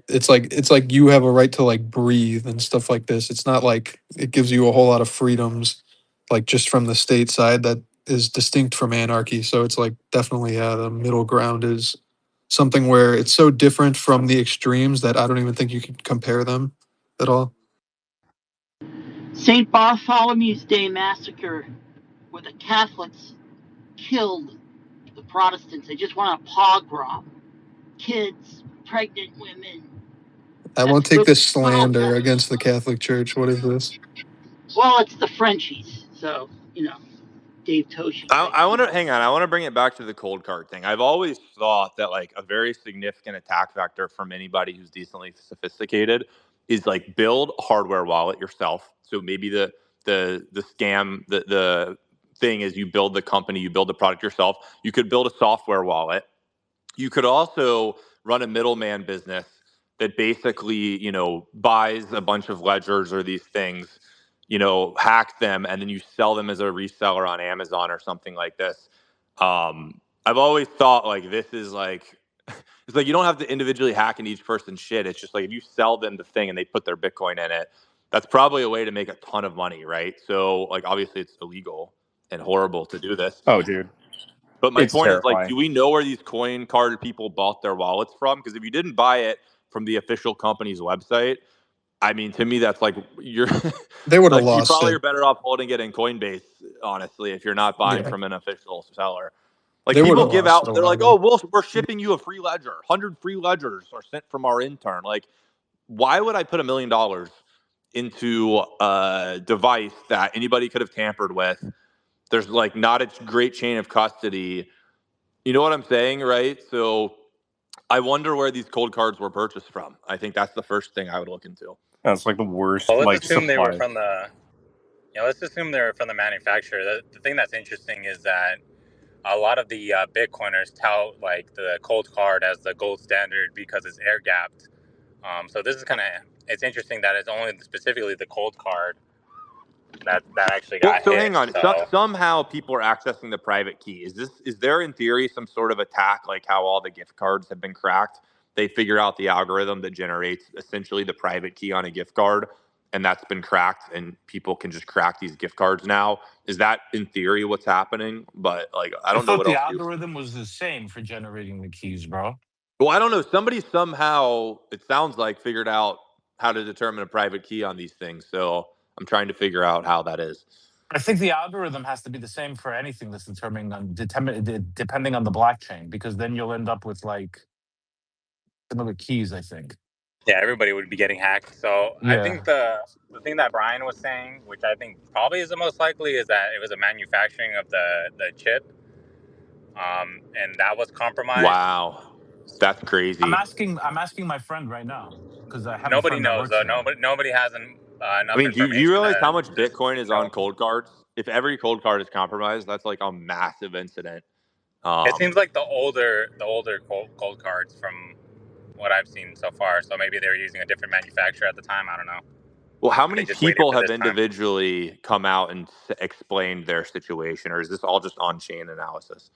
it's like you have a right to like breathe and stuff like this. It's not like it gives you a whole lot of freedoms, like just from the state side that is distinct from anarchy. So it's like definitely the middle ground is something where it's so different from the extremes that I don't even think you can compare them at all. St. Bartholomew's Day massacre, where the Catholics killed the Protestants. They just want a pogrom. Kids, pregnant women. I That's won't take good. this slander against the Catholic Church. What is this? Well, it's the Frenchies, so Dave Toshi type I want to people. hang on. I want to bring it back to the cold card thing. I've always thought that like a very significant attack vector from anybody who's decently sophisticated is like build a hardware wallet yourself. So maybe the scam the thing is you build the company, you build the product yourself. You could build a software wallet. You could also run a middleman business that basically, buys a bunch of ledgers or these things, hack them, and then you sell them as a reseller on Amazon or something like this. I've always thought like this is like it's like you don't have to individually hack into each person's shit. It's just like if you sell them the thing and they put their Bitcoin in it, that's probably a way to make a ton of money, right? So like obviously it's illegal and horrible to do this. Oh, dude, But my it's point is, like, terrifying. do we know where these coin card people bought their wallets from? Because if you didn't buy it from the official company's website, I mean, to me, that's like you're They would have like you lost probably it. are better off holding it in Coinbase, honestly, if you're not buying Yeah, from an official seller. Like they would people have give lost it out, a they're while like, "Oh, ago. we're shipping you a free ledger. 100 free ledgers are sent from our intern." Like, why would I put $1 million into a device that anybody could have tampered with? There's like not a great chain of custody. You know what I'm saying, right? So I wonder where these cold cards were purchased from. I think that's the first thing I would look into. That's like the worst. Well, let's Like assume they were supply. from the manufacturer. The thing that's interesting is that a lot of the Bitcoiners tout like the cold card as the gold standard because it's air gapped. So this is it's interesting that it's only specifically the cold card that actually Well, got so hit. hang on. So Somehow people are accessing the private key. Is there in theory some sort of attack like how all the gift cards have been cracked? They figure out the algorithm that generates essentially the private key on a gift card, and that's been cracked, and people can just crack these gift cards now. Is that in theory what's happening? But like, I I don't know thought what the else you. algorithm was the same for generating the keys, bro. Well, I don't know. Somebody somehow, it sounds like, figured out how to determine a private key on these things. So I'm trying to figure out how that is. I think the algorithm has to be the same for anything that's depending on the blockchain, because then you'll end up with like similar keys, I think. yeah, everybody would be getting hacked. So I Yeah. think the thing that Brian was saying, which I think probably is the most likely, is that it was a manufacturing of the chip, and that was compromised. Wow. That's I'm crazy. asking I'm asking my friend right now because I have a Nobody friend that knows works though. there. Nobody has I enough mean, do you information realize how much to just Bitcoin is on know. cold cards? If every cold card is compromised, that's like a massive incident. It seems like the older cold cards from what I've seen so far. So maybe they were using a different manufacturer at the time. I don't know. Well, how They many just waited people for have this time. individually come out and explained their situation, or is this all just on-chain analysis?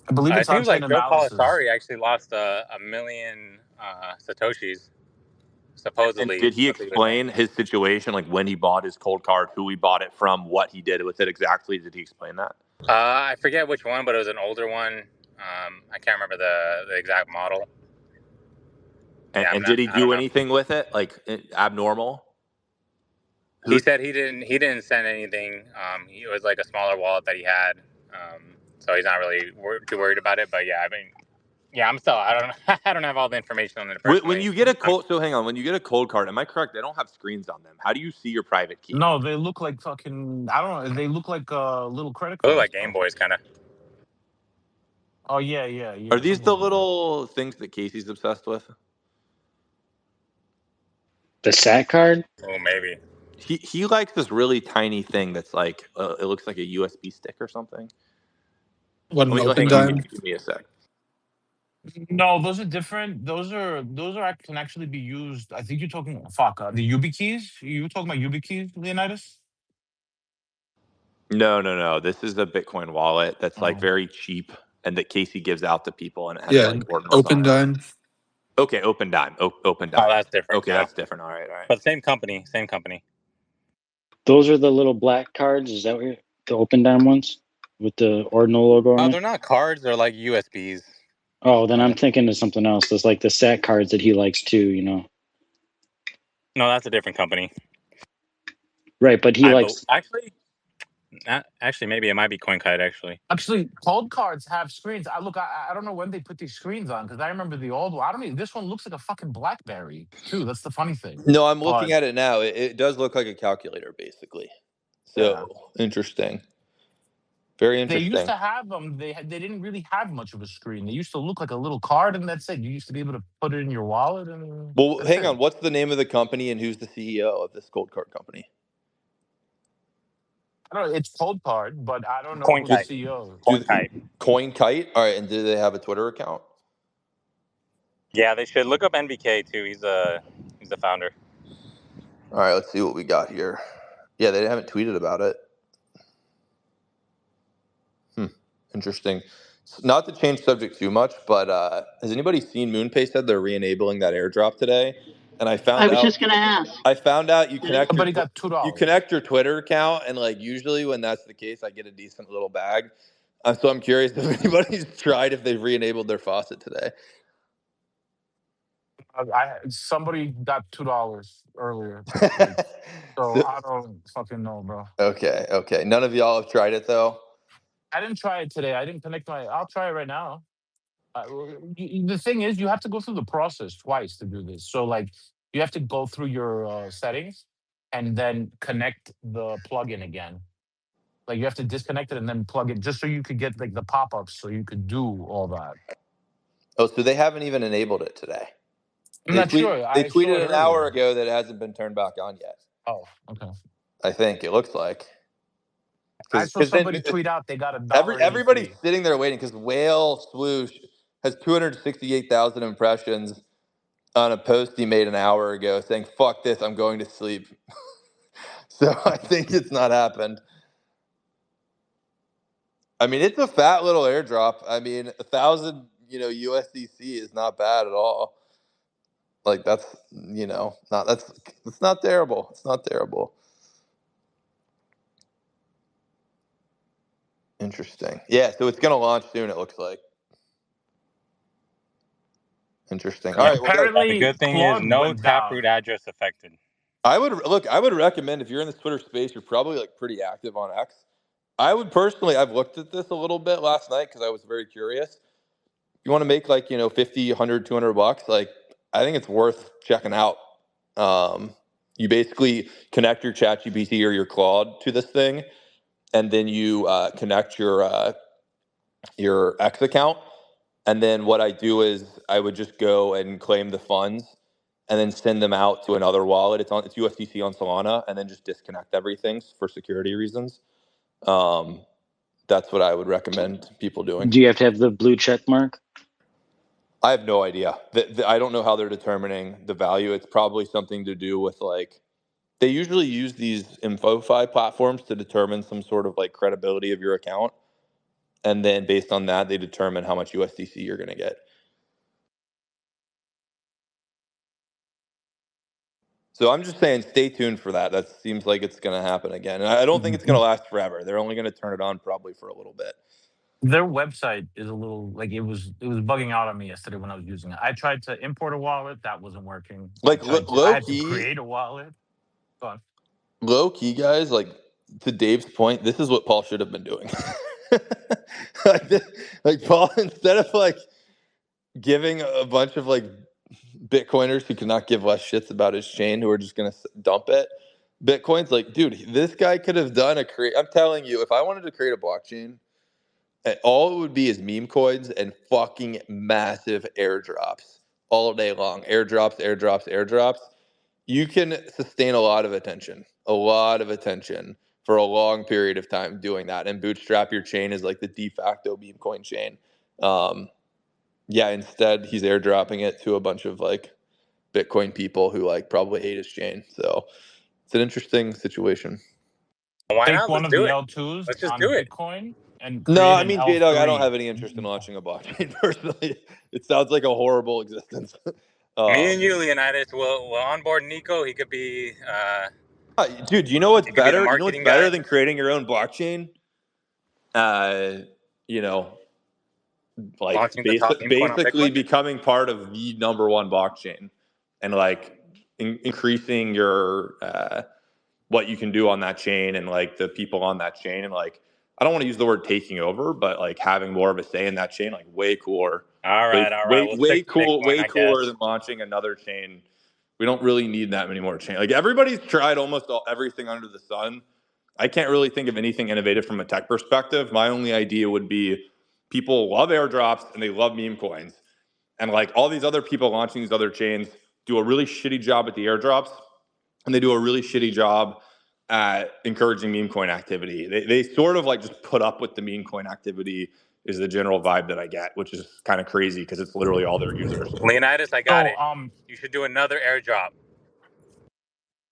I believe It it's seems on-chain like Joe analysis. Polisari actually lost a million satoshis. And Supposedly, did he that's what he was saying. explain his situation, like when he bought his cold card, who he bought it from, what he did with it exactly? Did he explain that? I forget which one, but it was an older one. I can't remember the exact model. And, Yeah, and did he I don't do know. anything with it, like abnormal? He Who? said he didn't send anything. It was like a smaller wallet that he had. So he's not really too worried about it. But yeah, I mean, Yeah, I'm still. I don't. I don't have all the information on it personally. When you get a cold, so hang on. When you get a cold card, am I correct? They don't have screens on them. How do you see your private key? No, they look like fucking. I don't know. They look like little credit They look cards, like Game bro. Boys, kind of. Oh yeah, Are these something the like that. little things that Casey's obsessed with? The SAT card? Oh, maybe. He likes this really tiny thing that's like it looks like a USB stick or something. What, an Let me open hang on. dime? Give me a sec. No, those are different. Can actually be used. I think you're talking the YubiKeys. You were talking about YubiKeys, Leonidas? No. This is a Bitcoin wallet that's like Oh. very cheap and that Casey gives out to people, and it has Yeah, like ordinals open on it. dime. Okay, Open Dime. Open Oh, Dime. that's different. Okay, Yeah, that's different. All right. but same company. Same company. Those are the little black cards. Is that what the open dime ones with the ordinal logo on Oh, it? they're not cards. They're like USBs. Oh, then I'm thinking of something else. That's like the SAT cards that he likes too. No, that's a different company. Right, but he likes. Actually, maybe it might be Coinkite. Actually, cold cards have screens. I don't know when they put these screens on because I remember the old one. I don't even. This one looks like a fucking BlackBerry too. That's the funny thing. No, I'm But looking at it now. It does look like a calculator, basically. yeah, So interesting. Very they used interesting. to have them. They didn't really have much of a screen. They used to look like a little card, and that's it. You used to be able to put it in your wallet, and Well, that's hang it. on. What's the name of the company and who's the CEO of this cold card company? I don't know. It's cold card, but I don't know who the Coinkite. CEO is. Coinkite. Coinkite. All right, and do they have a Twitter account? Yeah, they should look up NVK too. He's the founder. All right, let's see what we got here. Yeah, they haven't tweeted about it. Interesting. Not to change subject too much, but has anybody seen MoonPay said they're re-enabling that airdrop today? And I I found was out just gonna ask. you Did it? connect Somebody got you $2. connect your Twitter account, and like usually when that's the case, I get a decent little bag. So I'm curious if anybody's tried if they've re-enabled their faucet today. Somebody got $2 earlier. Like, so So- I don't fucking know, bro. okay. None of y'all have tried it though. I didn't try it today. I didn't connect my. I'll try it right now. The thing is, you have to go through the process twice to do this. So, like, you have to go through your settings and then connect the plugin again. Like, you have to disconnect it and then plug it just so you could get like the pop-ups, so you could do all that. Oh, so they haven't even enabled it today. I'm not sure. They I saw it tweeted an hour earlier. ago that it hasn't been turned back on yet. Oh, okay. I think it looks like I saw because somebody then tweet out they got everybody's $1.83. sitting there waiting because Whale Swoosh has 268,000 impressions on a post he made an hour ago saying "fuck this, I'm going to sleep." So I think it's not happened. I mean, it's a fat little airdrop. I mean, 1,000 USDC is not bad at all. Like that's it's not terrible. It's not terrible. Interesting. Yeah, so it's gonna launch soon. It looks like. Interesting. All Yeah. right. Well, guys, The Apparently, good thing is Claude no went down. taproot address affected. I would recommend if you're in this Twitter space, you're probably like pretty active on X. I would personally, I've looked at this a little bit last night because I was very curious. You want to make like 50, 100, $200, like I think it's worth checking out. You basically connect your ChatGPT or your Claude to this thing, and then you connect your X account. And then what I do is I would just go and claim the funds and then send them out to another wallet. It's USDC on Solana, and then just disconnect everything for security reasons. That's what I would recommend people doing. Do you have to have the blue check mark? I have no idea. I don't know how they're determining the value. It's probably something to do with like they usually use these InfoFi platforms to determine some sort of like credibility of your account. And then based on that, they determine how much USDC you're going to get. So I'm just saying, stay tuned for that. That seems like it's going to happen again. And I don't think it's going to last forever. They're only going to turn it on probably for a little bit. Their website is a little like it was bugging out on me yesterday when I was using it. I tried to import a wallet, that wasn't working. Like I had to create a wallet. Go on. Low key, guys, like to Dave's point, this is what Paul should have been doing. like Paul, instead of like giving a bunch of like Bitcoiners who cannot give less shits about his chain, who are just going to dump it. Bitcoin's like, dude, this guy could have done I'm telling you, if I wanted to create a blockchain, all it would be is meme coins and fucking massive airdrops all day long. Airdrops, airdrops, airdrops. You can sustain a lot of attention for a long period of time doing that, and bootstrap your chain is like the de facto meme coin chain. Yeah, instead he's airdropping it to a bunch of like Bitcoin people who like probably hate his chain. So it's an interesting situation. Why Take not? one Let's of do the it. L2s Let's just on do it. Bitcoin and No, create I an mean, J-Dog, I don't L3 have any interest in launching a blockchain personally. It sounds like a horrible existence. Me and you, Leonidas, will onboard Nico. He could be Dude, you know what's he could be the better? You know what's marketing better guy. than creating your own blockchain? You know, like Launching the top meme coin on basically Bitcoin. becoming part of the number one blockchain and like increasing your what you can do on that chain and like the people on that chain, and like I don't want to use the word taking over, but like having more of a say in that chain, like way cooler. All right. We'll stick to Bitcoin, Way I cooler guess. than launching another chain. We don't really need that many more chains. Like everybody's tried almost everything under the sun. I can't really think of anything innovative from a tech perspective. My only idea would be people love airdrops and they love meme coins. And like all these other people launching these other chains do a really shitty job at the airdrops, and they do a really shitty job at encouraging meme coin activity. They sort of like just put up with the meme coin activity is the general vibe that I get, which is kind of crazy because it's literally all their users. Leonidas, I got So, it. You should do another airdrop.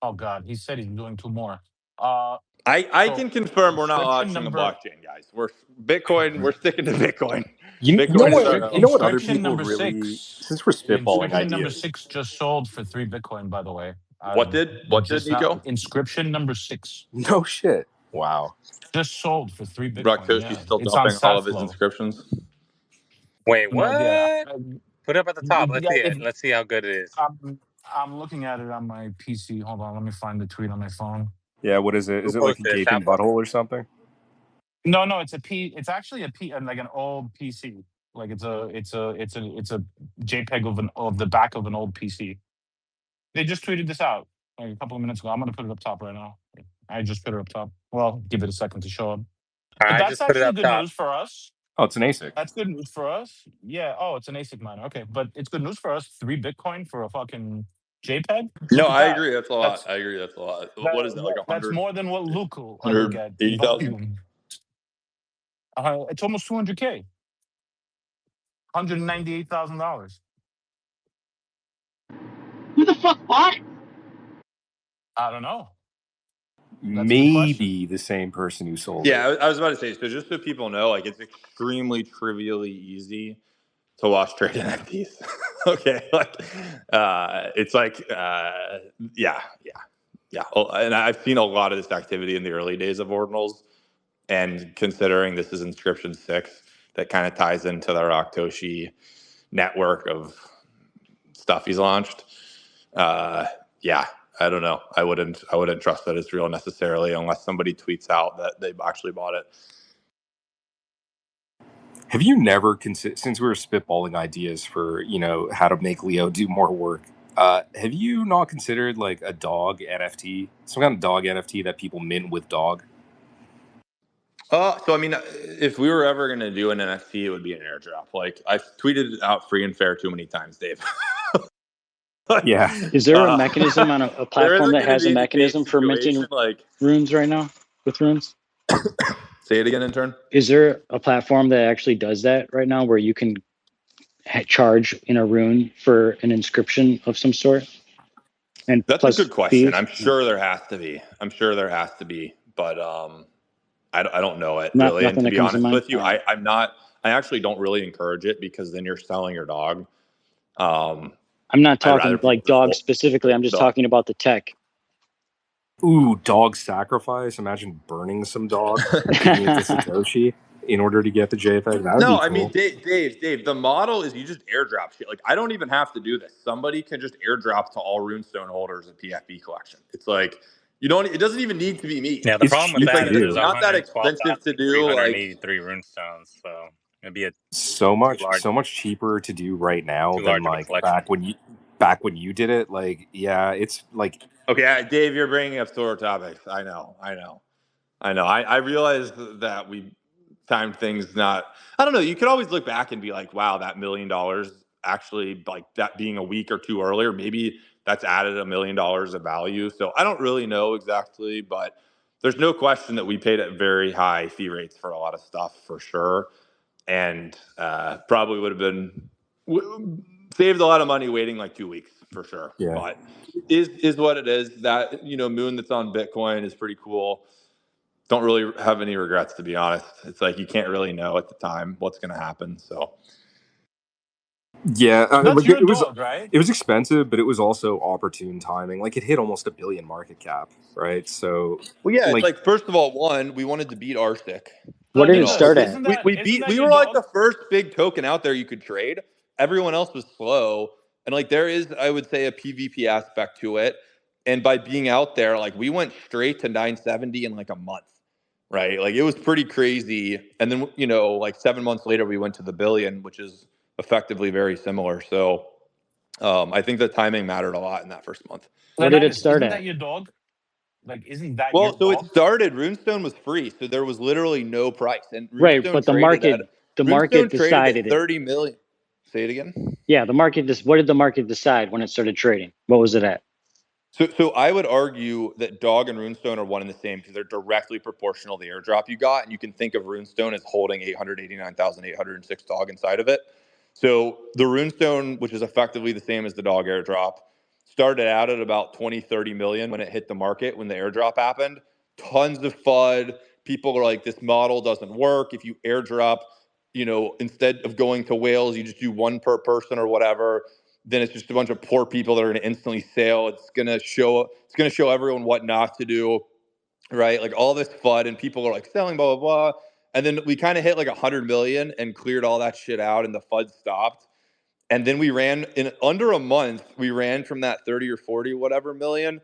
oh God, he said he's doing 2 more. I So can confirm we're not inscription launching a number blockchain, guys. We're Bitcoin. We're sticking to Bitcoin. You know Bitcoin is what? our You know what? Other inscription people number really, 6. since we're spitballing Inscription number ideas. 6 just sold for 3 Bitcoin, by the way. What did Now, Nico? inscription number 6 No shit. Wow. just sold for 3 Bitcoin. Rocktoshi Yeah, still it's on dumping all of his Satflow. inscriptions. Wait, No, yeah, what? Put it up at the top. Let's see if it. Let's see how good it is. I'm looking at it on my PC. Hold on, let me find the tweet on my phone. Yeah, what is it? Who Is it like a posted it? gaping Shopify? butthole or something? No, it's it's actually like an old PC. Like it's a JPEG of the back of an old PC. They just tweeted this out like a couple of minutes ago. I'm gonna put it up top right now. I just put it up top. Well, give it a second to show up. But I that's just put it actually up good top. news for us. Oh, it's an ASIC. That's good news for us. Yeah. Oh, it's an ASIC miner. Okay, but it's good news for us. 3 Bitcoin for a fucking JPEG. No, Look at I that. agree. That's a lot. I agree. That's a lot. What is that? Like That's 100, more than what Luke will ever get in 180,000? volume. It's almost 200K. $198,000. Who the fuck bought it? I don't know. That's a good question. Maybe the same person who sold Yeah, it. I was about to say. So just so people know, like it's extremely trivially easy to watch trade NFTs. Okay, like it's like yeah. Oh, and I've seen a lot of this activity in the early days of ordinals, and considering this is Inscription 6, that kind of ties into the Rocktoshi network of stuff he's launched. Yeah, I don't know. I wouldn't trust that it's real necessarily unless somebody tweets out that they've actually bought it. Have you never considered, since we were spitballing ideas for, how to make Leo do more work, have you not considered like a dog NFT, some kind of dog NFT that people mint with dog? So I mean, if we were ever going to do an NFT, it would be an airdrop. Like I've tweeted it out free and fair too many times, Dave. Yeah. Is there a mechanism on a platform that has a mechanism for minting like runes right now with runes? Say it again, intern. Is there a platform that actually does that right now where you can charge in a rune for an inscription of some sort? And That's plus a good question. fees? I'm sure there has to be. But I don't know it Not really. And nothing to that be comes to honest mind. with you, I actually don't really encourage it because then you're selling your dog. I'm not talking like dogs specifically. I'm just talking about the tech. Ooh, dog sacrifice. Imagine burning some dog, giving it to Satoshi in order to get the JPEG. That would be cool. I mean, Dave, the model is you just airdrop shit. Like, I don't even have to do this. Somebody can just airdrop to all Runestone holders a PFP collection. It's like, it doesn't even need to be me. Yeah, the problem with that is there's not that expensive to do. Like, 383 runestones. So It'd be a so large- much cheaper to do right now too than large of a like collection. back when you did it. Like, yeah, it's like Okay, Dave, you're bringing up sore topics. I know. I realize that we timed things not. I don't know. You could always look back and be like, wow, that $1 million actually, like that being a week or two earlier, maybe that's added $1 million of value. So I don't really know exactly, but there's no question that we paid at very high fee rates for a lot of stuff for sure. And probably would have been saved a lot of money waiting like 2 weeks for sure. yeah. But is what it is. That moon that's on Bitcoin is pretty cool. Don't really have any regrets, to be honest. It's like you can't really know at the time what's going to happen. So Yeah, That's like your it was dog, right? expensive, but it was also opportune timing. Like it hit almost $1 billion market cap, right? So well, yeah, it's like like first of all, one, we wanted to beat ASIC. What But did You it know, Nicholas, start okay, at? isn't we that isn't beat. that We your were like dog? the first big token out there you could trade. Everyone else was slow, and like there is, I would say, a PvP aspect to it. And by being out there, like we went straight to 970 in like a month, right? Like it was pretty crazy. And then like 7 months later, we went to the billion, which is effectively very similar. So I think the timing mattered a lot in that first month. What did it Leonidas, start isn't at? that your dog? Like, isn't that your Well, so it dog? started. Runestone was free, so there was literally no price, and Right, Runestone but traded at the market Runestone traded at decided it. 30 million. Say it again. Yeah, the market. What did the market decide when it started trading? What was it at? So I would argue that Dog and Runestone are one and the same because they're directly proportional to the airdrop you got, and you can think of Runestone as holding 889,806 Dog inside of it. So the Runestone, which is effectively the same as the Dog airdrop, started out at about 20, 30 million when it hit the market when the airdrop happened. Tons of FUD. People are like, this model doesn't work. If you airdrop, instead of going to whales, you just do one per person or whatever. Then it's just a bunch of poor people that are going to instantly sell. It's going to show everyone what not to do, right? Like all this FUD, and people are like selling, blah, blah, blah. And then we kind of hit like 100 million and cleared all that shit out, and the FUD stopped. And then we ran in under a month, we ran from that 30 or 40, whatever million.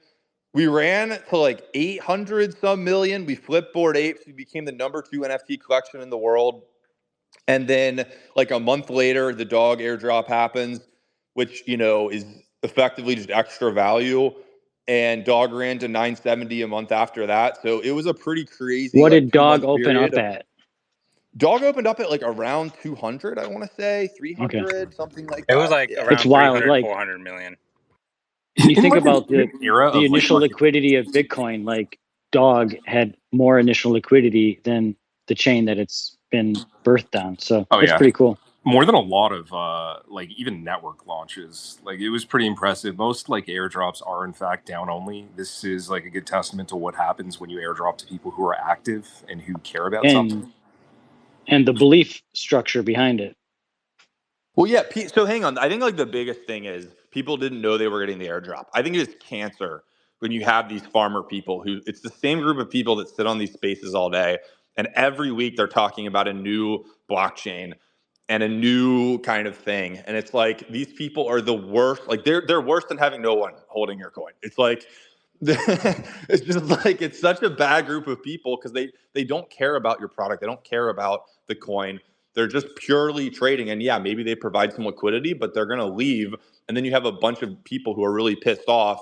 We ran to like 800 some million. We flipped Bored Apes. We became the #2 NFT collection in the world. And then like a month later, the Dog airdrop happens, which, is effectively just extra value. And Dog ran to 970 a month after that. So it was a pretty crazy What like did Dog 2 month open period up of at? Dog opened up at like around 200, I want to say, Okay, 300, something like It was that. like Yeah. it's around wild. 300, Like 400 million. when you in think like about an era the of like initial liquidity of Bitcoin, like Dog had more initial liquidity than the chain that it's been birthed on. So oh that's yeah, pretty cool. more than a lot of like even network launches. Like it was pretty impressive. Most like airdrops are in fact down only. This is like a good testament to what happens when you airdrop to people who are active and who care about something. And the belief structure behind it. Well, yeah. So hang on. I think like the biggest thing is people didn't know they were getting the airdrop. I think it is cancer when you have these farmer people who it's the same group of people that sit on these spaces all day, and every week they're talking about a new blockchain and a new kind of thing. And it's like these people are the worst. Like they're worse than having no one holding your coin. It's like it's just like it's such a bad group of people because they don't care about your product. They don't care about the coin. They're just purely trading. And yeah, maybe they provide some liquidity, but they're going to leave. And then you have a bunch of people who are really pissed off.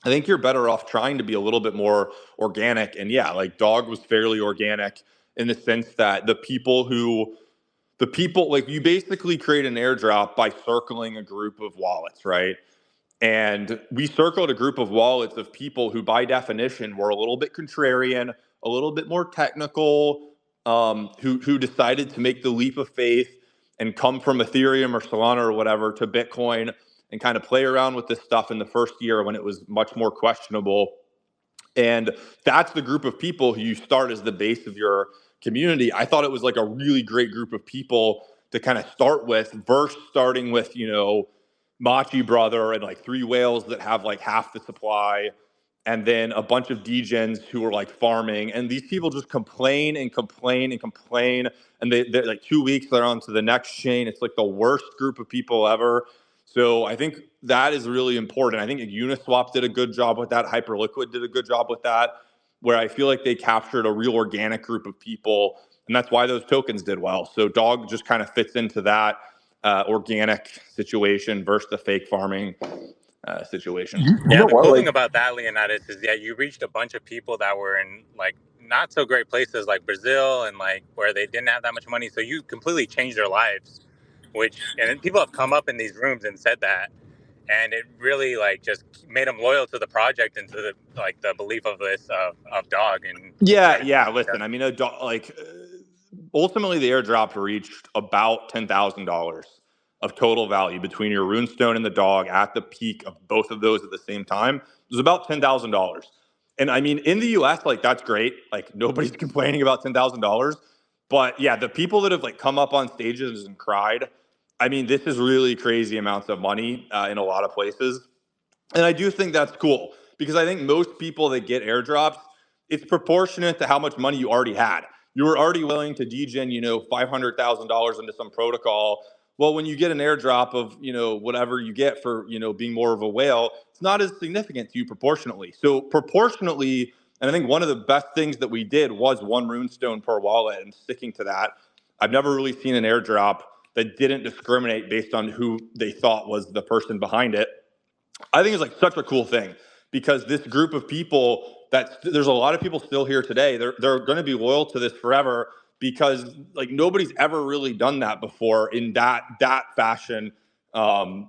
I think you're better off trying to be a little bit more organic. And yeah, like Dog was fairly organic in the sense that the people like you basically create an airdrop by circling a group of wallets, right? And we circled a group of wallets of people who, by definition, were a little bit contrarian, a little bit more technical, who decided to make the leap of faith and come from Ethereum or Solana or whatever to Bitcoin and kind of play around with this stuff in the first year when it was much more questionable. And that's the group of people who you start as the base of your community. I thought it was like a really great group of people to kind of start with, versus starting with, Machi Brother and like three whales that have like half the supply, and then a bunch of degens who are like farming. And these people just complain and complain and complain. And they're like 2 weeks, they're on to the next chain. It's like the worst group of people ever. So I think that is really important. I think Uniswap did a good job with that. Hyperliquid did a good job with that, where I feel like they captured a real organic group of people And that's why those tokens did well. So dog just kind of fits into that organic situation versus the fake farming situation. You know The what? cool Like, thing about that, Leonidas, is you reached a bunch of people that were in like not so great places like Brazil and like where they didn't have that much money. So you completely changed their lives, and then people have come up in these rooms and said that, and it really like just made them loyal to the project and to the belief of this of dog and Yeah. Listen, I mean, ultimately the airdrop reached about $10,000 of total value between your runestone and the dog at the peak of both of those at the same time. It was about $10,000. And I mean, in the US, like that's great. Like nobody's complaining about $10,000. But yeah, the people that have like come up on stages and cried, I mean, this is really crazy amounts of money in a lot of places. And I do think that's cool because I think most people that get airdrops, it's proportionate to how much money you already had. You were already willing to degen, $500,000 into some protocol. Well, when you get an airdrop of, whatever you get for, being more of a whale, it's not as significant to you proportionately. So proportionately, and I think one of the best things that we did was one runestone per wallet and sticking to that. I've never really seen an airdrop that didn't discriminate based on who they thought was the person behind it. I think it's like such a cool thing because this group of people there's a lot of people still here today. They're going to be loyal to this forever because like nobody's ever really done that before in that fashion,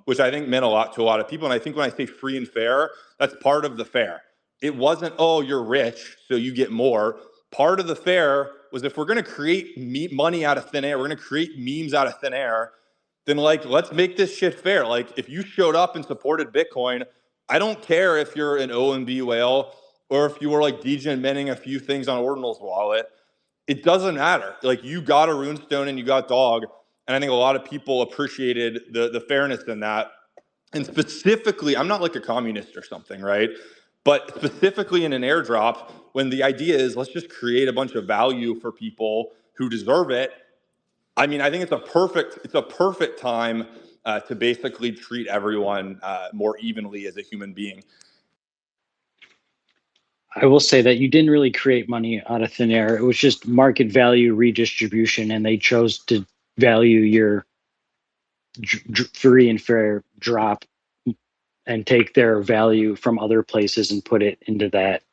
which I think meant a lot to a lot of people. And I think when I say free and fair, that's part of the fair. It wasn't, oh, you're rich, so you get more. Part of the fair was if we're going to create money out of thin air, we're going to create memes out of thin air, then like let's make this shit fair. Like if you showed up and supported Bitcoin, I don't care if you're an OMB whale or if you were like degening a few things on Ordinal's wallet. It doesn't matter. Like you got a runestone and you got dog, and I think a lot of people appreciated the fairness in that. And specifically, I'm not like a communist or something, right? But specifically in an airdrop, when the idea is let's just create a bunch of value for people who deserve it. I mean, I think it's a perfect time to basically treat everyone more evenly as a human being. I will say that you didn't really create money out of thin air. It was just market value redistribution, and they chose to value your free and fair drop and take their value from other places and put it into that.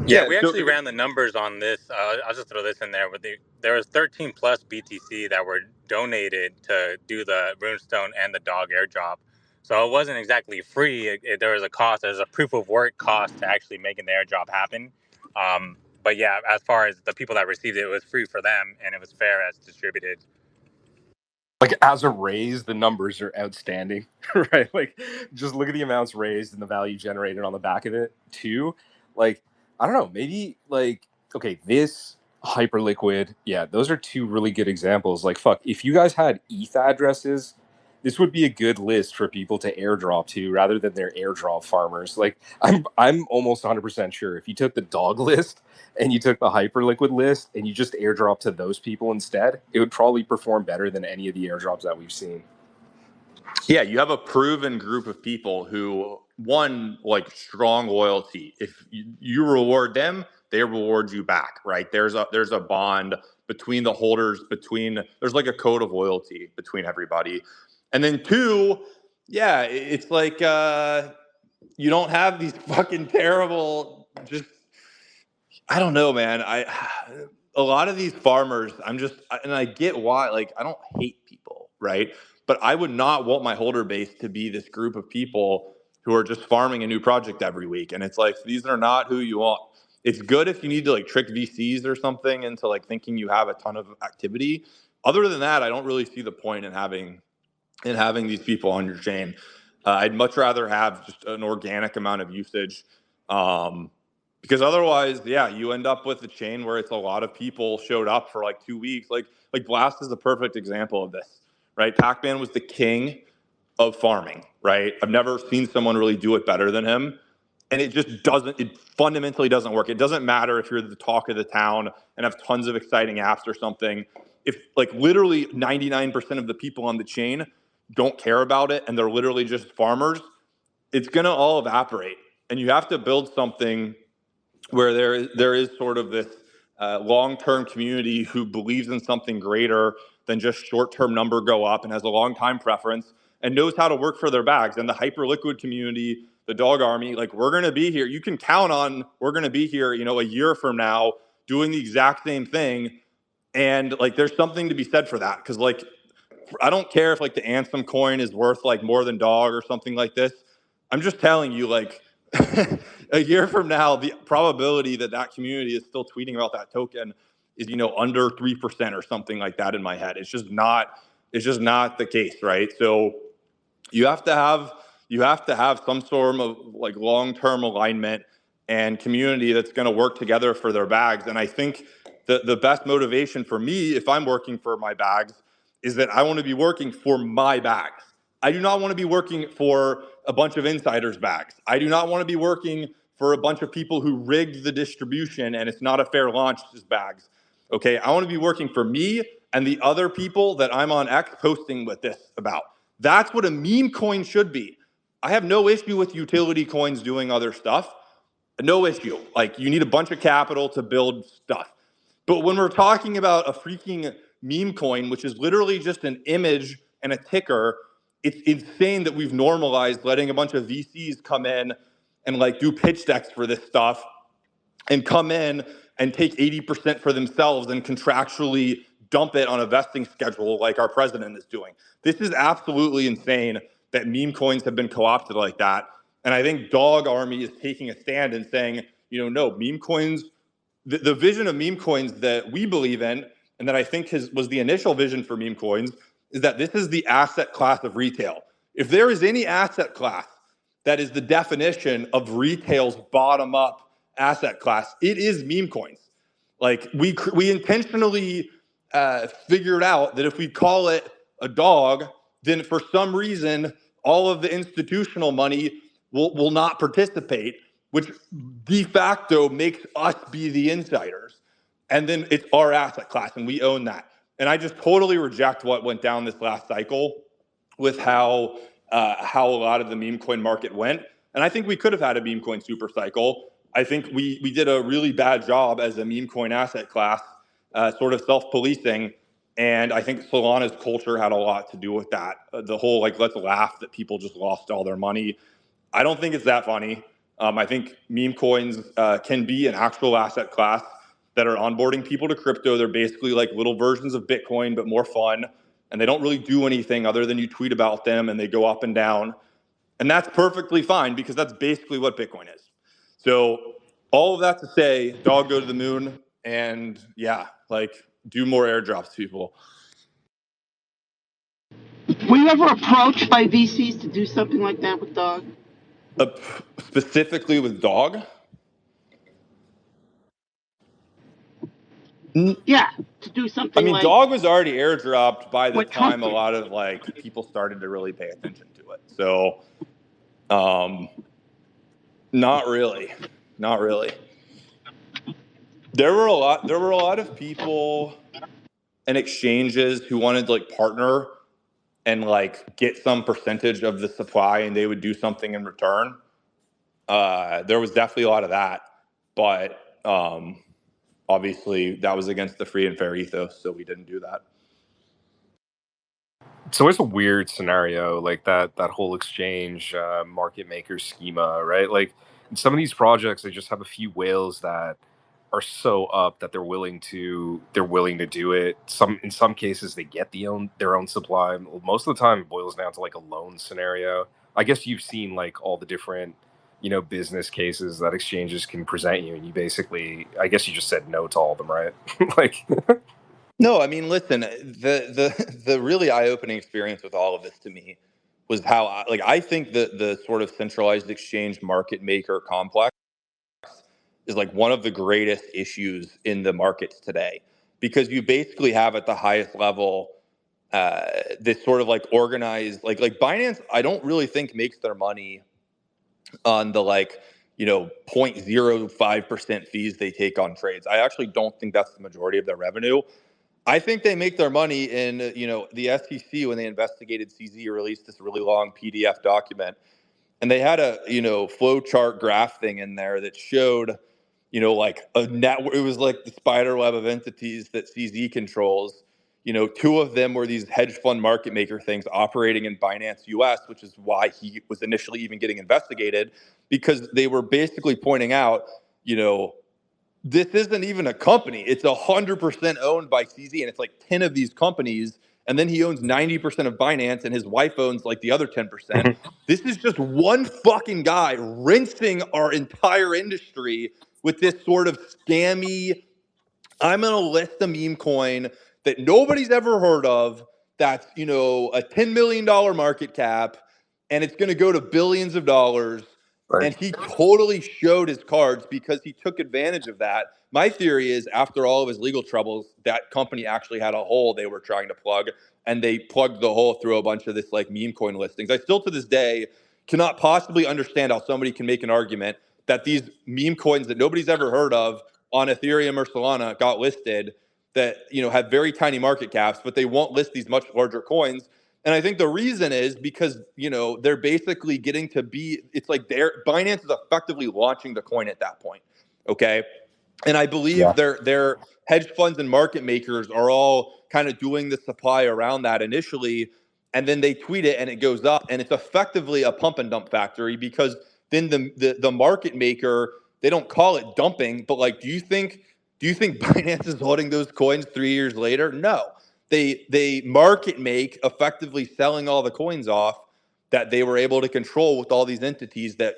Yeah, we actually ran the numbers on this. I'll just throw this in there. There was 13 plus BTC that were donated to do the Runestone and the dog airdrop. So it wasn't exactly free. There was a cost. There's a proof of work cost to actually making the airdrop happen. But yeah, as far as the people that received it, it was free for them and it was fair as distributed. like as a raise, the numbers are outstanding, right? Like just look at the amounts raised and the value generated on the back of it too. Like, I don't know, maybe like, okay, this Hyperliquid, yeah, those are two really good examples. Like, fuck, if you guys had ETH addresses, this would be a good list for people to airdrop to rather than their airdrop farmers. Like, I'm almost 100% sure if you took the dog list and you took the Hyperliquid list and you just airdrop to those people instead, it would probably perform better than any of the airdrops that we've seen. Yeah, you have a proven group of people who like strong loyalty. If you reward them, they reward you back, right? There's a bond between the holders, there's like a code of loyalty between everybody. And then two, yeah, it's like you don't have these fucking terrible just I don't know, man. A lot of these farmers, and I get why. Like, I don't hate people, right? But I would not want my holder base to be this group of people who are just farming a new project every week. And it's like these are not who you want. It's good if you need to like trick VCs or something into like thinking you have a ton of activity. Other than that, I don't really see the point in having these people on your chain. I'd much rather have just an organic amount of usage. Because otherwise, yeah, you end up with a chain where it's a lot of people showed up for like 2 weeks. Like Blast is the perfect example of this, right? Pac-Man was the king of farming, right? I've never seen someone really do it better than him. And it fundamentally doesn't work. It doesn't matter if you're the talk of the town and have tons of exciting apps or something. If like literally 99% of the people on the chain don't care about it and they're literally just farmers, it's going to all evaporate. And you have to build something where there is sort of this long-term community who believes in something greater than just short-term number go up and has a long-time preference and knows how to work for their bags. And the hyperliquid community, the dog army, like, we're going to be here. You can count on we're going to be here, a year from now doing the exact same thing. And like, there's something to be said for that. Because like, I don't care if like the Ansem coin is worth like more than dog or something like this. I'm just telling you, like, a year from now, the probability that that community is still tweeting about that token is, under 3% or something like that in my head. It's just not the case, right? So you have to have some sort of like long-term alignment and community that's going to work together for their bags. And I think the best motivation for me, if I'm working for my bags, is that I want to be working for my bags. I do not want to be working for a bunch of insiders' bags. I do not want to be working for a bunch of people who rigged the distribution and it's not a fair launch's bags. Okay, I want to be working for me and the other people that I'm on X posting with this about. That's what a meme coin should be. I have no issue with utility coins doing other stuff. No issue. Like, you need a bunch of capital to build stuff. But when we're talking about a freaking meme coin, which is literally just an image and a ticker, it's insane that we've normalized letting a bunch of VCs come in and like do pitch decks for this stuff and come in and take 80% for themselves and contractually dump it on a vesting schedule like our president is doing. This is absolutely insane that meme coins have been co-opted like that. And I think Dog Army is taking a stand and saying, no, meme coins, the vision of meme coins that we believe in, and that I think was the initial vision for meme coins, is that this is the asset class of retail. If there is any asset class that is the definition of retail's bottom-up asset class, it is meme coins. Like, we intentionally figured out that if we call it a dog, then for some reason all of the institutional money will not participate, which de facto makes us be the insiders. And then it's our asset class and we own that. And I just totally reject what went down this last cycle with how a lot of the meme coin market went. And I think we could have had a meme coin super cycle. I think we did a really bad job as a meme coin asset class, sort of self-policing. And I think Solana's culture had a lot to do with that. The whole, like, let's laugh that people just lost all their money. I don't think it's that funny. I think meme coins can be an actual asset class that are onboarding people to crypto. They're basically like little versions of Bitcoin, but more fun. And they don't really do anything other than you tweet about them and they go up and down. And that's perfectly fine because that's basically what Bitcoin is. So all of that to say, dog go to the moon and do more airdrops, people. Were you ever approached by VCs to do something like that with Dog? Specifically with Dog? Yeah, to do something. I mean, like Dog was already airdropped by the time Trump a lot of like people started to really pay attention to it. So, not really. There were a lot of people and exchanges who wanted to like partner and like get some percentage of the supply, and they would do something in return. There was definitely a lot of that, but obviously that was against the free and fair ethos, so we didn't do that. It's always a weird scenario, like that whole exchange market maker schema, right? Like, in some of these projects, they just have a few whales that are so up that they're willing to do it. In some cases, they get their own supply. Most of the time, it boils down to like a loan scenario. I guess you've seen like all the different business cases that exchanges can present you, and you basically, I guess you just said no to all of them, right? Like. No, I mean, listen, the really eye-opening experience with all of this to me was how I think the sort of centralized exchange market maker complex is like one of the greatest issues in the markets today, because you basically have at the highest level this sort of like organized like Binance. I don't really think makes their money on the 0.05% fees they take on trades. I actually don't think that's the majority of their revenue. I think they make their money in, the SEC, when they investigated CZ, released this really long PDF document. And they had a, flow chart graph thing in there that showed like a network. It was like the spider web of entities that CZ controls. Two of them were these hedge fund market maker things operating in Binance US, which is why he was initially even getting investigated, because they were basically pointing out, this isn't even a company. It's 100% owned by CZ, and it's like 10 of these companies. And then he owns 90% of Binance, and his wife owns like the other 10%. This is just one fucking guy rinsing our entire industry with this sort of scammy, I'm going to list a meme coin that nobody's ever heard of that's, a $10 million market cap, and it's going to go to billions of dollars. Right. And he totally showed his cards because he took advantage of that. My theory is after all of his legal troubles, that company actually had a hole they were trying to plug, and they plugged the hole through a bunch of this like meme coin listings. I still to this day cannot possibly understand how somebody can make an argument that these meme coins that nobody's ever heard of on Ethereum or Solana got listed that, have very tiny market caps, but they won't list these much larger coins. And I think the reason is because, they're basically getting to be, it's like Binance is effectively launching the coin at that point. Okay. And I believe their hedge funds and market makers are all kind of doing the supply around that initially. And then they tweet it and it goes up, and it's effectively a pump and dump factory, because then the market maker, they don't call it dumping, but like, do you think Binance is holding those coins 3 years later? No. They market make, effectively selling all the coins off that they were able to control with all these entities that,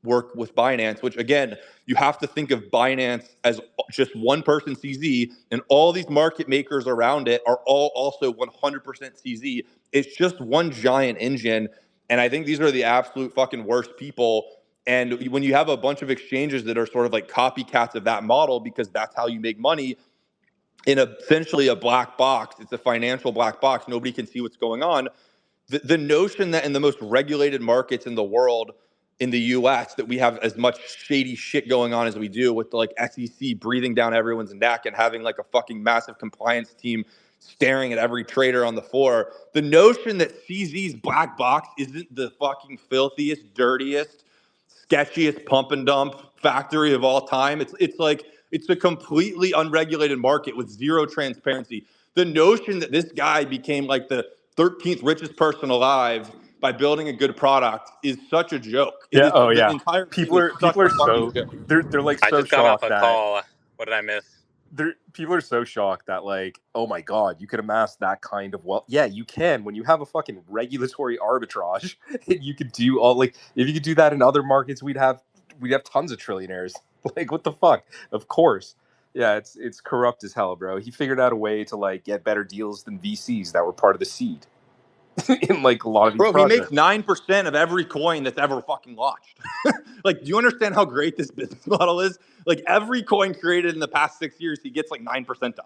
work with Binance, which again, you have to think of Binance as just one person CZ, and all these market makers around it are all also 100% CZ. It's just one giant engine. And I think these are the absolute fucking worst people. And when you have a bunch of exchanges that are sort of like copycats of that model, because that's how you make money in essentially a black box, it's a financial black box. Nobody can see what's going on. The notion that in the most regulated markets in the world, in the US, that we have as much shady shit going on as we do, with the like SEC breathing down everyone's neck and having like a fucking massive compliance team staring at every trader on the floor. The notion that CZ's black box isn't the fucking filthiest, dirtiest, sketchiest pump and dump factory of all time. It's like it's a completely unregulated market with zero transparency. The notion that this guy became like the 13th richest person alive by building a good product is such a joke. It Yeah. is Oh the yeah. entire thing People is are such people a are fucking so joke. they're like I so just got off shocked a that call. What did I miss? people are so shocked that like, oh my god, you could amass that kind of wealth. Yeah, you can when you have a fucking regulatory arbitrage, and you could do all like if you could do that in other markets, we'd have tons of trillionaires. Like what the fuck? Of course. Yeah, it's corrupt as hell, bro. He figured out a way to like get better deals than VCs that were part of the seed in like a lot of these Bro, he makes projects. 9% of every coin that's ever fucking launched. Like, do you understand how great this business model is? Like, every coin created in the past 6 years, he gets like 9% of.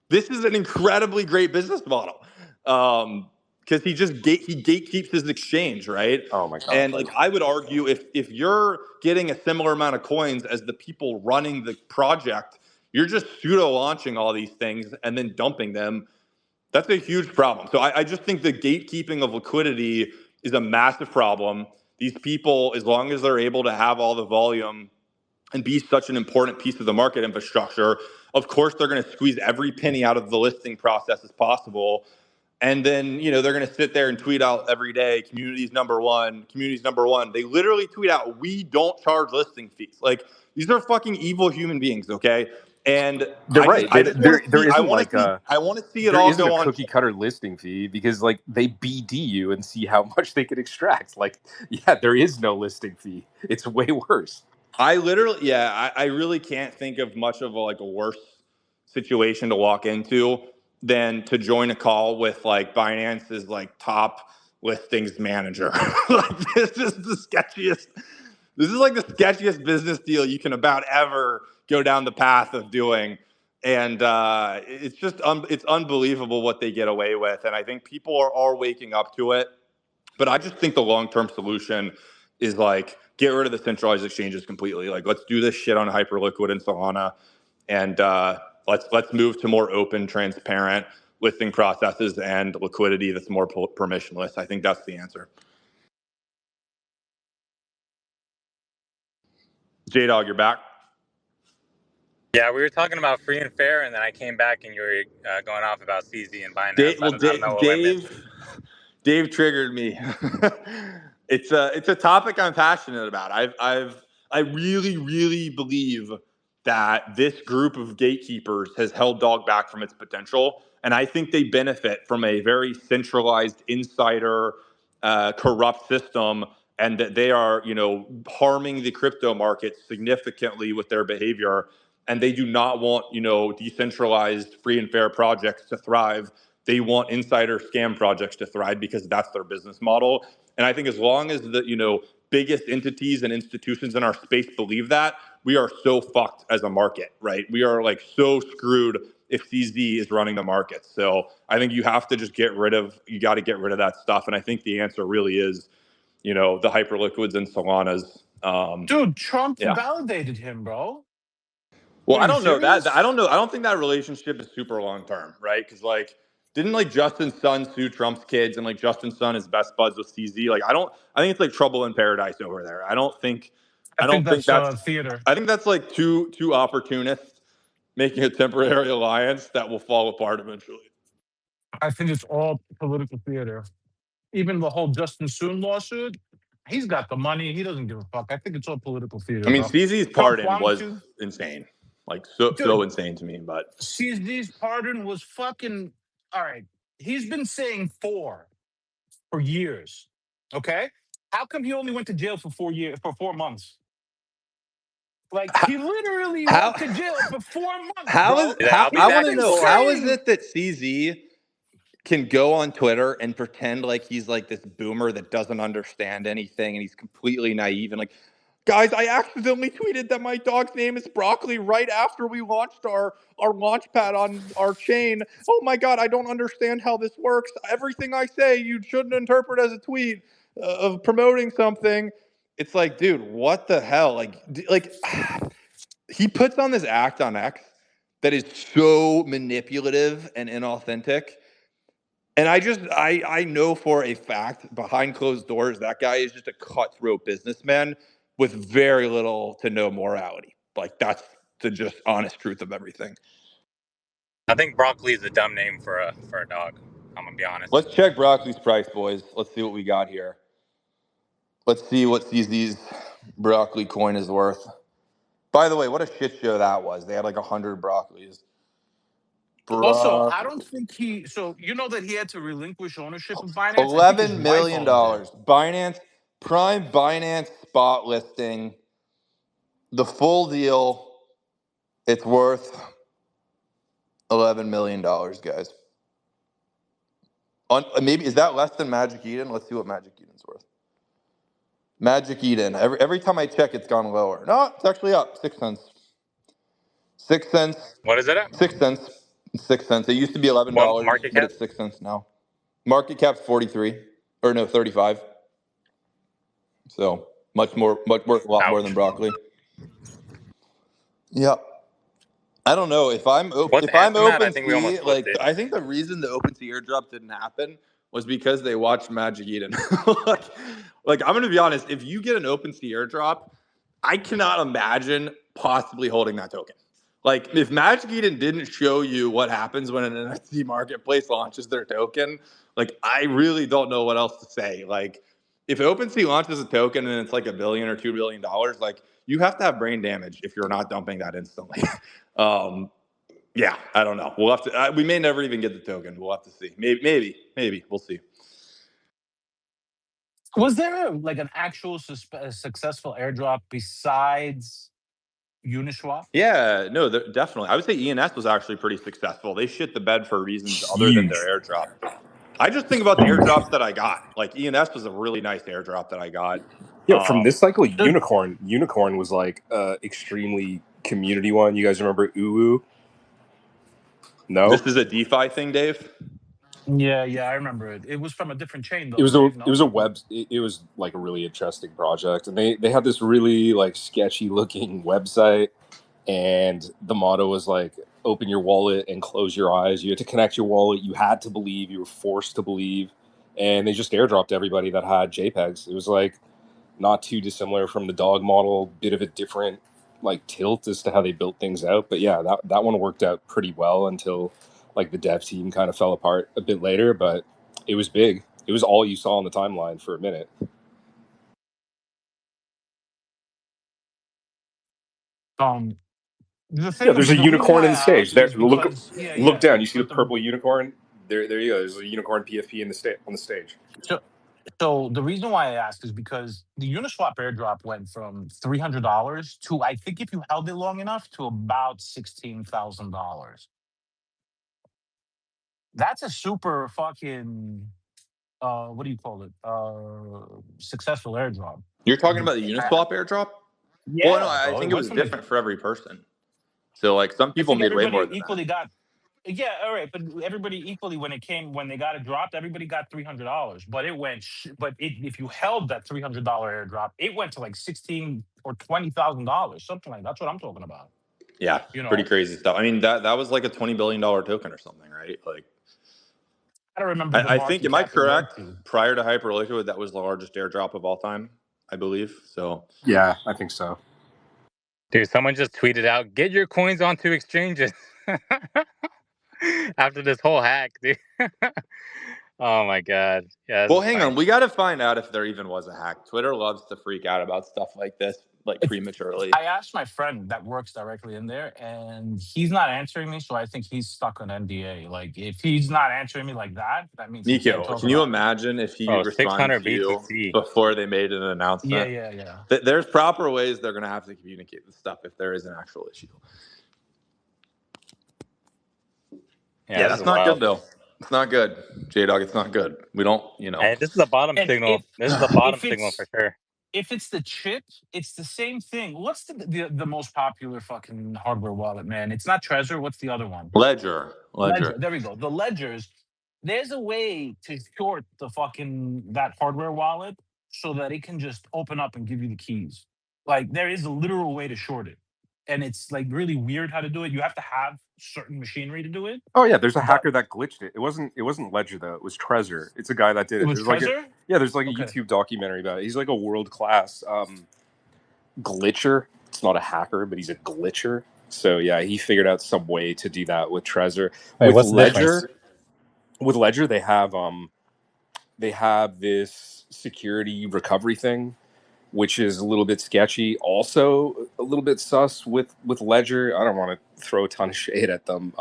This is an incredibly great business model. Because he just he gatekeeps his exchange, right? Oh my god. And like I would argue, if you're getting a similar amount of coins as the people running the project, you're just pseudo launching all these things and then dumping them. That's a huge problem. So I just think the gatekeeping of liquidity is a massive problem. These people, as long as they're able to have all the volume and be such an important piece of the market infrastructure, of course they're going to squeeze every penny out of the listing process as possible. And then, they're going to sit there and tweet out every day, community's number one, community's number one. They literally tweet out, we don't charge listing fees. Like, these are fucking evil human beings, okay? And They're right. I just want to There see, isn't like I want to see it there all isn't a go on. cookie cutter listing fee because like they BD you and see how much they could extract. Like, yeah, there is no listing fee. It's way worse. I really can't think of much of a worse situation to walk into than to join a call with like Binance's like top listings manager. Like this is the sketchiest. This is like the sketchiest business deal you can about ever go down the path of doing. And it's just it's unbelievable what they get away with. And I think people are waking up to it. But I just think the long-term solution is like get rid of the centralized exchanges completely. Like let's do this shit on Hyperliquid and Solana, and let's move to more open, transparent listing processes and liquidity that's more permissionless. I think that's the answer. J-Dog, you're back. Yeah, we were talking about free and fair, and then I came back and you were going off about CZ and Binance. I don't know what I missed. Dave triggered me. It's a topic I'm passionate about. I really believe that this group of gatekeepers has held dog back from its potential, and I think they benefit from a very centralized insider corrupt system, and that they are harming the crypto market significantly with their behavior, and they do not want decentralized free and fair projects to thrive. They want insider scam projects to thrive because that's their business model. And I think as long as the biggest entities and institutions in our space believe that, we are so fucked as a market, right? We are like so screwed if CZ is running the market. So I think you have to just you got to get rid of that stuff. And I think the answer really is, the hyperliquids and Solanas. Dude, Trump Yeah. validated him, bro. Well, What, are I you don't know that. serious? I don't know. I don't think that relationship is super long term, right? Because didn't Justin's son sue Trump's kids, and Justin's son is best buds with CZ? I think it's like trouble in paradise over there. I don't think that's. Theater. I think that's like two opportunists making a temporary alliance that will fall apart eventually. I think it's all political theater. Even the whole Justin Soon lawsuit, he's got the money. He doesn't give a fuck. I think it's all political theater, I mean, bro. CZ's Trump pardon wanted was to. insane, so Dude, insane to me. But CZ's pardon was fucking. All right. He's been saying for years. Okay? How come he only went to jail for 4 months? Like, he literally how went to jail for 4 months, how is bro. Yeah, how I'll be I He's want back to been in know, 4. how is saying. it that CZ can go on Twitter and pretend like he's like this boomer that doesn't understand anything and he's completely naive and guys, I accidentally tweeted that my dog's name is Broccoli right after we launched our launch pad on our chain. Oh my God, I don't understand how this works. Everything I say, you shouldn't interpret as a tweet of promoting something. It's like, dude, what the hell? He puts on this act on X that is so manipulative and inauthentic. And I know for a fact behind closed doors, that guy is just a cutthroat businessman with very little to no morality. That's the just honest truth of everything. I think broccoli is a dumb name for a dog. I'm gonna be honest. Let's check Broccoli's price, boys. Let's see what we got here. Let's see what CZ's broccoli coin is worth. By the way, what a shit show that was. They had 100 broccolis. Also, I don't think he. So you know that he had to relinquish ownership of Binance. I think his $11 wife million. owns it. Binance spot listing. The full deal, it's worth $11 million, guys. Maybe is that less than Magic Eden? Let's see what Magic Eden's worth. Magic Eden. Every time I check, it's gone lower. No, it's actually up 6 cents. 6 cents. What is it at? 6 cents. 6 cents. It used to be $11, What market but cap? it's 6 cents now. Market cap's 43, or no, 35. So much worth a lot more than Ouch. broccoli. Yeah. I don't know if I'm What's Ansem at? I think we almost OpenSea. flipped it. I think the reason the OpenSea airdrop didn't happen was because they watched Magic Eden. I'm gonna be honest. If you get an OpenSea airdrop, I cannot imagine possibly holding that token. If Magic Eden didn't show you what happens when an NFT marketplace launches their token, I really don't know what else to say. If OpenSea launches a token and it's $1 billion or $2 billion, you have to have brain damage if you're not dumping that instantly. Yeah, I don't know. We'll have to. We may never even get the token. We'll have to see. Maybe. We'll see. Was there an actual successful airdrop besides Uniswap? Yeah, no, definitely. I would say ENS was actually pretty successful. They shit the bed for reasons other than their airdrop. I just think about the airdrops that I got. ENS was a really nice airdrop that I got. Yeah, from this cycle, Unicorn was extremely community one. You guys remember UU? No, This is a DeFi thing, Dave. Yeah, I remember it. It was from a different chain, though. it was Dave, it was a web. It was a really interesting project, and they had this really sketchy looking website, and the motto was open your wallet and close your eyes. You had to connect your wallet. You had to believe. You were forced to believe, and they just airdropped everybody that had JPEGs. It was not too dissimilar from the dog model, bit of a different like tilt as to how they built things out. But yeah, that one worked out pretty well until like the dev team kind of fell apart a bit later. But it was big. It was all you saw on the timeline for a minute. The Yeah, thing, there's a the reason unicorn why in the I stage. asked There, is look, because look down. You see the but purple unicorn? There you go. There's a unicorn PFP in the on the stage. so so the reason why I asked is because the Uniswap airdrop went from $300 to, I think if you held it long enough, to about $16,000. That's a super fucking what do you call it? Successful airdrop. You're talking about the Uniswap airdrop? Well, no, Yeah, I bro. It think it went was from like, different for every person. So like some I people think made way more everybody than that. equally got. Yeah, all right, but everybody equally when they got it dropped, everybody got $300. But it went, but if you held that $300 airdrop, it went to like 16 or $20,000, something like that. That's what I'm talking about. Yeah, You pretty know, crazy stuff. I mean, that was like a $20 billion token or something, right? Like, I don't remember the I think, market am I cap it went correct? to. Prior to Hyperliquid, that was the largest airdrop of all time, I believe. So Yeah, I think so. Dude, someone just tweeted out, "Get your coins onto exchanges." After this whole hack, dude. Oh my god. Yeah, this well, is hang funny. on. We got to find out if there even was a hack. Twitter loves to freak out about stuff like this, like prematurely. I asked my friend that works directly in there, and he's not answering me. So I think he's stuck on NDA. Like, if he's not answering me like that, that means he can't Nico, talk can you about it. imagine if he Oh, responded 600 to you BTC. before they made an Yeah, announcement? yeah, yeah. There's proper ways they're going to have to communicate this stuff if there is an actual issue. Yeah, Yeah, this is that's not good wild. though. It's not good, J Dog. It's not good. We don't, And this is a bottom And signal. This is a bottom if signal it's for sure. if it's the chip, it's the same thing. What's the most popular fucking hardware wallet, man? It's not Trezor. What's the other one? Ledger. Ledger. There we go. The ledgers. There's a way to short the fucking that hardware wallet so that it can just open up and give you the keys. Like, there is a literal way to short it, and it's like really weird how to do it. You have to have certain machinery to do it. Oh yeah, there's a But hacker that glitched it. It wasn't Ledger though. It was Trezor. It's a guy that did it it. was There's like Trezor. there's like a Okay. YouTube documentary about it. He's like a world class glitcher. It's not a hacker, but he's a glitcher. So yeah, he figured out some way to do that with Trezor. Wait, With what's the difference? Ledger, they have this security recovery thing, which is a little bit sketchy. Also, a little bit sus with Ledger. I don't want to throw a ton of shade at them.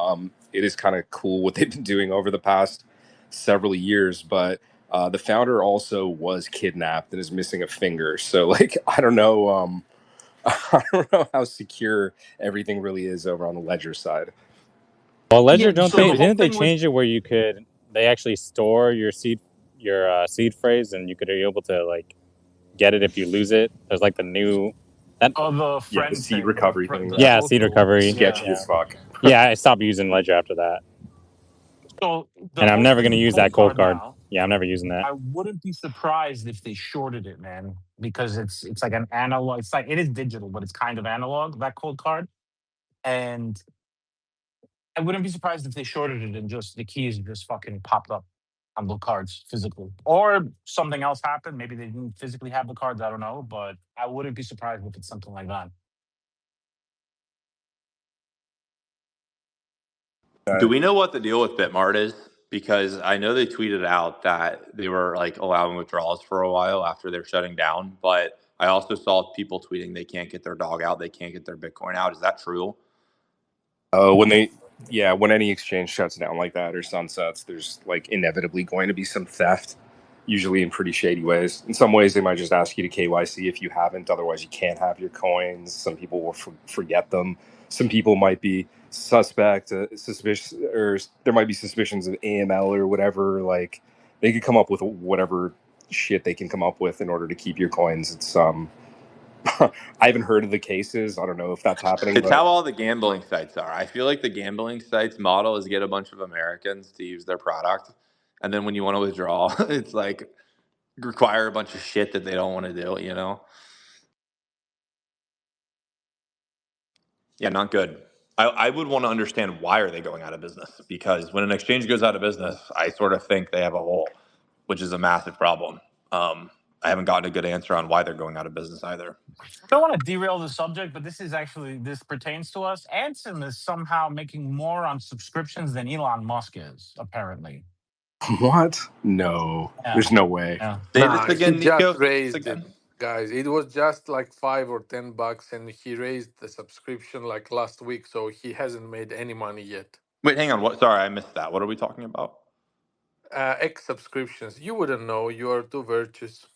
It is kind of cool what they've been doing over the past several years, but the founder also was kidnapped and is missing a finger. So, like, I don't know. I don't know how secure everything really is over on the Ledger side. Well, Ledger, Yeah. don't So they? the whole Didn't they thing with change it where you could? They actually store your seed phrase, and you could be able to like get it if you lose it. There's like the new that. the Yeah, the friend seed thing, recovery thing. the Yeah, flow seed through. recovery. Sketchy Yeah. as fuck. Yeah, I stopped using Ledger after that, So the and I'm whole never thing going to with use that Cold cold Card card. now, Yeah, I'm never using that. I wouldn't be surprised if they shorted it, man, because it's like an analog. It's like, it is digital, but it's kind of analog, that Cold Card. And I wouldn't be surprised if they shorted it and just the keys just fucking popped up on the cards physically, or something else happened. Maybe they didn't physically have the cards. I don't know, but I wouldn't be surprised if it's something like that. Do we know what the deal with Bitmart is? Because I know they tweeted out that they were like allowing withdrawals for a while after they're shutting down, but I also saw people tweeting they can't get their dog out, they can't get their Bitcoin out. Is that true? When any exchange shuts down like that or sunsets, there's like inevitably going to be some theft, usually in pretty shady ways. In some ways, they might just ask you to KYC if you haven't, otherwise you can't have your coins. Some people will forget them. Some people might be suspicious, or there might be suspicions of AML or whatever. Like, they could come up with whatever shit they can come up with in order to keep your coins. It's I haven't heard of the cases. I don't know if that's happening. It's But how all the gambling sites are. I feel like the gambling sites model is get a bunch of Americans to use their product, and then when you want to withdraw, it's like require a bunch of shit that they don't want to do, Yeah, not good. I would want to understand why are they going out of business, because when an exchange goes out of business, I sort of think they have a hole, which is a massive problem. I haven't gotten a good answer on why they're going out of business either. I don't want to derail the subject, but this pertains to us. Ansem is somehow making more on subscriptions than Elon Musk is, apparently. What? No, Yeah. there's no way. Yeah. Say Nah, this again, he Nico. just Say this raised it, again. guys. It was just like $5 or $10, and he raised the subscription like last week, so he hasn't made any money yet. Wait, hang on. What? Sorry, I missed that. What are we talking about? X subscriptions. You wouldn't know. You are too virtuous.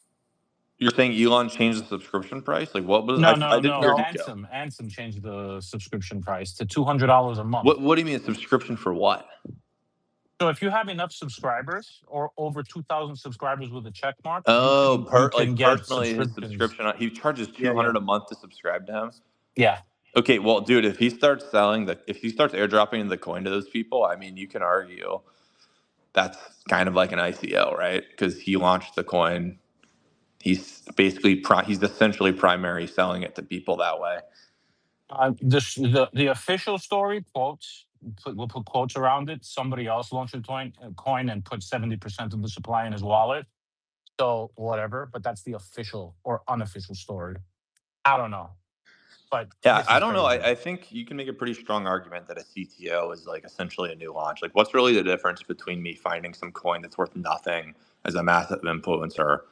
You're saying Elon changed the subscription price? Like, what was? No. I didn't hear No. Nico. Ansem changed the subscription price to $200 a month. What do you mean a subscription for what? So if you have enough subscribers or over 2,000 subscribers with a check mark, Oh, you can get personally, his subscriptions. subscription. He charges Yeah, $200 a month to subscribe to him. Yeah. Okay, well, dude, if he starts airdropping the coin to those people, I mean, you can argue that's kind of like an ICO, right? Because he launched the coin. He's basically he's essentially primary selling it to people that way. The official story quotes. We'll put quotes around it. Somebody else launched a coin and put 70% of the supply in his wallet. So whatever, but that's the official or unofficial story. I don't know. But yeah, I don't know. I think you can make a pretty strong argument that a CTO is like essentially a new launch. Like, what's really the difference between me finding some coin that's worth nothing as a massive influencer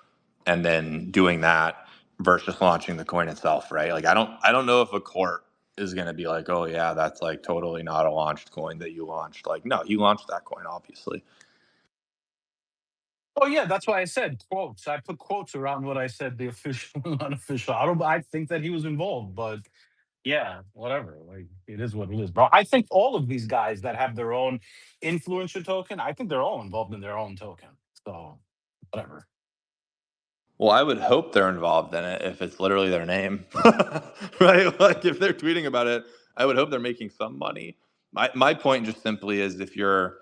and then doing that versus launching the coin itself, right? Like, I don't know if a court is going to be like, oh yeah, that's like totally not a launched coin that you launched. Like, no, you launched that coin, obviously. Oh yeah, that's why I said quotes. I put quotes around what I said, the official and unofficial. I think that he was involved, but yeah, whatever. Like, it is what it is, bro. I think all of these guys that have their own influencer token, I think they're all involved in their own token. So whatever. Well, I would hope they're involved in it if it's literally their name, right? Like, if they're tweeting about it, I would hope they're making some money. My point just simply is if you're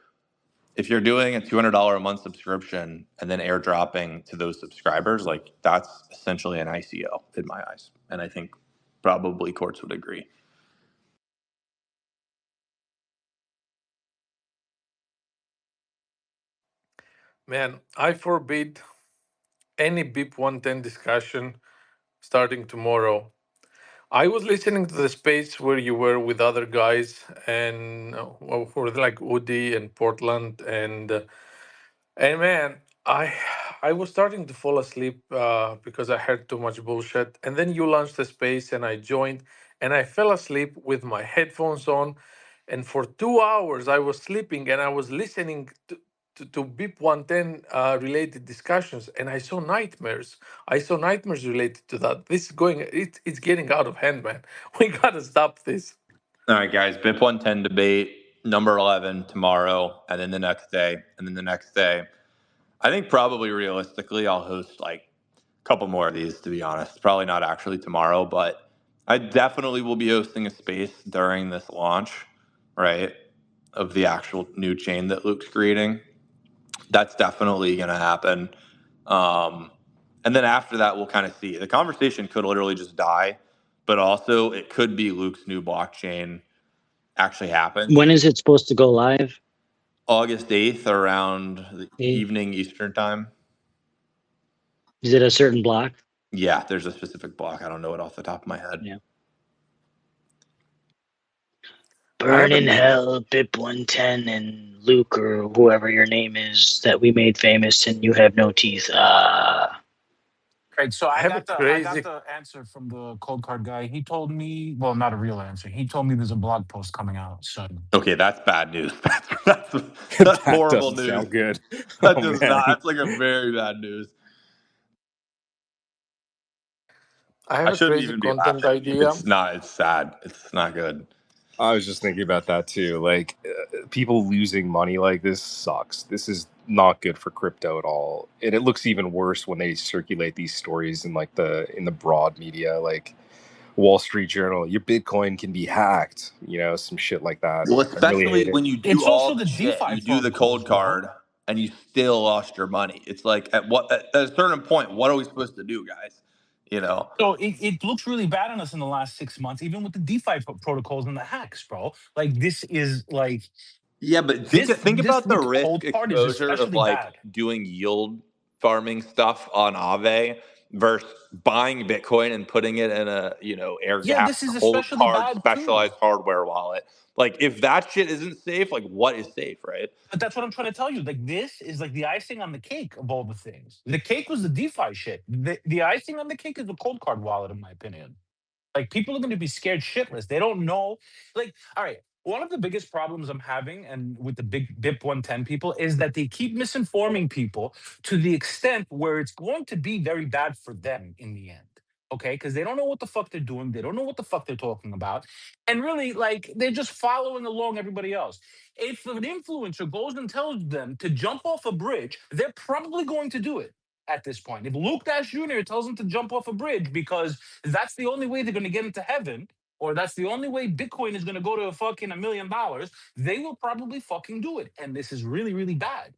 doing a $200 a month subscription and then airdropping to those subscribers, like, that's essentially an ICO in my eyes, and I think probably courts would agree. Man, I forbid any BIP 110 discussion starting tomorrow. I was listening to the space where you were with other guys, and for like Woody and Portland, and man, I was starting to fall asleep because I heard too much bullshit. And then you launched the space, and I joined, and I fell asleep with my headphones on, and for 2 hours I was sleeping, and I was listening to BIP 110 related discussions, and I saw nightmares. I saw nightmares related to that. This is it's getting out of hand, man. We gotta stop this. All right, guys, BIP 110 debate number 11 tomorrow, and then the next day, and then the next day. I think probably realistically, I'll host like a couple more of these, to be honest. Probably not actually tomorrow, but I definitely will be hosting a space during this launch, right, of the actual new chain that Luke's creating. That's definitely going to happen. And then after that, we'll kind of see. The conversation could literally just die, but also it could be Luke's new blockchain actually happen. When is it supposed to go live? August 8th around the evening Eastern time. Is it a certain block? Yeah, there's a specific block. I don't know it off the top of my head. Yeah. Burn in hell, BIP 110 and Luke or whoever your name is that we made famous and you have no teeth. Right, so I got crazy. the answer from the cold card guy. He told me, well, not a real answer. He told me there's a blog post coming out soon. Okay, that's bad news. That's That horrible doesn't news. sound good. That Oh, does man. not. That's like a very bad news. I have a shouldn't crazy even be content laughing. idea. It's not. It's sad. It's not good. I was just thinking about that too. Like, people losing money like this sucks. This is not good for crypto at all, and it looks even worse when they circulate these stories in like in the broad media, like Wall Street Journal. Your Bitcoin can be hacked, some shit like that. Well, I really especially hate it. when you do It's all also the the shit, DeFi you do the protocols, cold bro. card, and you still lost your money. It's like at a certain point, what are we supposed to do, guys? So it looks really bad on us in the last 6 months, even with the DeFi protocols and the hacks, bro. Like, this is like... Yeah, but think about the risk cold card is exposure of especially like bad. doing yield farming stuff on Aave versus buying Bitcoin and putting it in a, air Yeah, gap this is cold especially card bad too. specialized hardware wallet. Like if that shit isn't safe, like what is safe, right? But that's what I'm trying to tell you. Like, this is like the icing on the cake of all the things. The cake was the DeFi shit. The icing on the cake is the cold card wallet, in my opinion. Like, people are going to be scared shitless. They don't know. Like, all right, one of the biggest problems I'm having and with the big BIP 110 people is that they keep misinforming people to the extent where it's going to be very bad for them in the end. Okay, because they don't know what the fuck they're doing. They don't know what the fuck they're talking about. And really, like, they're just following along everybody else. If an influencer goes and tells them to jump off a bridge, they're probably going to do it at this point. If Luke Dash Jr. tells them to jump off a bridge because that's the only way they're going to get into heaven, or that's the only way Bitcoin is going to go to fucking $1 million, they will probably fucking do it. And this is really, really bad.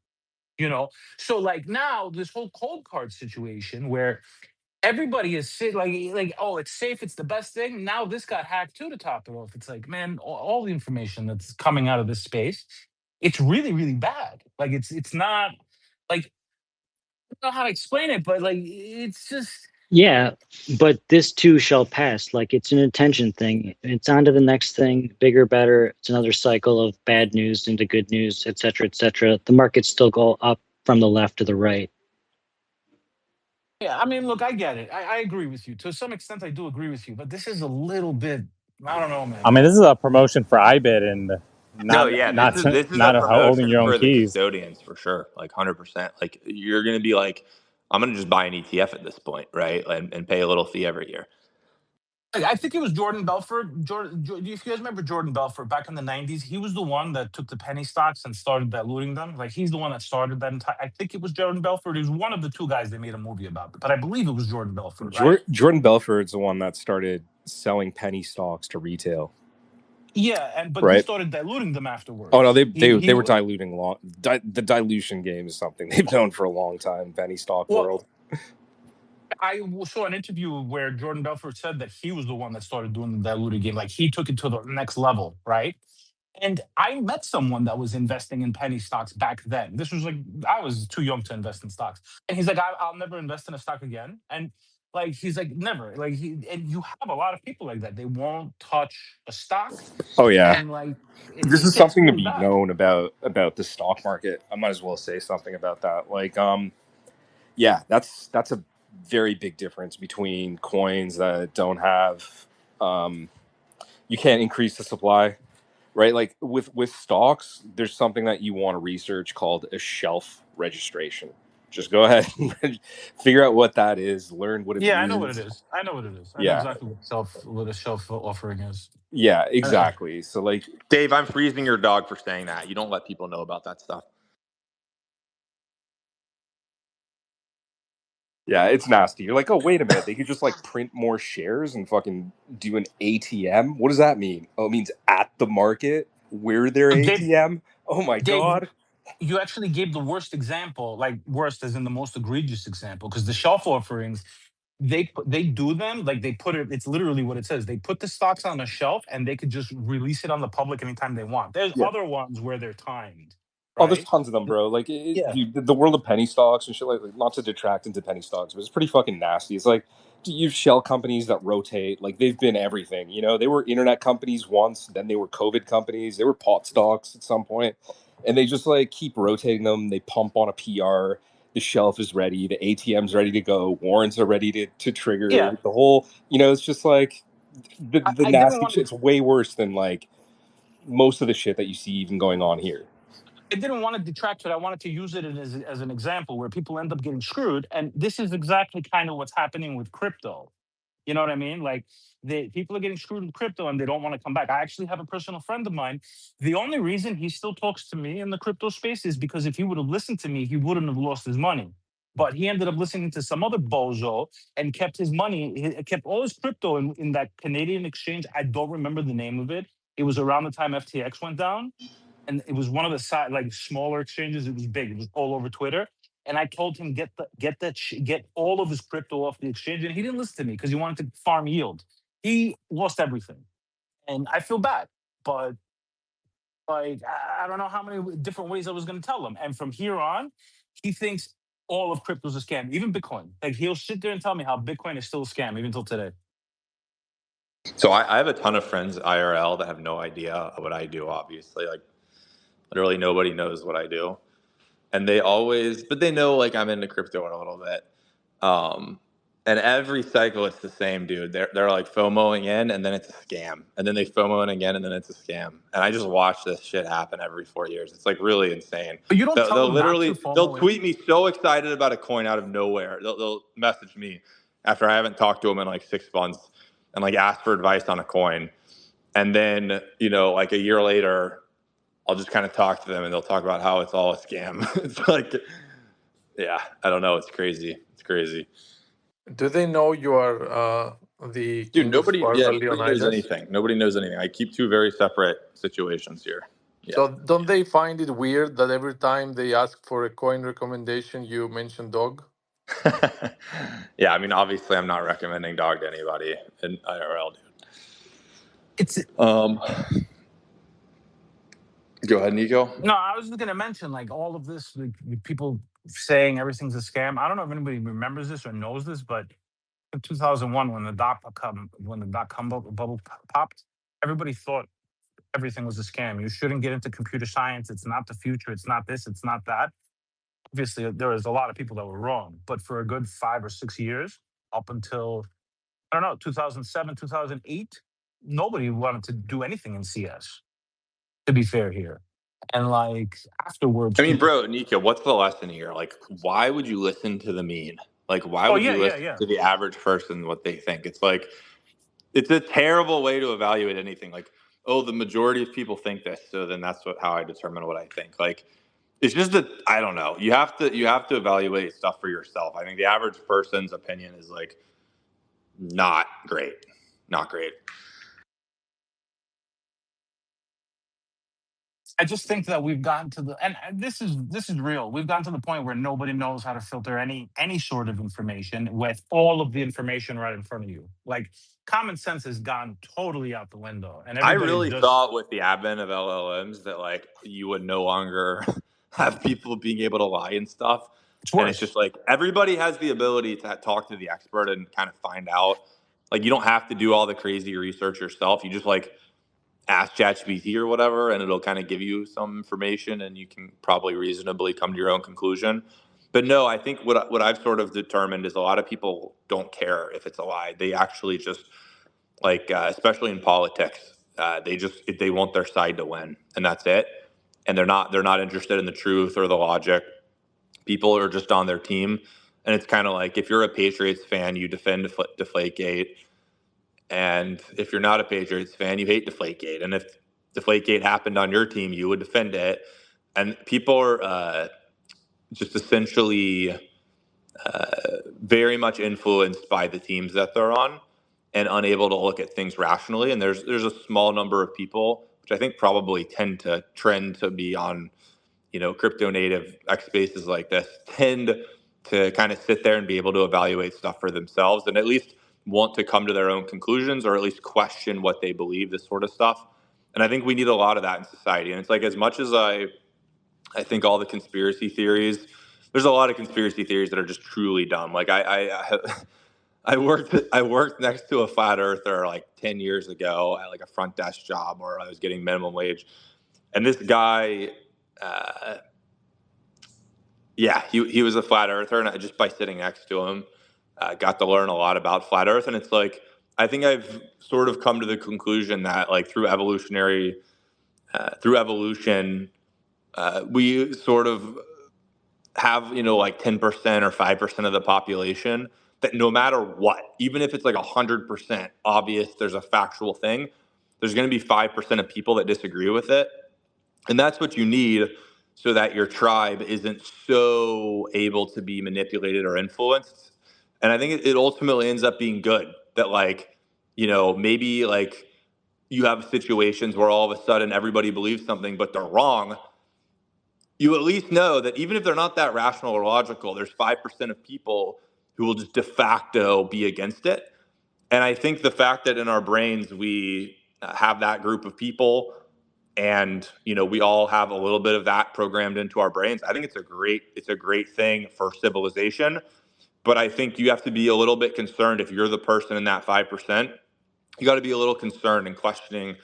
So like now this whole cold card situation where everybody is like, oh, it's safe, it's the best thing. Now this got hacked too, to top it off. It's like, man, all the information that's coming out of this space, it's really, really bad. Like it's not like, I don't know how to explain it, but like it's just. Yeah, but this too shall pass. Like, it's an attention thing. It's on to the next thing, bigger, better. It's another cycle of bad news into good news, et cetera, et cetera. The markets still go up from the left to the right. Yeah, I mean, look, I get it. I agree with you. To some extent, I do agree with you, but this is a little bit, I don't know, I man. mean, this is a promotion for IBIT and No, yeah, this is a not holding promotion your own for the keys. custodians for sure, like 100%. Like you're gonna be like, I'm gonna just buy an ETF at this point, right? And pay a little fee every year. I think it was Jordan Belfort. If you guys remember Jordan Belfort back in the 90s, he was the one that took the penny stocks and started diluting them. Like, he's the one that started that entire. I think it was Jordan Belfort. He was one of the two guys they made a movie about, but I believe it was Jordan Belfort, right? Jordan Belfort's the one that started selling penny stocks to retail. Yeah, but he right? started diluting them afterwards. Oh no, they were diluting the dilution game is something they've known for a long time. Penny stock world. I saw an interview where Jordan Belfort said that he was the one that started doing the diluted game. Like, he took it to the next level, right? And I met someone that was investing in penny stocks back then. This was like, I was too young to invest in stocks. And he's like, I'll never invest in a stock again. And like, he's like, never. Like, and you have a lot of people like that. They won't touch a stock. Oh yeah. And like, this is gets something to really be bad. known about the stock market. I might as well say something about that. Like, yeah, that's a very big difference between coins that don't have, you can't increase the supply, right? Like with stocks, there's something that you want to research called a shelf registration. Just go ahead and figure out what that is, learn what it Yeah, I know what it means. is. I know what it is. I know Yeah. exactly what a shelf offering is. Yeah, exactly. So like, Dave, I'm freezing your dog for saying that. You don't let people know about that stuff. yeah, it's nasty. You're like, oh, wait a minute. They could just like print more shares and fucking do an ATM. What does that mean? Oh, it means at the market, we're their ATM. Oh my Dave, God. you actually gave the worst example, like worst as in the most egregious example, because the shelf offerings, they do them like they put it. It's literally what it says. They put the stocks on a shelf and they could just release it on the public anytime they want. There's Yeah. other ones where they're timed, Oh, there's right? tons of them, bro. Like, Yeah. dude, the world of penny stocks and shit, like, not to detract into penny stocks, but it's pretty fucking nasty. It's like, you have shell companies that rotate. Like, they've been everything. You know, they were internet companies once, then they were COVID companies, they were pot stocks at some point, and they just like keep rotating them. They pump on a PR. The shelf is ready. The ATM's ready to go. Warrants are ready to trigger. Yeah. The whole, it's just like the I didn't nasty want shit. It's way worse than like most of the shit that you see even going on here. I didn't want to detract it. I wanted to use it as an example where people end up getting screwed. And this is exactly kind of what's happening with crypto. You know what I mean? Like, people are getting screwed with crypto and they don't want to come back. I actually have a personal friend of mine. The only reason he still talks to me in the crypto space is because if he would have listened to me, he wouldn't have lost his money. But he ended up listening to some other bozo and kept his money, he kept all his crypto in that Canadian exchange. I don't remember the name of it. It was around the time FTX went down. And it was one of the like smaller exchanges. It was big. It was all over Twitter. And I told him get all of his crypto off the exchange, and he didn't listen to me because he wanted to farm yield. He lost everything, and I feel bad. But like, I don't know how many different ways I was going to tell him. And from here on, he thinks all of crypto's a scam, even Bitcoin. Like he'll sit there and tell me how Bitcoin is still a scam even till today. So I have a ton of friends IRL that have no idea what I do. Obviously, like literally nobody knows what I do, and but they know like I'm into crypto a little bit. And every cycle it's the same, dude. They're like FOMOing in, and then it's a scam, and then they FOMO in again, and then it's a scam. And I just watch this shit happen every 4 years. It's like really insane. But you don't tell They'll them not to literally they'll FOMO in. tweet me so excited about a coin out of nowhere. They'll message me after I haven't talked to them in like 6 months and like ask for advice on a coin, and then like a year later, I'll just kind of talk to them, and they'll talk about how it's all a scam. It's like, yeah, I don't know. It's crazy. It's crazy. Do they know you are the Dude, king of Sparta, nobody knows Leonidas? anything. Nobody knows anything. I keep two very separate situations here. Yeah. So don't they find it weird that every time they ask for a coin recommendation, you mention dog? Yeah, I mean, obviously, I'm not recommending dog to anybody in IRL, dude. It's Go ahead, Nico. No, I was just gonna mention like all of this, like, with people saying everything's a scam. I don't know if anybody remembers this or knows this, but in 2001, when the dot-com bubble popped, everybody thought everything was a scam. You shouldn't get into computer science. It's not the future. It's not this. It's not that. Obviously, there was a lot of people that were wrong, but for a good 5 or 6 years, up until I don't know 2007, 2008, nobody wanted to do anything in CS. To be fair here, and like afterwards, I mean, people. bro, Nico, what's the lesson here? Like, why would you listen to the mean? Like, why Oh would yeah, you yeah, listen yeah. to the average person, what they think? It's like, it's a terrible way to evaluate anything. Like, oh, the majority of people think this, so then that's how I determine what I think. Like, it's just that I don't know. You have to evaluate stuff for yourself. I think the average person's opinion is like not great. Not great. I just think that we've gotten to and this is real. We've gotten to the point where nobody knows how to filter any sort of information with all of the information right in front of you. Like common sense has gone totally out the window, and I everybody's really just thought with the advent of LLMs that like you would no longer have people being able to lie and stuff. it's And it's worse. just like everybody has the ability to talk to the expert and kind of find out. Like you don't have to do all the crazy research yourself. You just like ask ChatGPT or whatever, and it'll kind of give you some information, and you can probably reasonably come to your own conclusion. But no, I think what I've sort of determined is a lot of people don't care if it's a lie. They actually just like, especially in politics, they want their side to win, and that's it. And they're not interested in the truth or the logic. People are just on their team, and it's kind of like if you're a Patriots fan, you defend Deflategate, and if you're not a Patriots fan, you hate Deflategate. And if Deflategate happened on your team, you would defend it. And people are just essentially very much influenced by the teams that they're on and unable to look at things rationally. And there's a small number of people, which I think probably tend to trend to be on, crypto native X spaces like this, tend to kind of sit there and be able to evaluate stuff for themselves and at least want to come to their own conclusions or at least question what they believe, this sort of stuff. And I think we need a lot of that in society. And it's like, as much as I think all the conspiracy theories, there's a lot of conspiracy theories that are just truly dumb. Like I worked next to a flat earther like 10 years ago at like a front desk job where I was getting minimum wage. And this guy, he was a flat earther, and I, just by sitting next to him, got to learn a lot about flat earth. And it's like, I think I've sort of come to the conclusion that like through evolution, we sort of have like 10% or 5% of the population that no matter what, even if it's like 100% obvious there's a factual thing, there's going to be 5% of people that disagree with it. And that's what you need so that your tribe isn't so able to be manipulated or influenced. And I think it ultimately ends up being good that like, maybe like you have situations where all of a sudden everybody believes something but they're wrong. You at least know that even if they're not that rational or logical, there's 5% of people who will just de facto be against it. And I think the fact that in our brains we have that group of people and we all have a little bit of that programmed into our brains. I think it's a great thing for civilization, but I think you have to be a little bit concerned if you're the person in that 5%. You got to be a little concerned and questioning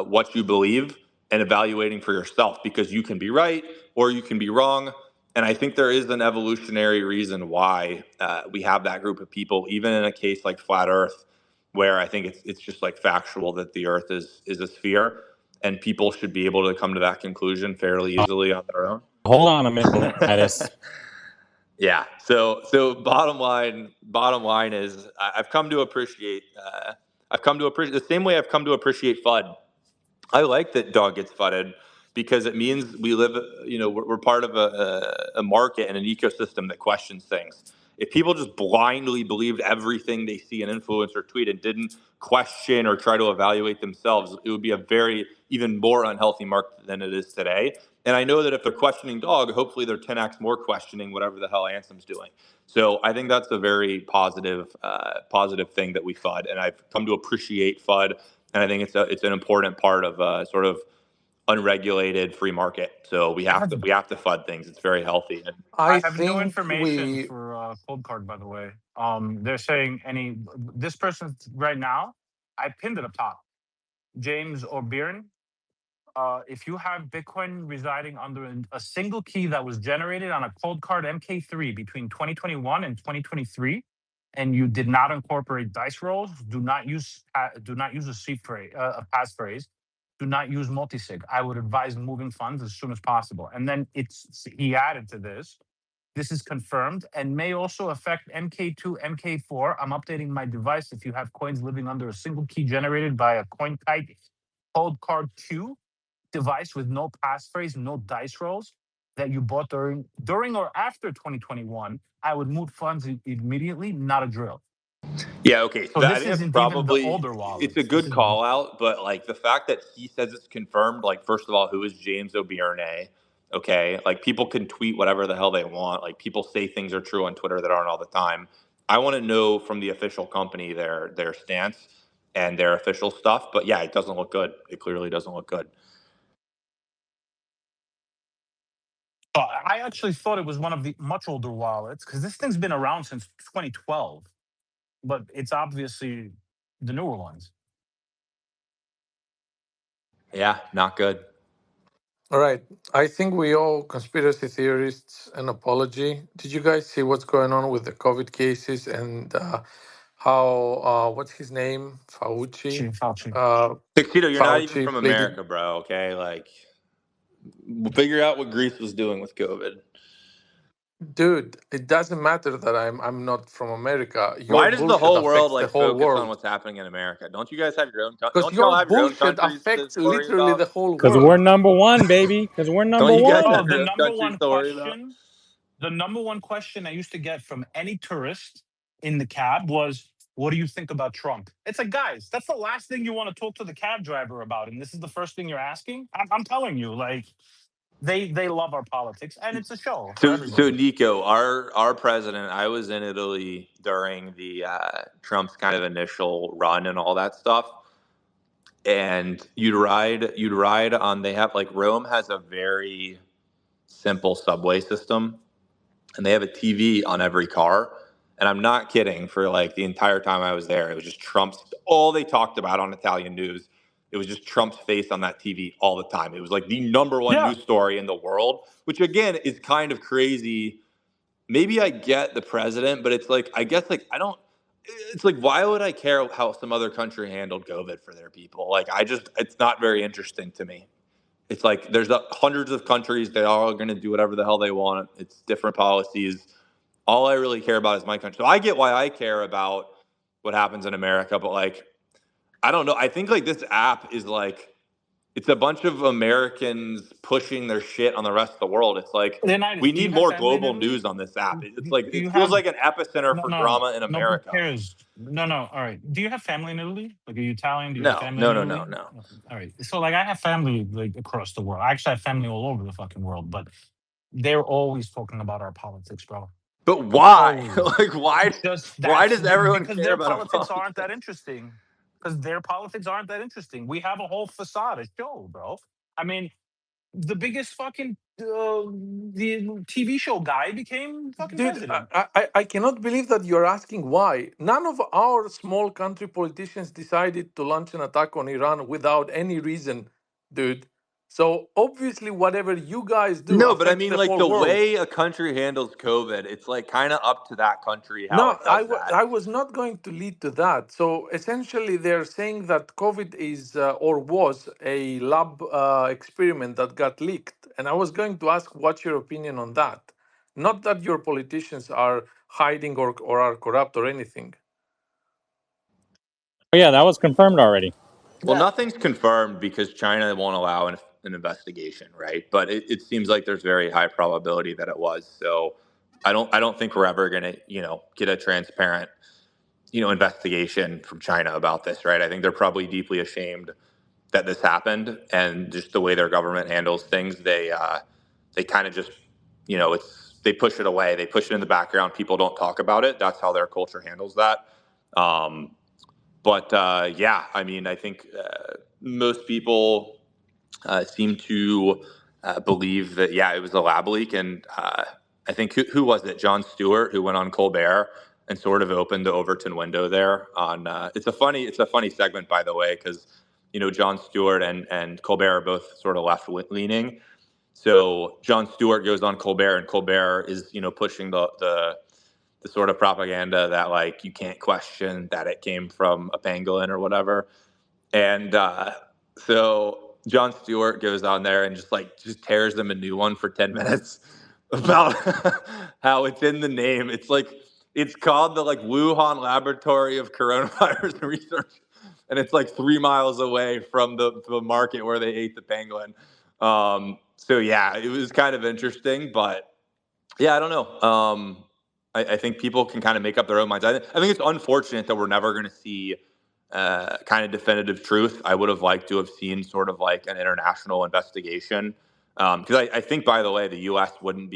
what you believe and evaluating for yourself, because you can be right or you can be wrong. And I think there is an evolutionary reason why we have that group of people, even in a case like flat Earth, where I think it's just like factual that the Earth is a sphere, and people should be able to come to that conclusion fairly easily on their own. Hold on a minute, Leonidas. Yeah. So bottom line is I've come to appreciate the same way I've come to appreciate FUD. I like that dog gets fudded because it means we live, we're part of a market and an ecosystem that questions things. If people just blindly believed everything they see an influencer tweet and didn't question or try to evaluate themselves, it would be a very even more unhealthy market than it is today. And I know that if they're questioning dog, hopefully they're 10x more questioning whatever the hell Ansem's doing. So I think that's a very positive thing that we FUD, and I've come to appreciate FUD. And I think it's an important part of sort of unregulated free market. So we have to FUD things. It's very healthy. And I have new think information we for Cold Card, by the way. They're saying this person right now, I pinned it up top. James O'Byrne. If you have Bitcoin residing under a single key that was generated on a Cold Card MK3 between 2021 and 2023, and you did not incorporate dice rolls, do not use a seed phrase, a passphrase, do not use multisig. I would advise moving funds as soon as possible. And then he added to this. This is confirmed and may also affect MK2, MK4. I'm updating my device if you have coins living under a single key generated by a Coinkite Cold Card Q device with no passphrase, no dice rolls that you bought during or after 2021. I would move funds immediately, not a drill. yeah, okay. So I this think that's isn't even the probably older wallets. it's a good call out, but like the fact that he says it's confirmed, like first of all, who is James O'Byrne? Okay, like people can tweet whatever the hell they want. Like people say things are true on Twitter that aren't all the time. I want to know from the official company their stance and their official stuff. But yeah, it doesn't look good. It clearly doesn't look good. I actually thought it was one of the much older wallets because this thing's been around since 2012, but it's obviously the newer ones. Yeah, not good. all right. I think we all conspiracy theorists an apology. Did you guys see what's going on with the COVID cases and how what's his name? Fauci. Tuxedo, you're not even Fauci from pleaded. America, bro. Okay, like we'll figure out what Greece was doing with COVID. Dude, it doesn't matter that I'm not from America. Your Why does the bullshit whole world affects the like whole focus on world. what's happening in America? Don't you guys have your own? Because Don't y'all your have your own bullshit countries to affects worry literally about? the whole Because we're world. number one, baby. Because we're number Don't you guys one. have The your own number countries one to worry about? question, the number one question I used to get from any tourist in the cab was, "What do you think about Trump?" It's like, guys, that's the last thing you want to talk to the cab driver about, and this is the first thing you're asking. I'm telling you, like, they love our politics, and it's a show for So everybody. Nico, our president, I was in Italy during the Trump's kind of initial run and all that stuff. And you'd ride on, they have like Rome has a very simple subway system, and they have a TV on every car. And I'm not kidding, for like the entire time I was there, it was just Trump's, all they talked about on Italian news. It was just Trump's face on that TV all the time. It was like the number one Yeah. news story in the world, which again is kind of crazy. Maybe I get the president, but it's like, I guess like I don't, it's like, why would I care how some other country handled COVID for their people? Like, it's not very interesting to me. It's like there's hundreds of countries. They all are going to do whatever the hell they want. It's different policies. All I really care about is my country. So I get why I care about what happens in America, but like, I don't know. I think like this app is like, it's a bunch of Americans pushing their shit on the rest of the world. It's like, Leonidas, we do you need have more family in global Italy? news on this app. It's Do, like, do it you feels have like an epicenter for no? drama in No, who America. cares? No. All right. Do you have family in Italy? Like, are you Italian? Do you have No, family no, in no, Italy? no, no. All right. So, like, I have family like across the world. I actually have family all over the fucking world, but they're always talking about our politics, bro. But why? Always. Like, why? Just Why that's does everyone because care their about our politics aren't politics? that interesting. Because their politics aren't that interesting. We have a whole facade, a show, bro. I mean, the biggest fucking the TV show guy became fucking Dude, president. I cannot believe that you're asking why. None of our small country politicians decided to launch an attack on Iran without any reason, dude. So obviously, whatever you guys do No, but I affects mean, the like whole the world. way a country handles COVID, it's like kind of up to that country how No, it does that. I was not going to lead to that. So essentially, they're saying that COVID is or was a lab experiment that got leaked. And I was going to ask what's your opinion on that? Not that your politicians are hiding or are corrupt or anything. Oh, yeah, that was confirmed already. Well, nothing's confirmed because China won't allow an investigation, right? But it seems like there's very high probability that it was. So I don't think we're ever gonna, get a transparent, investigation from China about this, right? I think they're probably deeply ashamed that this happened, and just the way their government handles things, they kind of just, they push it away, they push it in the background. People don't talk about it. That's how their culture handles that. But yeah, I mean, I think most people seem to believe that, yeah, it was a lab leak. And I think, who was it? Jon Stewart, who went on Colbert and sort of opened the Overton window there on, it's a funny segment, by the way, because, Jon Stewart and Colbert are both sort of left leaning. So Jon Stewart goes on Colbert, and Colbert is, pushing the sort of propaganda that, like, you can't question that it came from a pangolin or whatever. And so Jon Stewart goes on there and just tears them a new one for 10 minutes about how it's in the name. It's called the Wuhan Laboratory of Coronavirus Research, and it's 3 miles away from the market where they ate the pangolin. So yeah, it was kind of interesting, but yeah, I don't know. I think people can kind of make up their own minds. I think it's unfortunate that we're never going to see kind of definitive truth. I would have liked to have seen sort of like an international investigation, because I think, by the way, the U.S. would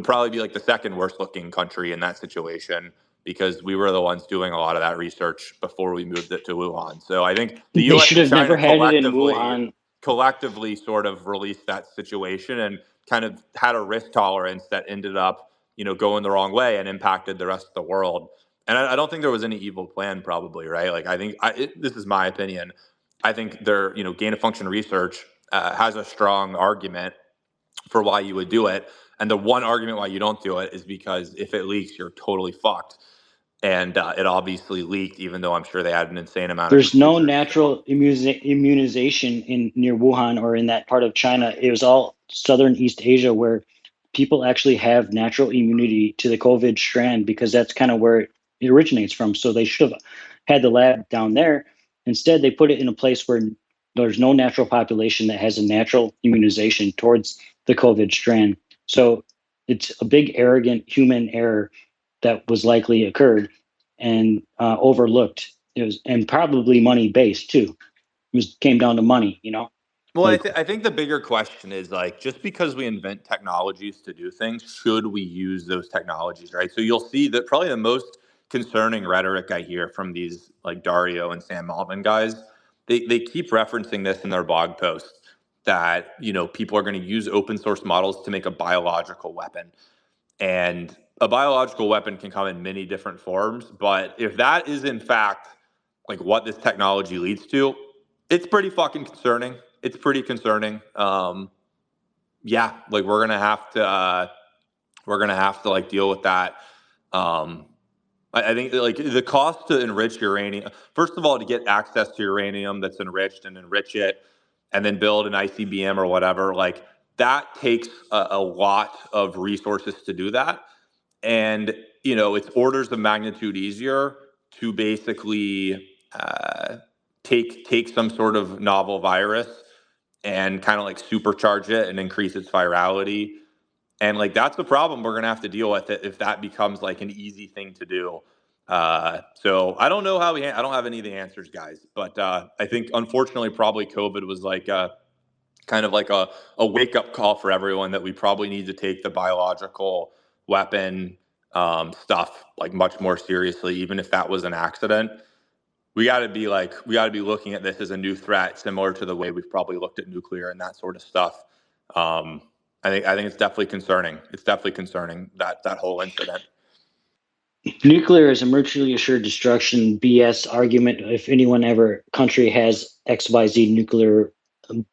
probably be like the second worst looking country in that situation, because we were the ones doing a lot of that research before we moved it to Wuhan. So I think the They U.S. should and have never China had it in Wuhan. collectively sort of released that situation and kind of had a risk tolerance that ended up, going the wrong way and impacted the rest of the world. And I don't think there was any evil plan, probably, right? Like, I think this is my opinion. I think their, gain of function research has a strong argument for why you would do it. And the one argument why you don't do it is because if it leaks, you're totally fucked. And it obviously leaked, even though I'm sure they had an insane amount of There's no research. natural immunization in near Wuhan or in that part of China. It was all southern East Asia where people actually have natural immunity to the COVID strand because that's kind of where it originates from. So they should have had the lab down there. Instead, they put it in a place where there's no natural population that has a natural immunization towards the COVID strand. So it's a big, arrogant human error that was likely occurred and overlooked. It was, and probably money based too. Came down to money, Well, like I think the bigger question is, like, just because we invent technologies to do things, should we use those technologies, right? So you'll see that probably the most concerning rhetoric I hear from these like Dario and Sam Altman guys, they keep referencing this in their blog posts, that, people are going to use open source models to make a biological weapon. And a biological weapon can come in many different forms, but if that is in fact like what this technology leads to, it's pretty fucking concerning. It's pretty concerning. Yeah, like we're gonna have to like deal with that. Um, I think like the cost to enrich uranium, first of all, to get access to uranium that's enriched and enrich it, and then build an ICBM or whatever, like that takes a lot of resources to do that. And it's orders of magnitude easier to basically take some sort of novel virus and kind of like supercharge it and increase its virality. And like that's the problem we're gonna have to deal with it if that becomes like an easy thing to do. So I don't know how I don't have any of the answers, guys, but I think unfortunately probably COVID was like kind of like a wake up call for everyone, that we probably need to take the biological weapon stuff like much more seriously. Even if that was an accident, we got to be looking at this as a new threat, similar to the way we've probably looked at nuclear and that sort of stuff. I think it's definitely concerning. It's definitely concerning, that whole incident. Nuclear is a mutually assured destruction BS argument. If anyone ever country has XYZ nuclear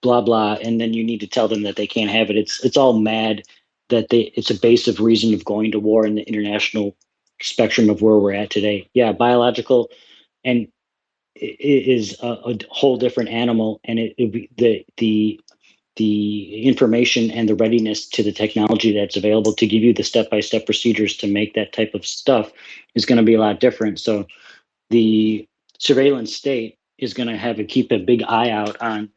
blah blah, and then you need to tell them that they can't have it. It's all mad that it's a base of reason of going to war in the international spectrum of where we're at today. Yeah, biological and it is a whole different animal, and the information and the readiness to the technology that's available to give you the step-by-step procedures to make that type of stuff is going to be a lot different. So the surveillance state is going to have to keep a big eye out on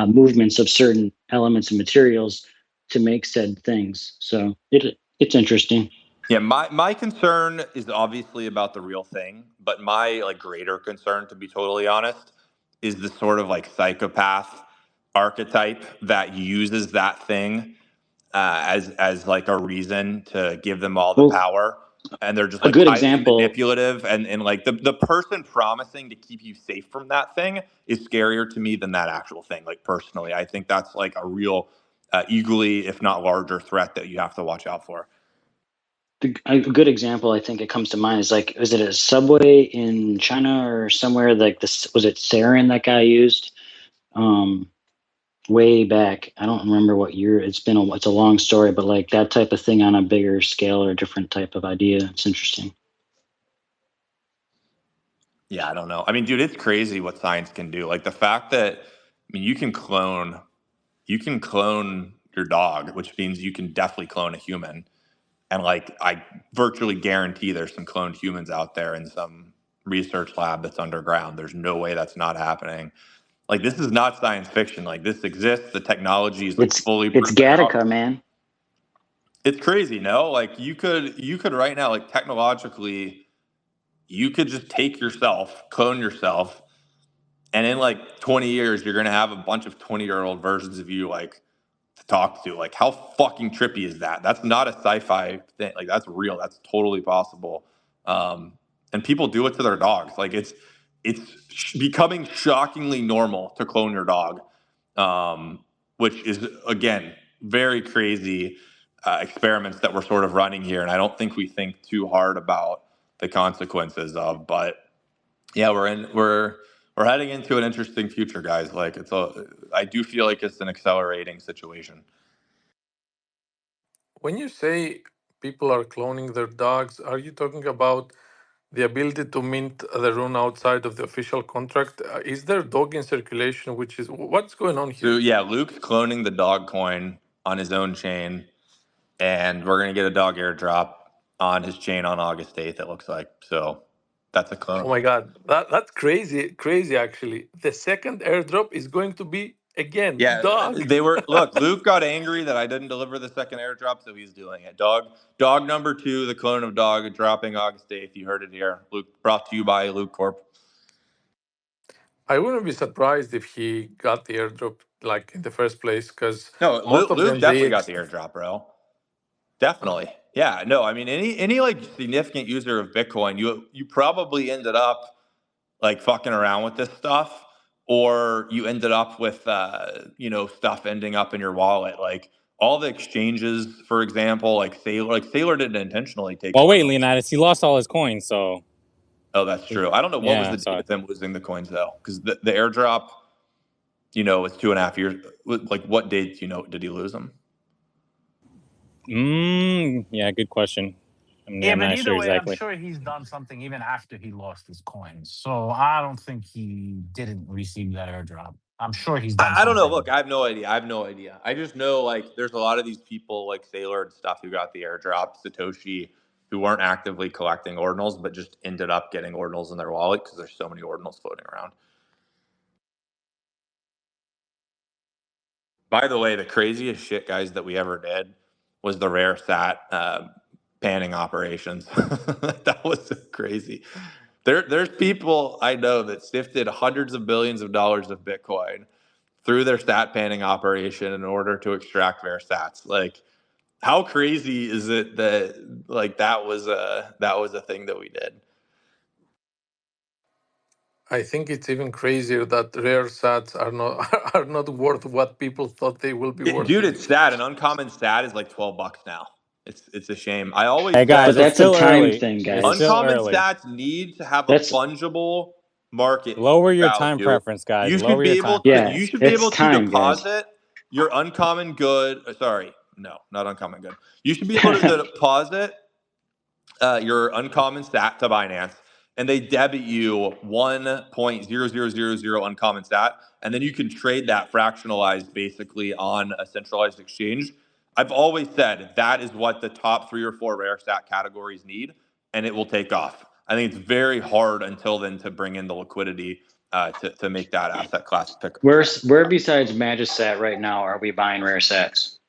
movements of certain elements and materials to make said things. So it's interesting. Yeah, my concern is obviously about the real thing, but my greater concern, to be totally honest, is the sort of psychopath archetype that uses that thing as like a reason to give them all the Well, power, and they're just a good highly example. manipulative, and the person promising to keep you safe from that thing is scarier to me than that actual thing. Personally, I think that's a real equally, if not larger, threat that you have to watch out for. A good example I think it comes to mind is was it a subway in China or somewhere, this was it sarin that guy used way back. I don't remember what year. It's a long story, but that type of thing on a bigger scale or a different type of idea. It's interesting. Yeah, I don't know. I mean, dude, it's crazy what science can do. The fact that you can clone your dog, which means you can definitely clone a human. And I virtually guarantee there's some cloned humans out there in some research lab that's underground. There's no way that's not happening. This is not science fiction. This exists. The technology is fully It's proven out. Gattaca, man. It's crazy, no? You could right now, technologically, you could just take yourself, clone yourself, and in 20 years, you're gonna have a bunch of 20-year-old versions of you to talk to. How fucking trippy is that? That's not a sci-fi thing. That's real. That's totally possible. And people do it to their dogs. It's becoming shockingly normal to clone your dog, which is again very crazy experiments that we're sort of running here. And I don't think we think too hard about the consequences of. But yeah, we're heading into an interesting future, guys. I do feel like it's an accelerating situation. When you say people are cloning their dogs, are you talking about the ability to mint the rune outside of the official contract? Is there dog in circulation? What's going on So here? yeah, Luke's cloning the dog coin on his own chain, and we're gonna get a dog airdrop on his chain on August 8th. It looks like so. That's a Oh clone. my God, that's crazy actually. The second airdrop is going to be again Yeah, dog. Luke got angry that I didn't deliver the second airdrop, so he's doing it. Dog number 2, the clone of dog, dropping August 8th. You heard it here. Luke, brought to you by Luke Corp. I wouldn't be surprised if he got the airdrop in the first place, because No, most of Luke them definitely did. got the airdrop, bro. Definitely. Yeah, no, I mean any significant user of Bitcoin, you probably ended up fucking around with this stuff, or you ended up with stuff ending up in your wallet. All the exchanges, for example, Sailor didn't intentionally take Well, one of wait, those. Leonidas, he lost all his coins, so Oh, that's true. I don't know what was yeah. the deal So with him losing the coins though, because the airdrop, was 2.5 years. What date did he lose them? yeah, good question. Yeah, I'm but not either sure way, I'm exactly. sure he's done something even after he lost his coins. So I don't think he didn't receive that airdrop. I'm sure he's done I don't know. something. Look, I have no idea. I just know there's a lot of these people like Sailor and stuff who got the airdrop, Satoshi, who weren't actively collecting ordinals, but just ended up getting ordinals in their wallet because there's so many ordinals floating around. By the way, the craziest shit, guys, that we ever did was the rare sat panning operations. That was so crazy. There's people I know that sifted hundreds of billions of dollars of Bitcoin through their stat panning operation in order to extract rare sats. How crazy is it that that was a thing that we did? I think it's even crazier that rare sats are not are not worth what people thought they will be worth. Dude, it's sad. An uncommon stat is like $12 now. It's a shame. I always Hey said guys, But it's that's a still time early. thing, It's guys. still uncommon early. stats need to have a That's fungible market Lower your time value. preference, guys. You should Lower be your able time to yeah, preference. it's time, guys. deposit your uncommon good. Sorry, no, not uncommon good. You should be able to deposit your uncommon stat to Binance, and they debit you 1.0000 uncommon stat, and then you can trade that fractionalized basically on a centralized exchange. I've always said that is what the top 3 or 4 rare stat categories need, and it will take off. I think it's very hard until then to bring in the liquidity to make that asset class pick. Where besides Magisat right now are we buying rare sats?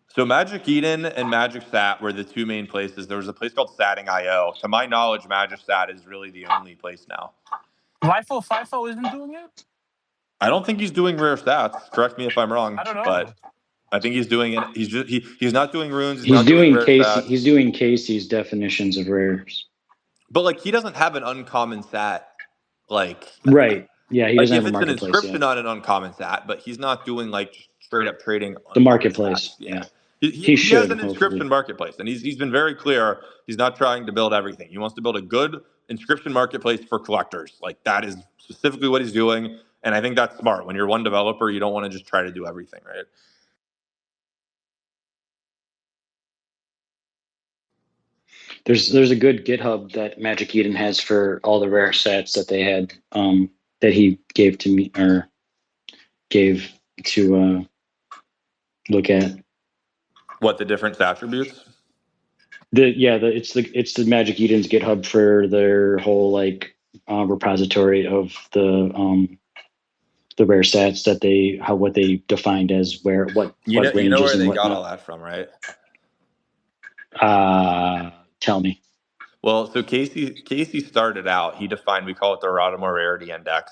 So Magic Eden and Magic Sat were the 2 main places. There was a place called Satting.io. To my knowledge, Magic Sat is really the only place now. FIFO isn't doing it? I don't think he's doing rare stats. Correct me if I'm wrong, I don't know. but I think he's doing it. He's not doing runes. He's He's not doing doing rare stats. He's doing Casey's definitions of rares. But like he doesn't have an uncommon sat. Like Right. Yeah, he doesn't if have a it's an marketplace inscription yet. on an uncommon sat, but he's not doing like straight up trading The uncommon marketplace. sats. Yeah. He He has should, an inscription hopefully. marketplace, and he's been very clear. He's not trying to build everything. He wants to build a good inscription marketplace for collectors. Like that is specifically what he's doing, and I think that's smart. When you're one developer, you don't want to just try to do everything, right? There's a good GitHub that Magic Eden has for all the rare sets that they had that he gave to me or gave to look at. What the different attributes? It's the Magic Eden's GitHub for their whole like repository of the rare stats that what they defined as where what You know ranges where and they whatnot. got all that from, right? Tell me. Well, so Casey started out. He defined, we call it the Rottamore Rarity Index,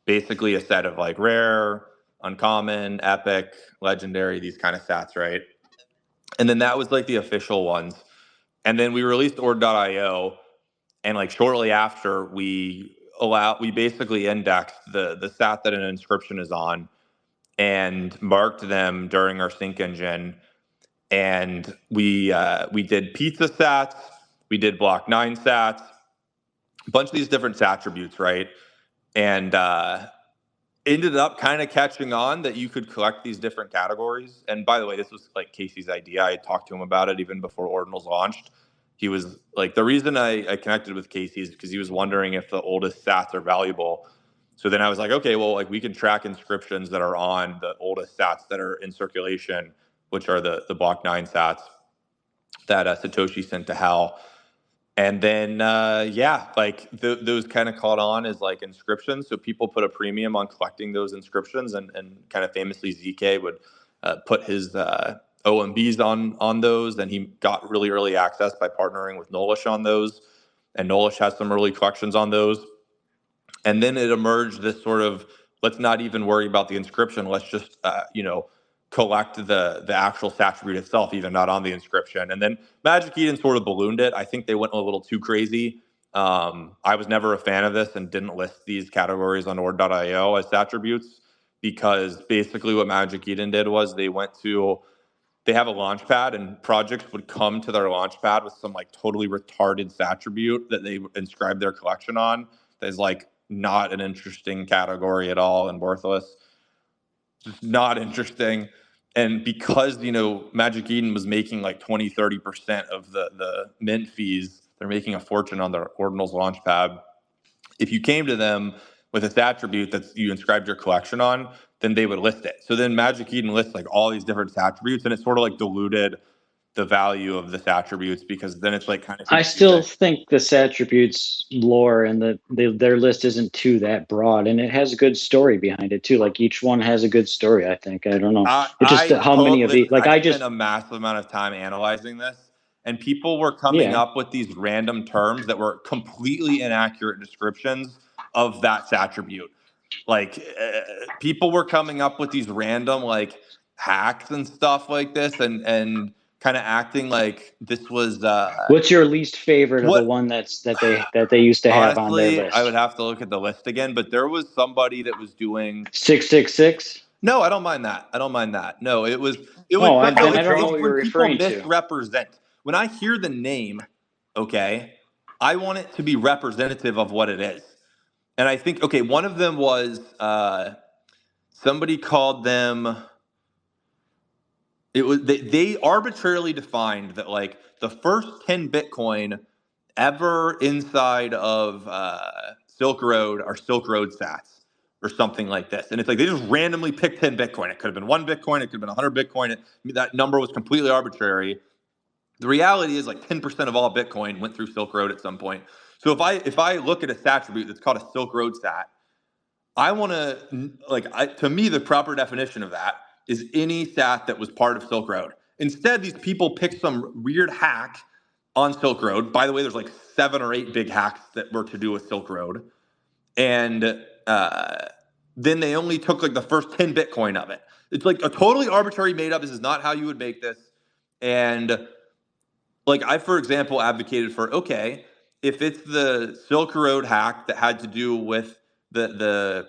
basically a set of like rare, uncommon, epic, legendary, these kind of stats, right? And then that was like the official ones. And then we released Ord.io, and like shortly after, we basically indexed the stat that an inscription is on and marked them during our sync engine. And we did pizza sats, we did block 9 sats, a bunch of these different attributes, right? And ended up kind of catching on that you could collect these different categories. And by the way, this was like Casey's idea. I talked to him about it even before Ordinals launched. He was like, the reason I connected with Casey is because he was wondering if the oldest stats are valuable. So then I was like, okay, well, like we can track inscriptions that are on the oldest stats that are in circulation, which are the block 9 sats that Satoshi sent to Hal. And then, those kind of caught on as like inscriptions. So people put a premium on collecting those inscriptions, and kind of famously, ZK would put his OMBs on those. Then he got really early access by partnering with Nolish on those, and Nolish has some early collections on those. And then it emerged this sort of, let's not even worry about the inscription. Let's just, collect the actual attribute itself, even not on the inscription. And then Magic Eden sort of ballooned it. I think they went a little too crazy. I was never a fan of this and didn't list these categories on Ord.io as attributes, because basically what Magic Eden did was they have a launch pad, and projects would come to their launch pad with some like totally retarded attribute that they inscribe their collection on. That is like not an interesting category at all and worthless. Just not interesting. And because, Magic Eden was making like 20-30% of the mint fees, they're making a fortune on their Ordinals Launchpad. If you came to them with this attribute that you inscribed your collection on, then they would list it. So then Magic Eden lists like all these different attributes, and it sort of like diluted the value of this attributes, because then it's like kind of I still think this attributes lore and their list isn't too that broad, and it has a good story behind it too. Like each one has a good story. I think. I don't know. It's just how many of these. Like I spent a massive amount of time analyzing this, and people were coming up with these random terms that were completely inaccurate descriptions of that attribute. Like people were coming up with these random like hacks and stuff like this, and kind of acting like this was What's your least favorite of the what one that they used to have on their honestly, list? I would have to look at the list again, but there was somebody that was doing 666. no, I don't mind that. I don't mind that. No, it was Oh, no, then I don't know it's what when you're people referring to. misrepresent. When I hear the name, okay, I want it to be representative of what it is. And I think okay, one of them was somebody called them. It was they arbitrarily defined that like the first 10 Bitcoin ever inside of Silk Road are Silk Road sats or something like this. And it's like they just randomly picked 10 Bitcoin. It could have been 1 Bitcoin, it could have been 100 Bitcoin. That number was completely arbitrary. The reality is like 10% of all Bitcoin went through Silk Road at some point. So if I look at a sat attribute that's called a Silk Road sat, I want to to me the proper definition of that is any sat that was part of Silk Road. Instead, these people picked some weird hack on Silk Road. By the way, there's like 7 or 8 big hacks that were to do with Silk Road, and then they only took like the first 10 Bitcoin of it. It's like a totally arbitrary made up. This is not how you would make this, and like I, for example, advocated for okay, if it's the Silk Road hack that had to do with the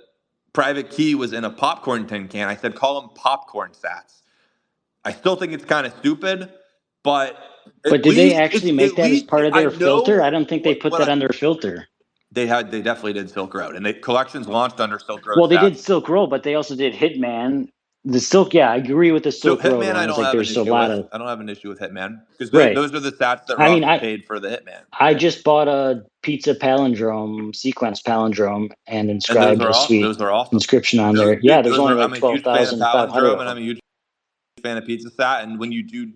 private key was in a popcorn tin can, I said call them popcorn sats. I still think it's kind of stupid, but But at did they least actually make that as part of I their filter? know I don't think they put that under filter. they definitely did Silk Road, and collections launched under Silk Road Well, they did sats. Silk Road, but they also did Hitman. The Silk, yeah, I agree with the So Silk Road Hitman, one. I It's don't like have an there's a issue lot with. of I don't have an issue with Hitman because right. those are the sats that I mean, Ross paid for the Hitman. I just bought a pizza palindrome, sequence palindrome, and And inscribed a sweet those are awesome. inscription on there. Dude, Yeah, there's those only are. like I'm a huge fan of 12,500 palindrome, of and I'm them. a huge fan of pizza sat. And when you do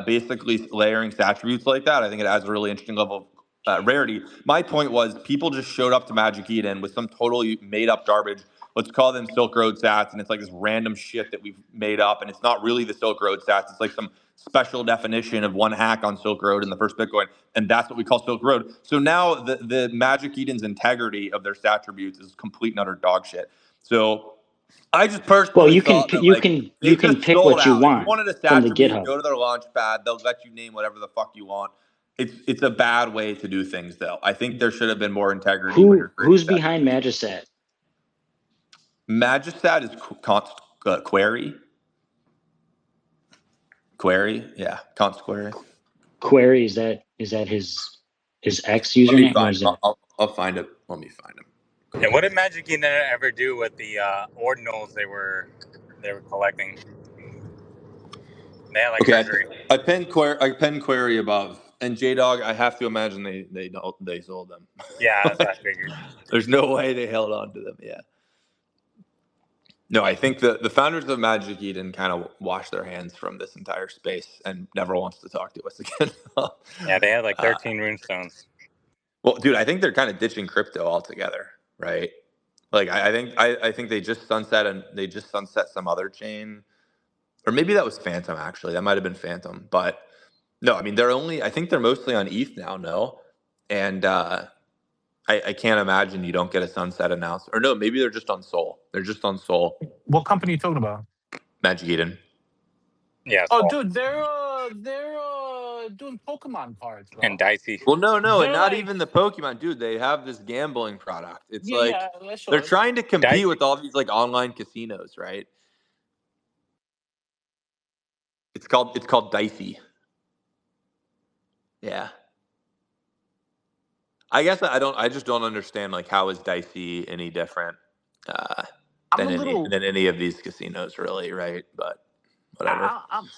basically layering sat attributes like that, I think it adds a really interesting level of rarity. My point was people just showed up to Magic Eden with some totally made up garbage. Let's call them Silk Road sats, and it's like this random shit that we've made up, and it's not really the Silk Road sats. It's like some special definition of one hack on Silk Road in the first Bitcoin, and that's what we call Silk Road. So now the Magic Eden's integrity of their stat attributes is complete and utter dog shit. So I just Well, personally thought that like they you can just pick sold what you out. If you want wanted a stat from the attribute, GitHub. go to their launch pad. They'll let you name whatever the fuck you want. It's a bad way to do things, though. I think there should have been more integrity when you're creating Who's stat behind attributes. Magistat? Magistat is query. Query, yeah, const query. Query, is that his X Let me username or find is him. it? I'll find it. Let me find him. And what did Magic Eden ever do with the ordinals they were collecting? They had like Okay, treasury. I pinned query above, and JDog. I have to imagine they sold them. Yeah, that's what I Like, figured. there's no way they held on to them. Yeah. No, I think the founders of Magic Eden kind of washed their hands from this entire space and never wants to talk to us again. Yeah, they had like 13 runestones. Well, dude, I think they're kind of ditching crypto altogether, right? Like I think they just sunset some other chain, or maybe that was Phantom actually. That might have been Phantom, but no, I mean I think they're mostly on ETH now. No, and I can't imagine you don't get a sunset announced, or no, maybe they're just on Sol. They're just on Sol. What company are you talking about? Magic Eden. Yeah, Oh, so. dude, they're doing Pokemon cards, bro. And dicey. Well, no, and They're not like, even the Pokemon, dude. They have this gambling product. It's like yeah, I saw they're it. trying to compete Dicey. with all these like online casinos, right? It's called Dicey. Yeah. I guess I just don't understand like how is Dicey any different I'm a little. than any of these casinos, really, right? But whatever.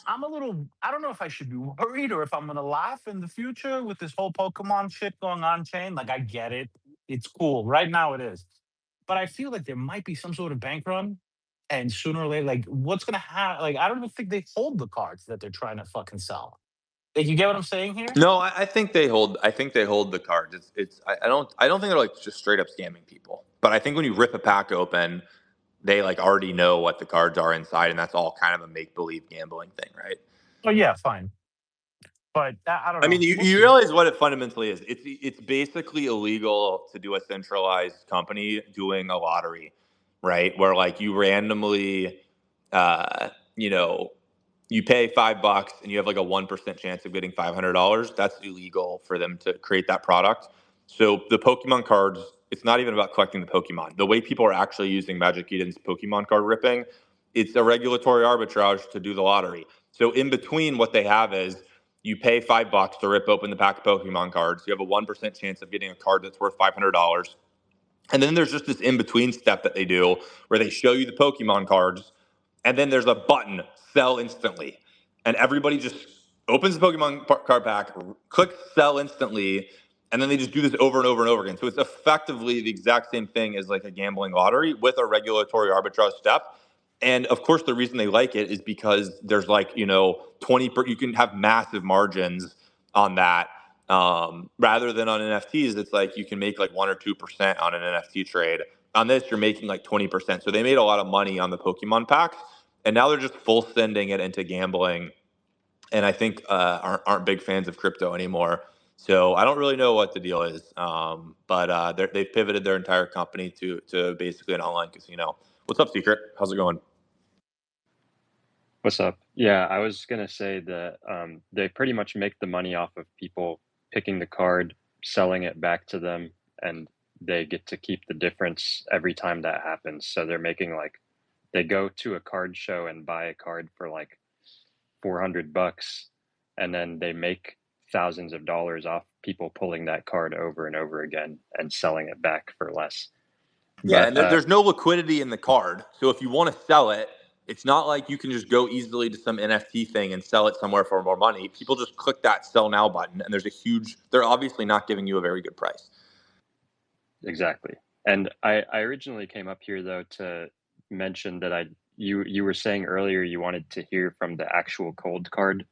I'm a little. I don't know if I should be worried or if I'm gonna laugh in the future with this whole Pokemon shit going on chain. Like I get it, it's cool. Right now it is, but I feel like there might be some sort of bank run, and sooner or later, like what's gonna happen? Like I don't even think they hold the cards that they're trying to fucking sell. Like you get what I'm saying here? No, I think they hold. I think they hold the cards. I don't think they're like just straight up scamming people. But I think when you rip a pack open, they like already know what the cards are inside, and that's all kind of a make believe gambling thing, right? Oh yeah, fine. But I don't know. I mean, We'll you see. realize what it fundamentally is. It's basically illegal to do a centralized company doing a lottery, right? Where like you randomly, you know, you pay $5 and you have like a 1% chance of getting $500. That's illegal for them to create that product. So the Pokemon cards, it's not even about collecting the Pokemon. The way people are actually using Magic Eden's Pokemon card ripping, it's a regulatory arbitrage to do the lottery. So in between, what they have is you pay $5 to rip open the pack of Pokemon cards. You have a 1% chance of getting a card that's worth $500. And then there's just this in-between step that they do where they show you the Pokemon cards, and then there's a button, sell instantly. And everybody just opens the Pokemon card pack, clicks sell instantly, and then they just do this over and over and over again. So it's effectively the exact same thing as like a gambling lottery with a regulatory arbitrage step. And of course, the reason they like it is because there's like, 20, you can have massive margins on that. Rather than on NFTs, it's like you can make like 1 or 2% on an NFT trade. On this, you're making like 20%. So they made a lot of money on the Pokemon packs, and now they're just full sending it into gambling. And I think aren't big fans of crypto anymore. So I don't really know what the deal is, but they've pivoted their entire company to basically an online casino. What's up, Secret? How's it going? What's up? Yeah, I was gonna say that they pretty much make the money off of people picking the card, selling it back to them, and they get to keep the difference every time that happens. So they're making like, they go to a card show and buy a card for like $400, and then they make thousands of dollars off people pulling that card over and over again and selling it back for less. Yeah, But and there's no liquidity in the card. So if you want to sell it, it's not like you can just go easily to some NFT thing and sell it somewhere for more money. People just click that sell now button, and they're obviously not giving you a very good price. Exactly. And I originally came up here though to mention that you were saying earlier you wanted to hear from the actual Cold Card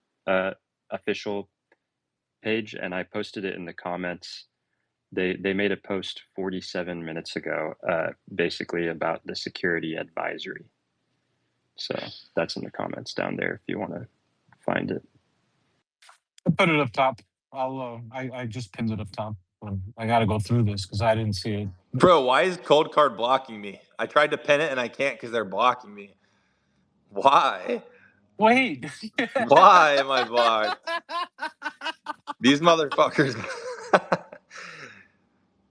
official page, and I posted it in the comments. They made a post 47 minutes ago, basically about the security advisory. So that's in the comments down there if you want to find it. I put it up top. I just pinned it up top. I got to go through this because I didn't see it. Bro, why is Cold Card blocking me? I tried to pin it and I can't because they're blocking me. Why? Wait. Why am I blocked? These motherfuckers.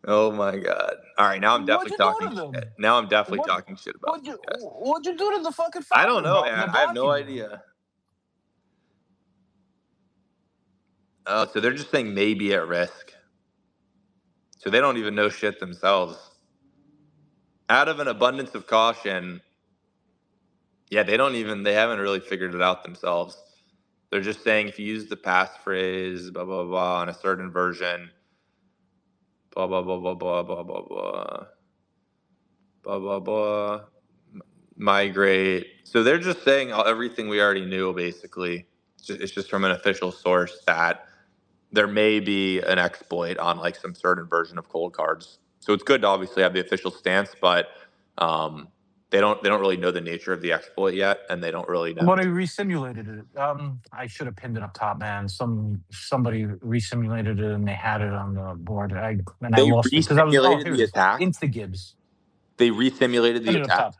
Oh my god! All right, now I'm definitely talking shit. Now I'm definitely talking shit about these guys. What'd you do to the fucking I founder, don't know, bro? man. They're I have no blocking you. idea. Oh, so they're just saying maybe at risk. So they don't even know shit themselves. Out of an abundance of caution, yeah, they haven't really figured it out themselves. They're just saying if you use the passphrase, blah, blah, blah, on a certain version, blah, blah, blah, blah, blah, blah, blah, blah, blah, blah, blah, migrate. So they're just saying everything we already knew, basically. It's just from an official source that there may be an exploit on like some certain version of cold cards. So it's good to obviously have the official stance, but they don't really know the nature of the exploit yet, and they don't really know. But I resimulated it. I should have pinned it up top, man. Somebody resimulated it and they had it on the board. I lost it because I was resimulated the attack. Instagibbs. They resimulated the Pin it up attack. top.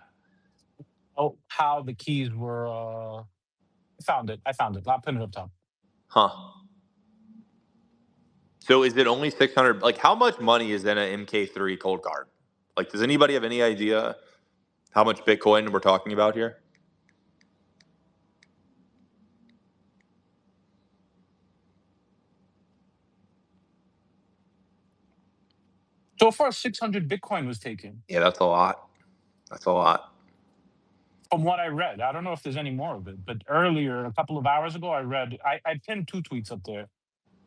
Oh, how the keys were. I found it. I'll pin it up top. Huh. So is it only 600? Like, how much money is in an MK3 cold card? Like, does anybody have any idea how much Bitcoin we're talking about here? So far, 600 Bitcoin was taken. Yeah, that's a lot. That's a lot. From what I read, I don't know if there's any more of it, but earlier, a couple of hours ago, I pinned 2 tweets up there.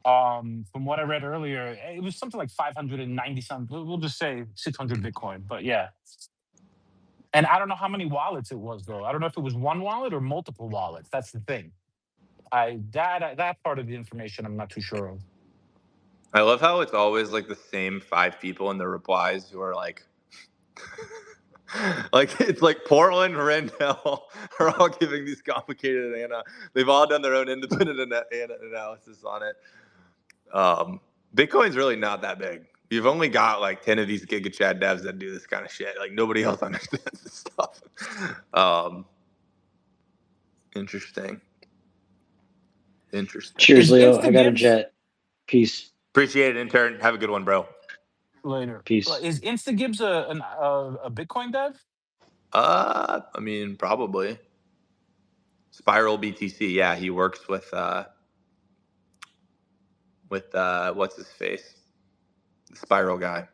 From what I read earlier, it was something like 590 something. We'll just say 600 Bitcoin, but yeah. And I don't know how many wallets it was though. I don't know if it was one wallet or multiple wallets. That's the thing. That part of the information I'm not too sure of. I love how it's always like the same 5 people in the replies who are like, like it's like Portland, Rendell are all giving these complicated they've all done their own independent analysis on it. Bitcoin's really not that big. You've only got like 10 of these Giga Chad devs that do this kind of shit. Like nobody else understands this stuff. Interesting. Interesting. Cheers, Is Leo. I got a InstaGibbs jet. Peace. Appreciate it, intern. Have a good one, bro. later? Peace. Is InstaGibbs a Bitcoin dev? I mean, probably. Spiral BTC. Yeah, he works with what's his face? The Spiral guy.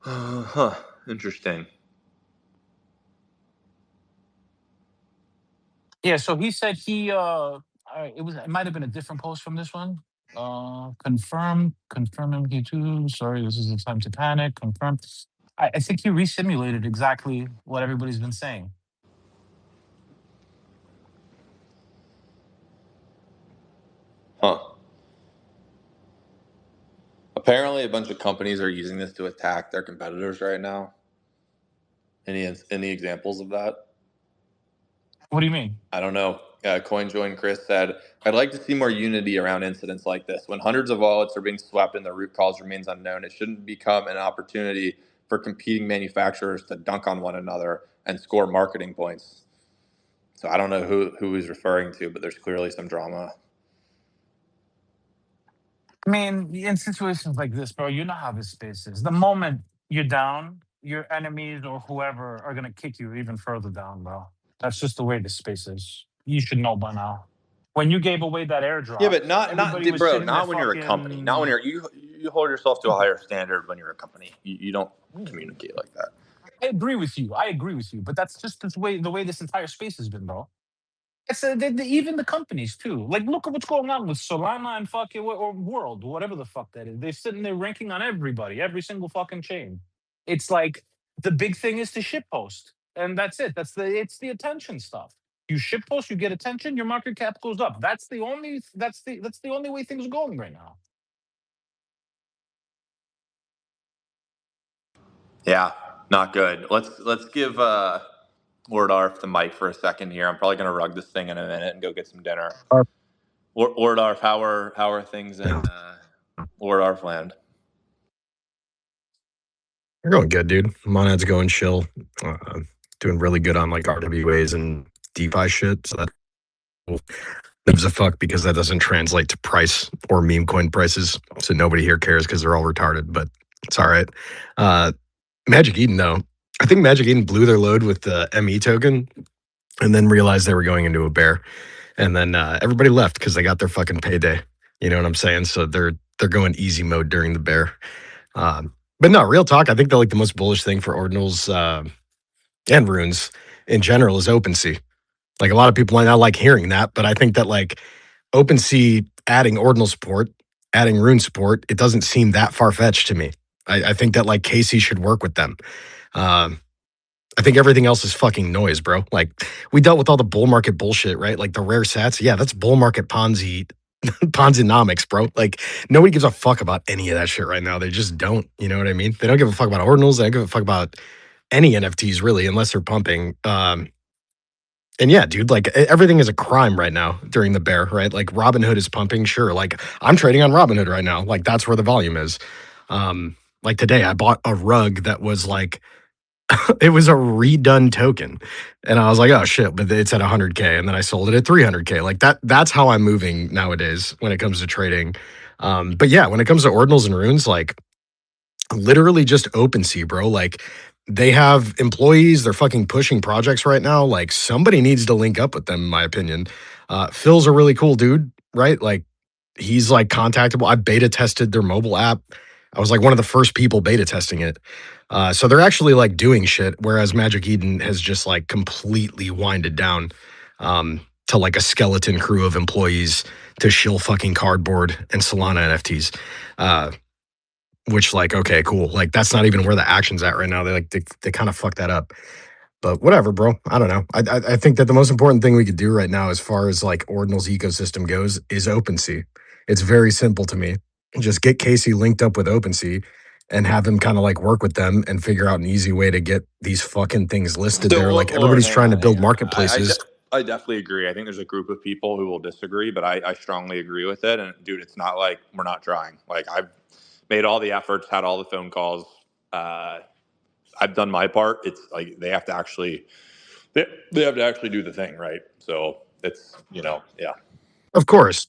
Huh. Interesting. Yeah. So he said it might have been a different post from this one. Confirm MQ2. Sorry, this is the time to panic. Confirm. I think he resimulated exactly what everybody's been saying. Huh. Apparently, a bunch of companies are using this to attack their competitors right now. Any examples of that? What do you mean? I don't know. CoinJoin Chris said, "I'd like to see more unity around incidents like this. When hundreds of wallets are being swept and the root cause remains unknown, it shouldn't become an opportunity for competing manufacturers to dunk on one another and score marketing points." So I don't know who he's referring to, but there's clearly some drama. I mean, in situations like this, bro, you know how this space is. The moment you're down, your enemies or whoever are gonna kick you even further down, bro. That's just the way this space is. You should know by now. When you gave away that airdrop, Yeah, but not everybody was bro. sitting there Not when you're a company. Not when fucking. you hold yourself to a higher standard when you're a company. You don't communicate like that. I agree with you. I agree with you. But that's just the way this entire space has been, bro. It's even the companies too. Like, look at what's going on with Solana and fucking or World, whatever the fuck that is. They're sitting there ranking on everybody, every single fucking chain. It's like the big thing is to shitpost, and that's it. It's the attention stuff. You shitpost, you get attention, your market cap goes up. That's the only way things are going right now. Yeah, not good. Let's give Lord Arf the mic for a second here. I'm probably gonna rug this thing in a minute and go get some dinner. Lord Arf, how are things in Lord Arf land? You're going good, dude. Monad's going chill. Doing really good on like RWAs and DeFi shit. So that gives a fuck because that doesn't translate to price or meme coin prices. So nobody here cares because they're all retarded, but it's all right. Magic Eden, though. I think Magic Eden blew their load with the ME token and then realized they were going into a bear. And then everybody left because they got their fucking payday. You know what I'm saying? So they're going easy mode during the bear. But no, real talk. I think the most bullish thing for ordinals and runes in general is OpenSea. Like a lot of people might not like hearing that, but I think that like OpenSea adding ordinal support, adding rune support, it doesn't seem that far fetched to me. I think that like Casey should work with them. I think everything else is fucking noise, bro. Like we dealt with all the bull market bullshit, right? Like the rare sats. Yeah, that's bull market Ponzi, Ponzinomics, bro. Like nobody gives a fuck about any of that shit right now. They just don't. You know what I mean? They don't give a fuck about ordinals. They don't give a fuck about any NFTs really, unless they're pumping. And yeah, dude, like everything is a crime right now during the bear, right? Like Robinhood is pumping, sure. Like I'm trading on Robinhood right now. Like that's where the volume is. Like today I bought a rug that was like it was a redone token. And I was like, oh shit, but it's at 100K. And then I sold it at 300K. Like that's how I'm moving nowadays when it comes to trading. But yeah, when it comes to ordinals and runes, like literally just OpenSea, bro. Like they have employees, they're fucking pushing projects right now. Like somebody needs to link up with them, in my opinion. Phil's a really cool dude, right? Like he's like contactable. I beta tested their mobile app. I was like one of the first people beta testing it. So they're actually like doing shit, whereas Magic Eden has just like completely winded down to like a skeleton crew of employees to shill fucking cardboard and Solana NFTs. Which like, okay, cool. Like that's not even where the action's at right now. They kind of fucked that up. But whatever, bro. I don't know. I think that the most important thing we could do right now, as far as like Ordinal's ecosystem goes, is OpenSea. It's very simple to me. Just get Casey linked up with OpenSea and have him kind of like work with them and figure out an easy way to get these fucking things listed So, there. Like Lord, everybody's hang trying to on, hang build on. marketplaces. I definitely agree. I think there's a group of people who will disagree, but I strongly agree with it. And dude, it's not like we're not trying. Like I've made all the efforts, had all the phone calls. I've done my part. It's like they have to actually do the thing, right? So it's, yeah. Of course.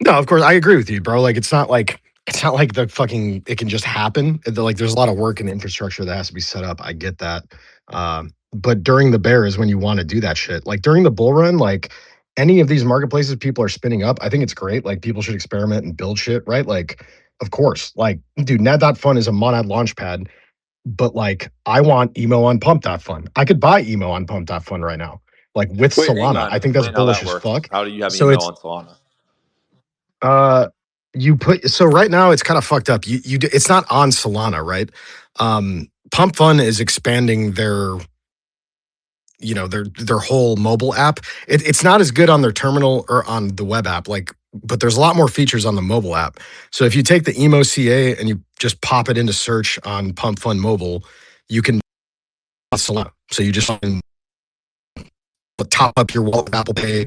No, of course I agree with you, bro. Like it's not like the fucking it can just happen. Like there's a lot of work and infrastructure that has to be set up. I get that. But during the bear is when you want to do that shit. Like during the bull run, like any of these marketplaces people are spinning up, I think it's great. Like people should experiment and build shit, right? Like, of course. Like, dude, Nad.fun is a Monad launchpad, but like I want emo on Pump.fun. I could buy emo on Pump.fun right now. Like with Wait, hang Solana. on. I think that's Explain how bullish that as works. fuck. How do you have So email it's on Solana? you put so right now it's kind of fucked up. It's not on Solana, right? Pump Fun is expanding their their whole mobile app. It's not as good on their terminal or on the web app, like, but there's a lot more features on the mobile app. So if you take the emo CA and you just pop it into search on Pump Fun mobile, you can Solana. So you just top up your wallet with Apple Pay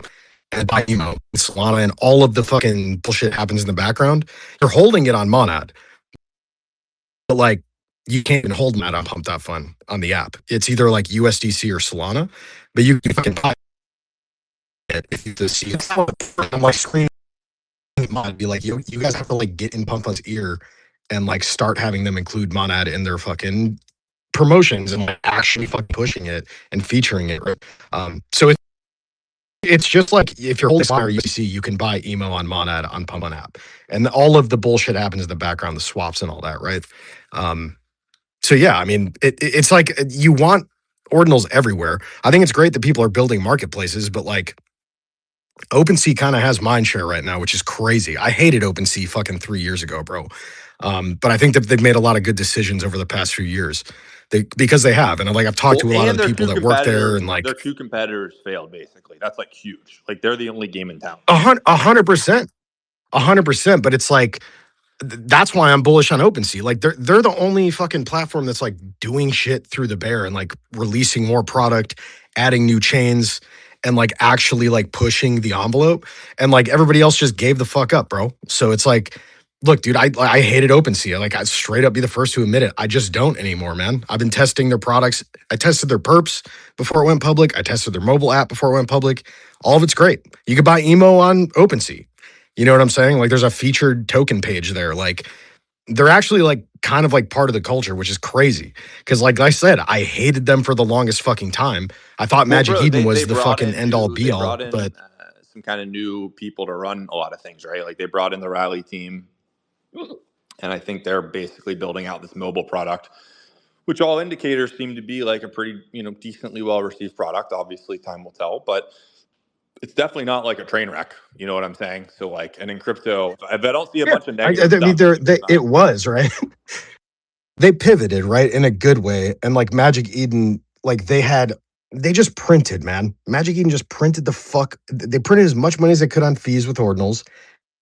and buy emo with Solana, and all of the fucking bullshit happens in the background. You're holding it on Monad, but like you can't even hold Monad on Pump.fun on the app. It's either like USDC or Solana, but you can fucking buy it if you just see it on my screen. Mod be like, you guys have to like get in Pump Fun's ear and like start having them include Monad in their fucking promotions and like actually fucking pushing it and featuring it. Right? So it's just like if you're holding Fire USDC, you can buy emo on Monad on Pump on app, and all of the bullshit happens in the background, the swaps and all that, right? So yeah, I mean, it's like you want ordinals everywhere. I think it's great that people are building marketplaces, but like OpenSea kind of has mindshare right now, which is crazy. I hated OpenSea fucking 3 years ago, bro. But I think that they've made a lot of good decisions over the past few years. Because they have, and like I've talked to a lot of the people that work there, and like their two competitors failed basically. That's like huge. Like they're the only game in town. 100%, 100%. But it's like that's why I'm bullish on OpenSea. Like they're the only fucking platform that's like doing shit through the bear and like releasing more product, adding new chains, and like actually like pushing the envelope. And like everybody else just gave the fuck up, bro. So it's like, look, dude, I hated OpenSea. Like I straight up be the first to admit it. I just don't anymore, man. I've been testing their products. I tested their perps before it went public. I tested their mobile app before it went public. All of it's great. You could buy emo on OpenSea. You know what I'm saying? Like there's a featured token page there. Like they're actually like kind of like part of the culture, which is crazy. Cause like I said, I hated them for the longest fucking time. I thought Magic Eden was the fucking end all be all. But some kind of new people to run a lot of things, right? Like they brought in the rally team, and I think they're basically building out this mobile product, which all indicators seem to be like a pretty, decently well received product. Obviously, time will tell, but it's definitely not like a train wreck. You know what I'm saying? So like, and in crypto, if I don't see a bunch of negative I mean, stuff, it was right. They pivoted right in a good way, and like Magic Eden, like they just printed, man. Magic Eden just printed the fuck. They printed as much money as they could on fees with ordinals,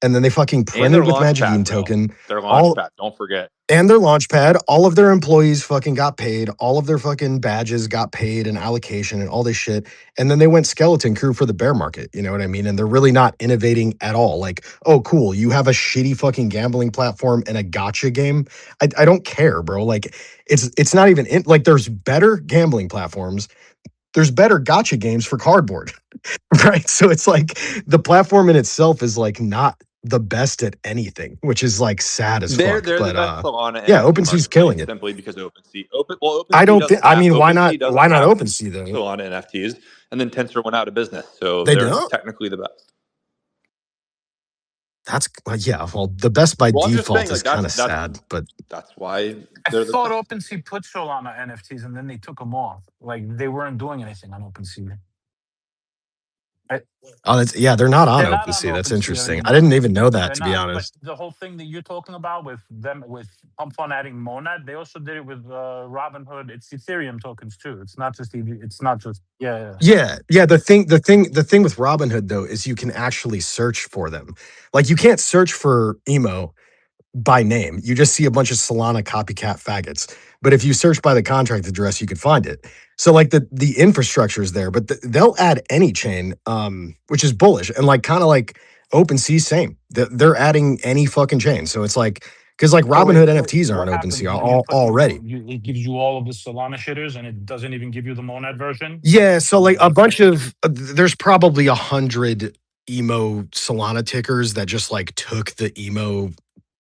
and then they fucking and their printed with launch Magic Eden pad, token. Their launch pad, don't forget. And their launch pad, all of their employees fucking got paid. All of their fucking badges got paid and allocation and all this shit. And then they went skeleton crew for the bear market. You know what I mean? And they're really not innovating at all. Like, oh, cool. You have a shitty fucking gambling platform and a gotcha game. I don't care, bro. Like, it's not even like there's better gambling platforms. There's better gotcha games for cardboard. Right. So it's like the platform in itself is like not the best at anything, which is like sad as They're fuck. the But best Solana yeah, NFT OpenSea's killing it. simply because OpenSea. OpenSea I don't think. I mean, why not? OpenSea doesn't Why not have OpenSea though? Solana NFTs, and then Tensor went out of business, so They they're don't. technically the best. That's yeah. Well, the best by Well, I'm just default saying, is like kind of sad, but that's why I they're the thought best. OpenSea put Solana NFTs and then they took them off. Like they weren't doing anything on OpenSea. oh, they're not on They're not on OpenSea. That's OpenSea interesting. I anymore. didn't even know that, They're to be not. But honest. the whole thing that you're talking about with them, with Pump Fund adding Monad, they also did it with Robinhood. It's Ethereum tokens too. It's not just EV. It's not just Yeah. The thing with Robinhood though is you can actually search for them. Like you can't search for emo by name. You just see a bunch of Solana copycat faggots. But if you search by the contract address, you could find it. So like the infrastructure is there, but they'll add any chain, which is bullish and like kind of like OpenSea, same. They're adding any fucking chain. So it's like because like So Robinhood NFTs are on what happens OpenSea when you put already. it gives you all of the Solana shitters and it doesn't even give you the Monad version? Yeah, so like a bunch of there's probably 100 emo Solana tickers that just like took the emo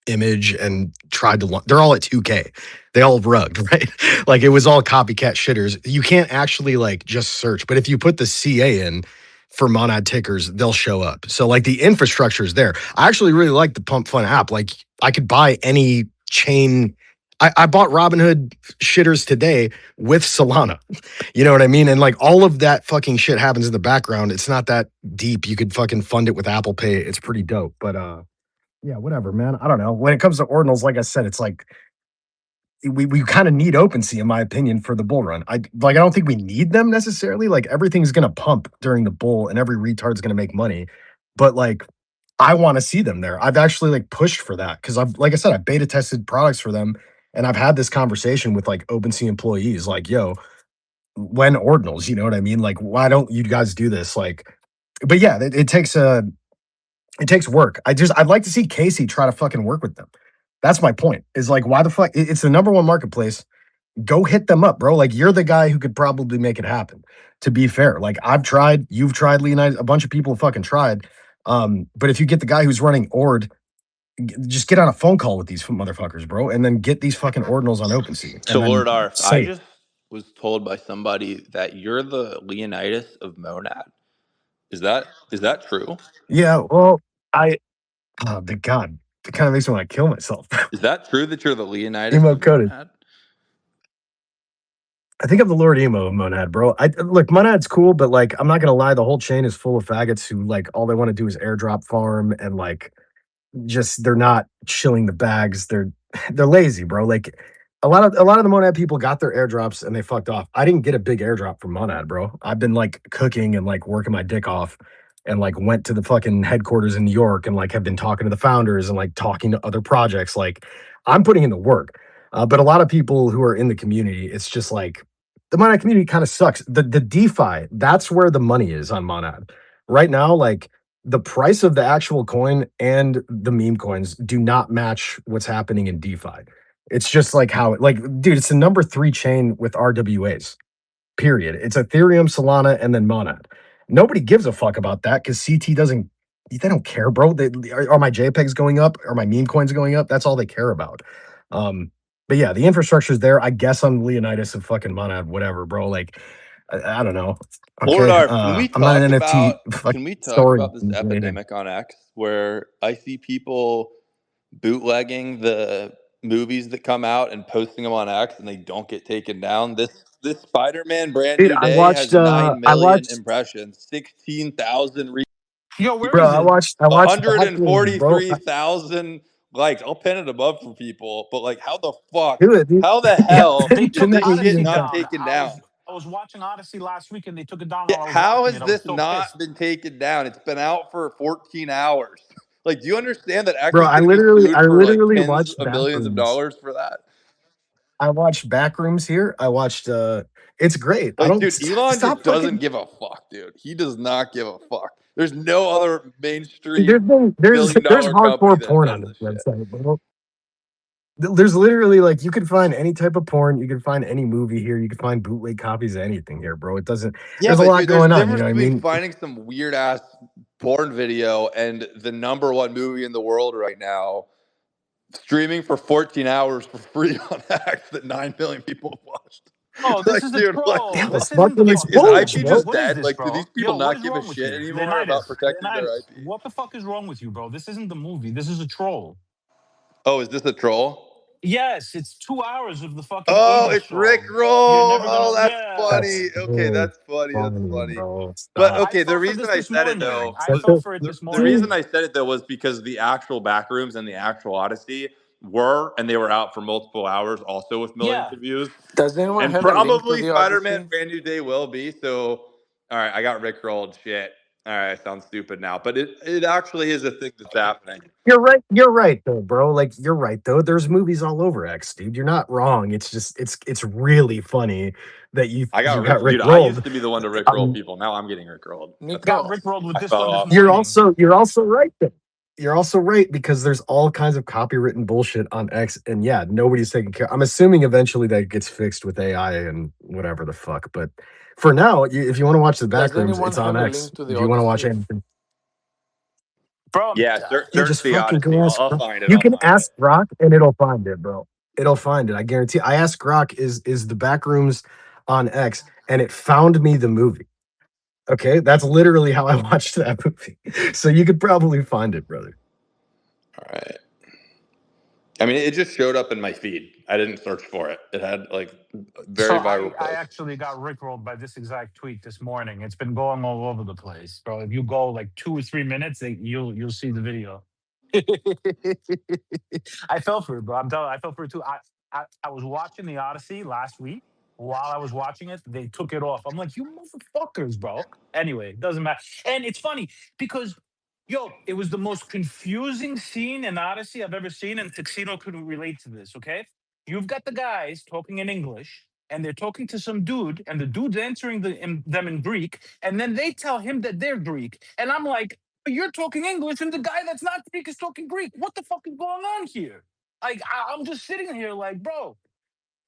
image and tried to they're all at 2K. They all rugged, right? Like it was all copycat shitters. You can't actually like just search, but if you put the CA in for Monad tickers, they'll show up. So like the infrastructure is there. I actually really like the Pump Fun app. Like I could buy any chain. I bought Robinhood shitters today with Solana. You know what I mean? And like all of that fucking shit happens in the background. It's not that deep. You could fucking fund it with Apple Pay. It's pretty dope. But yeah, whatever, man. I don't know. When it comes to ordinals, like I said, it's like we kind of need OpenSea, in my opinion, for the bull run. I don't think we need them necessarily. Like everything's gonna pump during the bull and every retard's gonna make money. But like I want to see them there. I've actually like pushed for that because I've like I said, I beta tested products for them and I've had this conversation with like OpenSea employees, like, yo, when ordinals, you know what I mean? Like, why don't you guys do this? Like, but yeah, it takes work. I'd like to see Casey try to fucking work with them. That's my point. Is like, why the fuck? It's the number one marketplace. Go hit them up, bro. Like, you're the guy who could probably make it happen. To be fair, like I've tried, you've tried, Leonidas, a bunch of people have fucking tried. But if you get the guy who's running Ord, just get on a phone call with these motherfuckers, bro, and then get these fucking ordinals on OpenSea. So And then Lord Arf, I say, just was told by somebody that you're the Leonidas of Monad. Is that true? yeah, well, oh, the God, it kind of makes me want to kill myself. Is that true that you're the Leonidas Emo of coded. Monad? I think I'm the Lord Emo of Monad, bro. Look, Monad's cool, but like, I'm not gonna lie, the whole chain is full of faggots who like all they want to do is airdrop farm and like just they're not chilling the bags. They're lazy, bro. Like a lot of the Monad people got their airdrops and they fucked off. I didn't get a big airdrop from Monad, bro. I've been like cooking and like working my dick off and like went to the fucking headquarters in New York and like have been talking to the founders and like talking to other projects. Like I'm putting in the work. But a lot of people who are in the community, it's just like the Monad community kind of sucks. The DeFi, that's where the money is on Monad. Right now, like the price of the actual coin and the meme coins do not match what's happening in DeFi. It's just like how like dude, it's the number 3 chain with RWAs. Period. It's Ethereum, Solana, and then Monad. Nobody gives a fuck about that because CT doesn't. They don't care, bro. Are my JPEGs going up? Are my meme coins going up? That's all they care about. But yeah, the infrastructure's there. I guess I'm Leonidas of fucking Monad, whatever, bro. Like, I don't know. Lord Okay, Arf, I'm not an NFT can we talk story about this related. epidemic on X where I see people bootlegging the movies that come out and posting them on X and they don't get taken down? This Spider-Man Brand Dude, New Day has 9 I million watched, impressions, 16,000 Yo, where bro. is it? I watched Backrooms, bro. 143,000 likes. I'll pin it above for people, but like, Do it, dude. how the Yeah, hell They is took shouldn't this we shit Odyssey even not down. taken down? I was watching Odyssey last week and they took it down Yeah, while I was how watching has it. I was this so not pissed. been taken down? It's been out for 14 hours. Like, do you understand that X bro? is going to be I sued for like literally tens watched of millions of Backrooms. dollars for that? I watched Backrooms here. I watched. It's great. I Like, don't dude, Elon just stop doesn't fucking. give a fuck, dude. He does not give a fuck. There's no other mainstream There's billion-dollar company hardcore that porn does on this this shit. website, bro. There's literally like you can find any type of porn, you can find any movie here, you can find bootleg copies of anything here, bro. It doesn't. Yeah, There's a but lot dude, there's a going on. You know difference what I between mean? finding some weird ass porn video and the number one movie in the world right now streaming for 14 hours for free on X that 9 million people have watched. Oh, this Like, is a dude, like, troll. Yeah, let's This isn't the fucking like, is fucking expose, IP bro. just What is dead? this, Like, do these bro? people Yo, what not is give a wrong with shit you? anymore about protecting their Leonidas, IP? what the fuck is wrong with you, bro? This isn't the movie. This is a troll. Oh, is this a troll? Yes, it's 2 hours of the fucking Oh, 80s it's Rick song. You're Roll. never Oh, gonna, that's That's yeah. funny. Okay, so that's funny. That's funny, funny. bro. But Stop. I okay, the fell for reason this I this said it morning. though, I Such fell a for it this the morning. reason I said it though was because the actual backrooms and the actual Odyssey they were out for multiple hours, also with millions Yeah. of views, Does anyone and have a link to probably the Spider-Man Odyssey? Brand New Day will be. So, all right, I got Rick rolled. Shit. All right, I sound stupid now, but it actually is a thing that's happening. You're right. You're right though, bro. Like you're right though. There's movies all over X, dude. You're not wrong. It's just it's really funny that I got you Rick, got Rick dude. I used rolled. to be the one to Rick roll people. Now I'm getting Rick rolled. Got Nico, Rickrolled with I this fell one this off. You're morning. also right though. you're also right, because there's all kinds of copywritten bullshit on X, and yeah, nobody's taking care. I'm assuming eventually that gets fixed with AI and whatever the fuck. But for now, if you want to watch the back Does rooms, anyone it's on have a X. link to the If you want to watch Odyssey? anything, Bro, Yeah, you search just the fucking Odyssey. go ask. I'll find it. You I'll can find it. ask Grok, and it'll find it, bro. It'll find it. I guarantee. I asked Grok, is the back rooms on X, and it found me the movie. Okay, that's literally how I watched that movie. So you could probably find it, brother. All right. I mean, it just showed up in my feed. I didn't search for it. It had like so very viral I post. actually got rickrolled by this exact tweet this morning. It's been going all over the place, bro. If you go like 2 or 3 minutes, you'll see the video. I fell for it, bro. I'm telling you, I fell for it too. I was watching the Odyssey last week. While I was watching it, they took it off. I'm like, you motherfuckers, bro. Anyway, it doesn't matter. And it's funny because, yo, it was the most confusing scene in Odyssey I've ever seen, and Tuxedo could relate to this, okay? You've got the guys talking in English, and they're talking to some dude, and the dude's answering them in Greek, and then they tell him that they're Greek. And I'm like, you're talking English, and the guy that's not Greek is talking Greek. What the fuck is going on here? Like, I'm just sitting here like, bro.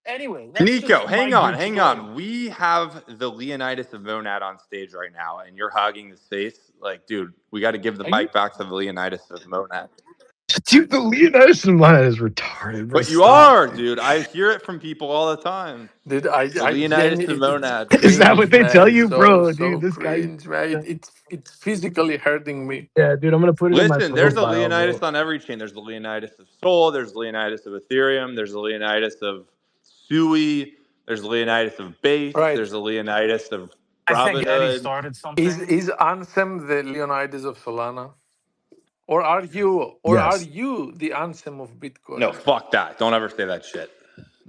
Anyway, that's Nico, just my hang on, Greek hang story. on. We have the Leonidas of Monad on stage right now, and you're hogging the space. Like, dude, we got to give the Are you? mic back to the Leonidas of Monad. Dude, the Leonidas of Monad is retarded, bro. But you Stop. are, dude. I hear it from people all the time. Dude, The I Leonidas of it's Monad. Is that what cringe, they tell man. you, So bro? Dude, so this guy. cringe, man. It's physically hurting me. Yeah, dude, I'm gonna put it in my Listen, there's a profile, Leonidas bro. on every chain. There's the Leonidas of Sol. There's the Leonidas of Ethereum. There's the Leonidas of Sui. There's the Leonidas of Base. Right. There's the Leonidas of I think Eddie Robinhood. started something. Is Ansem the Leonidas of Solana? Or are Yes. you the Ansem of No, Bitcoin? fuck that. Don't ever say that shit.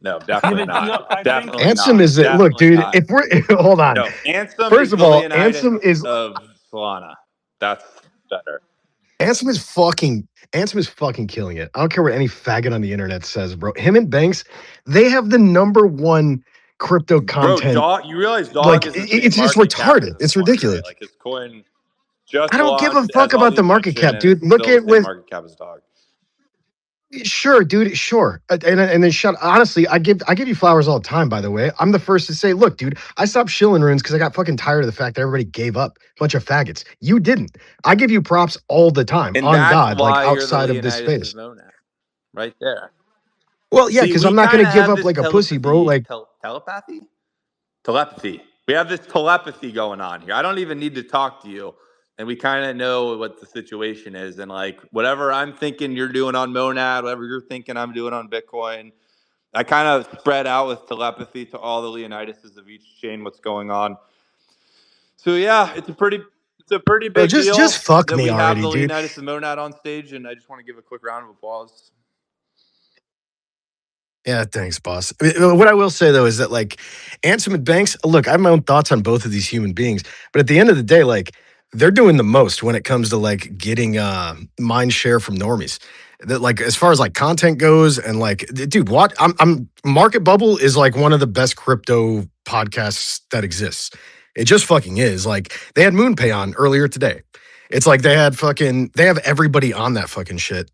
No, Yeah, definitely but yo, not. I think Definitely Ansem not. is it. Look, Definitely dude, not. if we're hold on. No, Ansem First is of the all, Leonidas of Solana. That's better. Ansem is fucking killing it. I don't care what any faggot on the internet says, bro. Him and Banks, they have the #1 crypto Bro, content. Dog, you realize Like Dog is the same it's just market cap retarded. as this It's one, right? ridiculous. Like his coin just I don't give a launched, has fuck all about the the market attention, cap, and it's dude. Look still the at same with market cap as Dog. sure, dude, sure. And then shut. Honestly, I give you flowers all the time. By the way, I'm the first to say, look, dude, I stopped shilling runes because I got fucking tired of the fact that everybody gave up. Bunch of faggots. You didn't. I give you props all the time. And On that's God, like why you're the outside of this Leonidas of space. Monad, right there. Well, yeah, See, because we I'm not kind gonna of give have up this like a pussy, bro. Like, telepathy. We have this telepathy going on here. I don't even need to talk to you, and we kind of know what the situation is. And like whatever I'm thinking you're doing on Monad, whatever you're thinking I'm doing on Bitcoin, I kind of spread out with telepathy to all the Leonidases of each chain what's going on. So yeah, it's a pretty bro, big just deal fuck that me we have already, the dude. Leonidas of Monad on stage, and I just want to give a quick round of applause. Yeah, thanks, boss. What I will say though is that like Ansem and Banks, look, I have my own thoughts on both of these human beings, but at the end of the day, like they're doing the most when it comes to like getting mind share from normies. That like as far as like content goes, and like dude, what I'm Market Bubble is like one of the best crypto podcasts that exists. It just fucking is. Like they had MoonPay on earlier today. It's like they have everybody on that fucking shit.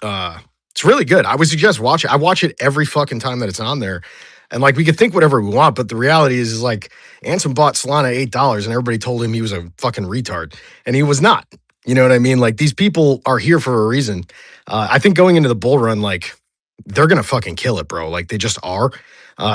It's really good. I would suggest watch it. I watch it every fucking time that it's on there. And like we could think whatever we want, but the reality is like Ansem bought Solana $8 and everybody told him he was a fucking retard. And he was not. You know what I mean? Like these people are here for a reason. I think going into the bull run, like they're gonna fucking kill it, bro. Like they just are.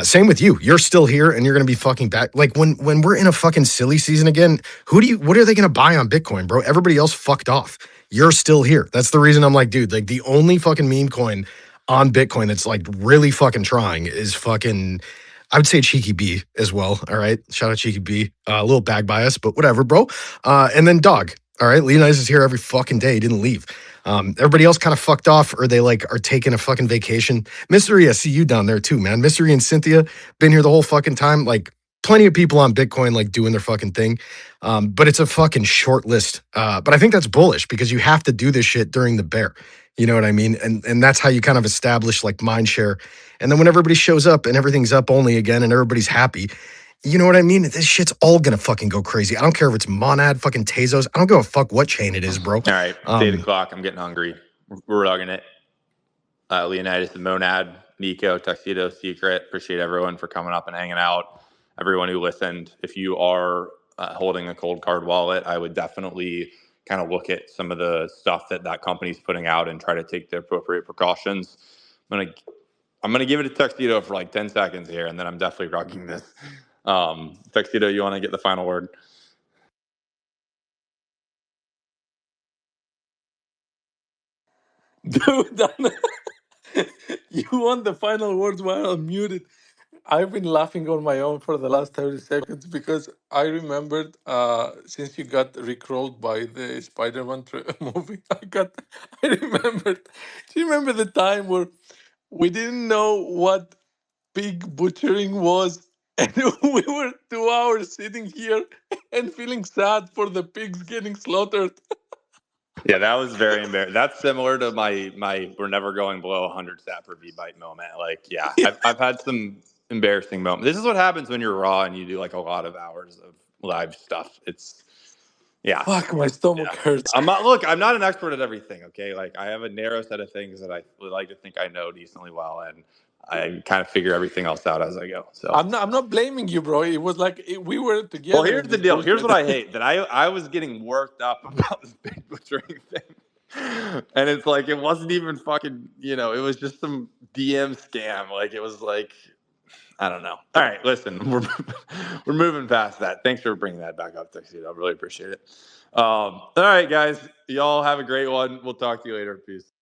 Same with you. You're still here and you're gonna be fucking back. Like when we're in a fucking silly season again, what are they gonna buy on Bitcoin, bro? Everybody else fucked off. You're still here. That's the reason I'm like, dude, like the only fucking meme coin on Bitcoin that's like really fucking trying is fucking, I would say Cheeky B as well. All right. Shout out Cheeky B. A little bag bias, but whatever, bro. And then Dog. All right. Leonidas is here every fucking day. He didn't leave. Everybody else kind of fucked off, or they like are taking a fucking vacation. Mystery, I see you down there too, man. Mystery and Cynthia been here the whole fucking time. Like plenty of people on Bitcoin like doing their fucking thing. But it's a fucking short list. But I think that's bullish because you have to do this shit during the bear. You know what I mean? And that's how you kind of establish like mind share. And then when everybody shows up and everything's up only again and everybody's happy, you know what I mean? This shit's all gonna fucking go crazy. I don't care if it's Monad, fucking Tezos. I don't give a fuck what chain it is, bro. All right, it's 8 o'clock. I'm getting hungry. We're rugging it. Leonidas of Monad, Nico, Tuxedo, Secret. Appreciate everyone for coming up and hanging out. Everyone who listened. If you are holding a cold card wallet, I would definitely kind of look at some of the stuff that company's putting out and try to take the appropriate precautions. I'm gonna give it to Tuxedo for like 10 seconds here, and then I'm definitely rugging this. Tuxedo, you want to get the final word? Dude, you want the final words while I'm muted. I've been laughing on my own for the last 30 seconds because I remembered since you got rickrolled by the Spider-Man movie, I remembered. Do you remember the time where we didn't know what pig butchering was? And we were 2 hours sitting here and feeling sad for the pigs getting slaughtered. Yeah, that was very embarrassing. That's similar to my we're never going below 100 sat per byte moment. Like, yeah, I've had some embarrassing moments. This is what happens when you're raw and you do like a lot of hours of live stuff. It's Fuck, my stomach hurts. I'm not an expert at everything, okay? Like, I have a narrow set of things that I would like to think I know decently well, and I kind of figure everything else out as I go. So I'm not blaming you, bro. It was like we were together. well, here's in the this deal. Here's bullshit. what I hate: that I was getting worked up about this big butchering thing, and it's like it wasn't even fucking. It was just some DM scam. Like, it was like, I don't know. All right, listen, we're moving past that. Thanks for bringing that back up, Tuxedo. I really appreciate it. All right, guys, y'all have a great one. We'll talk to you later. Peace.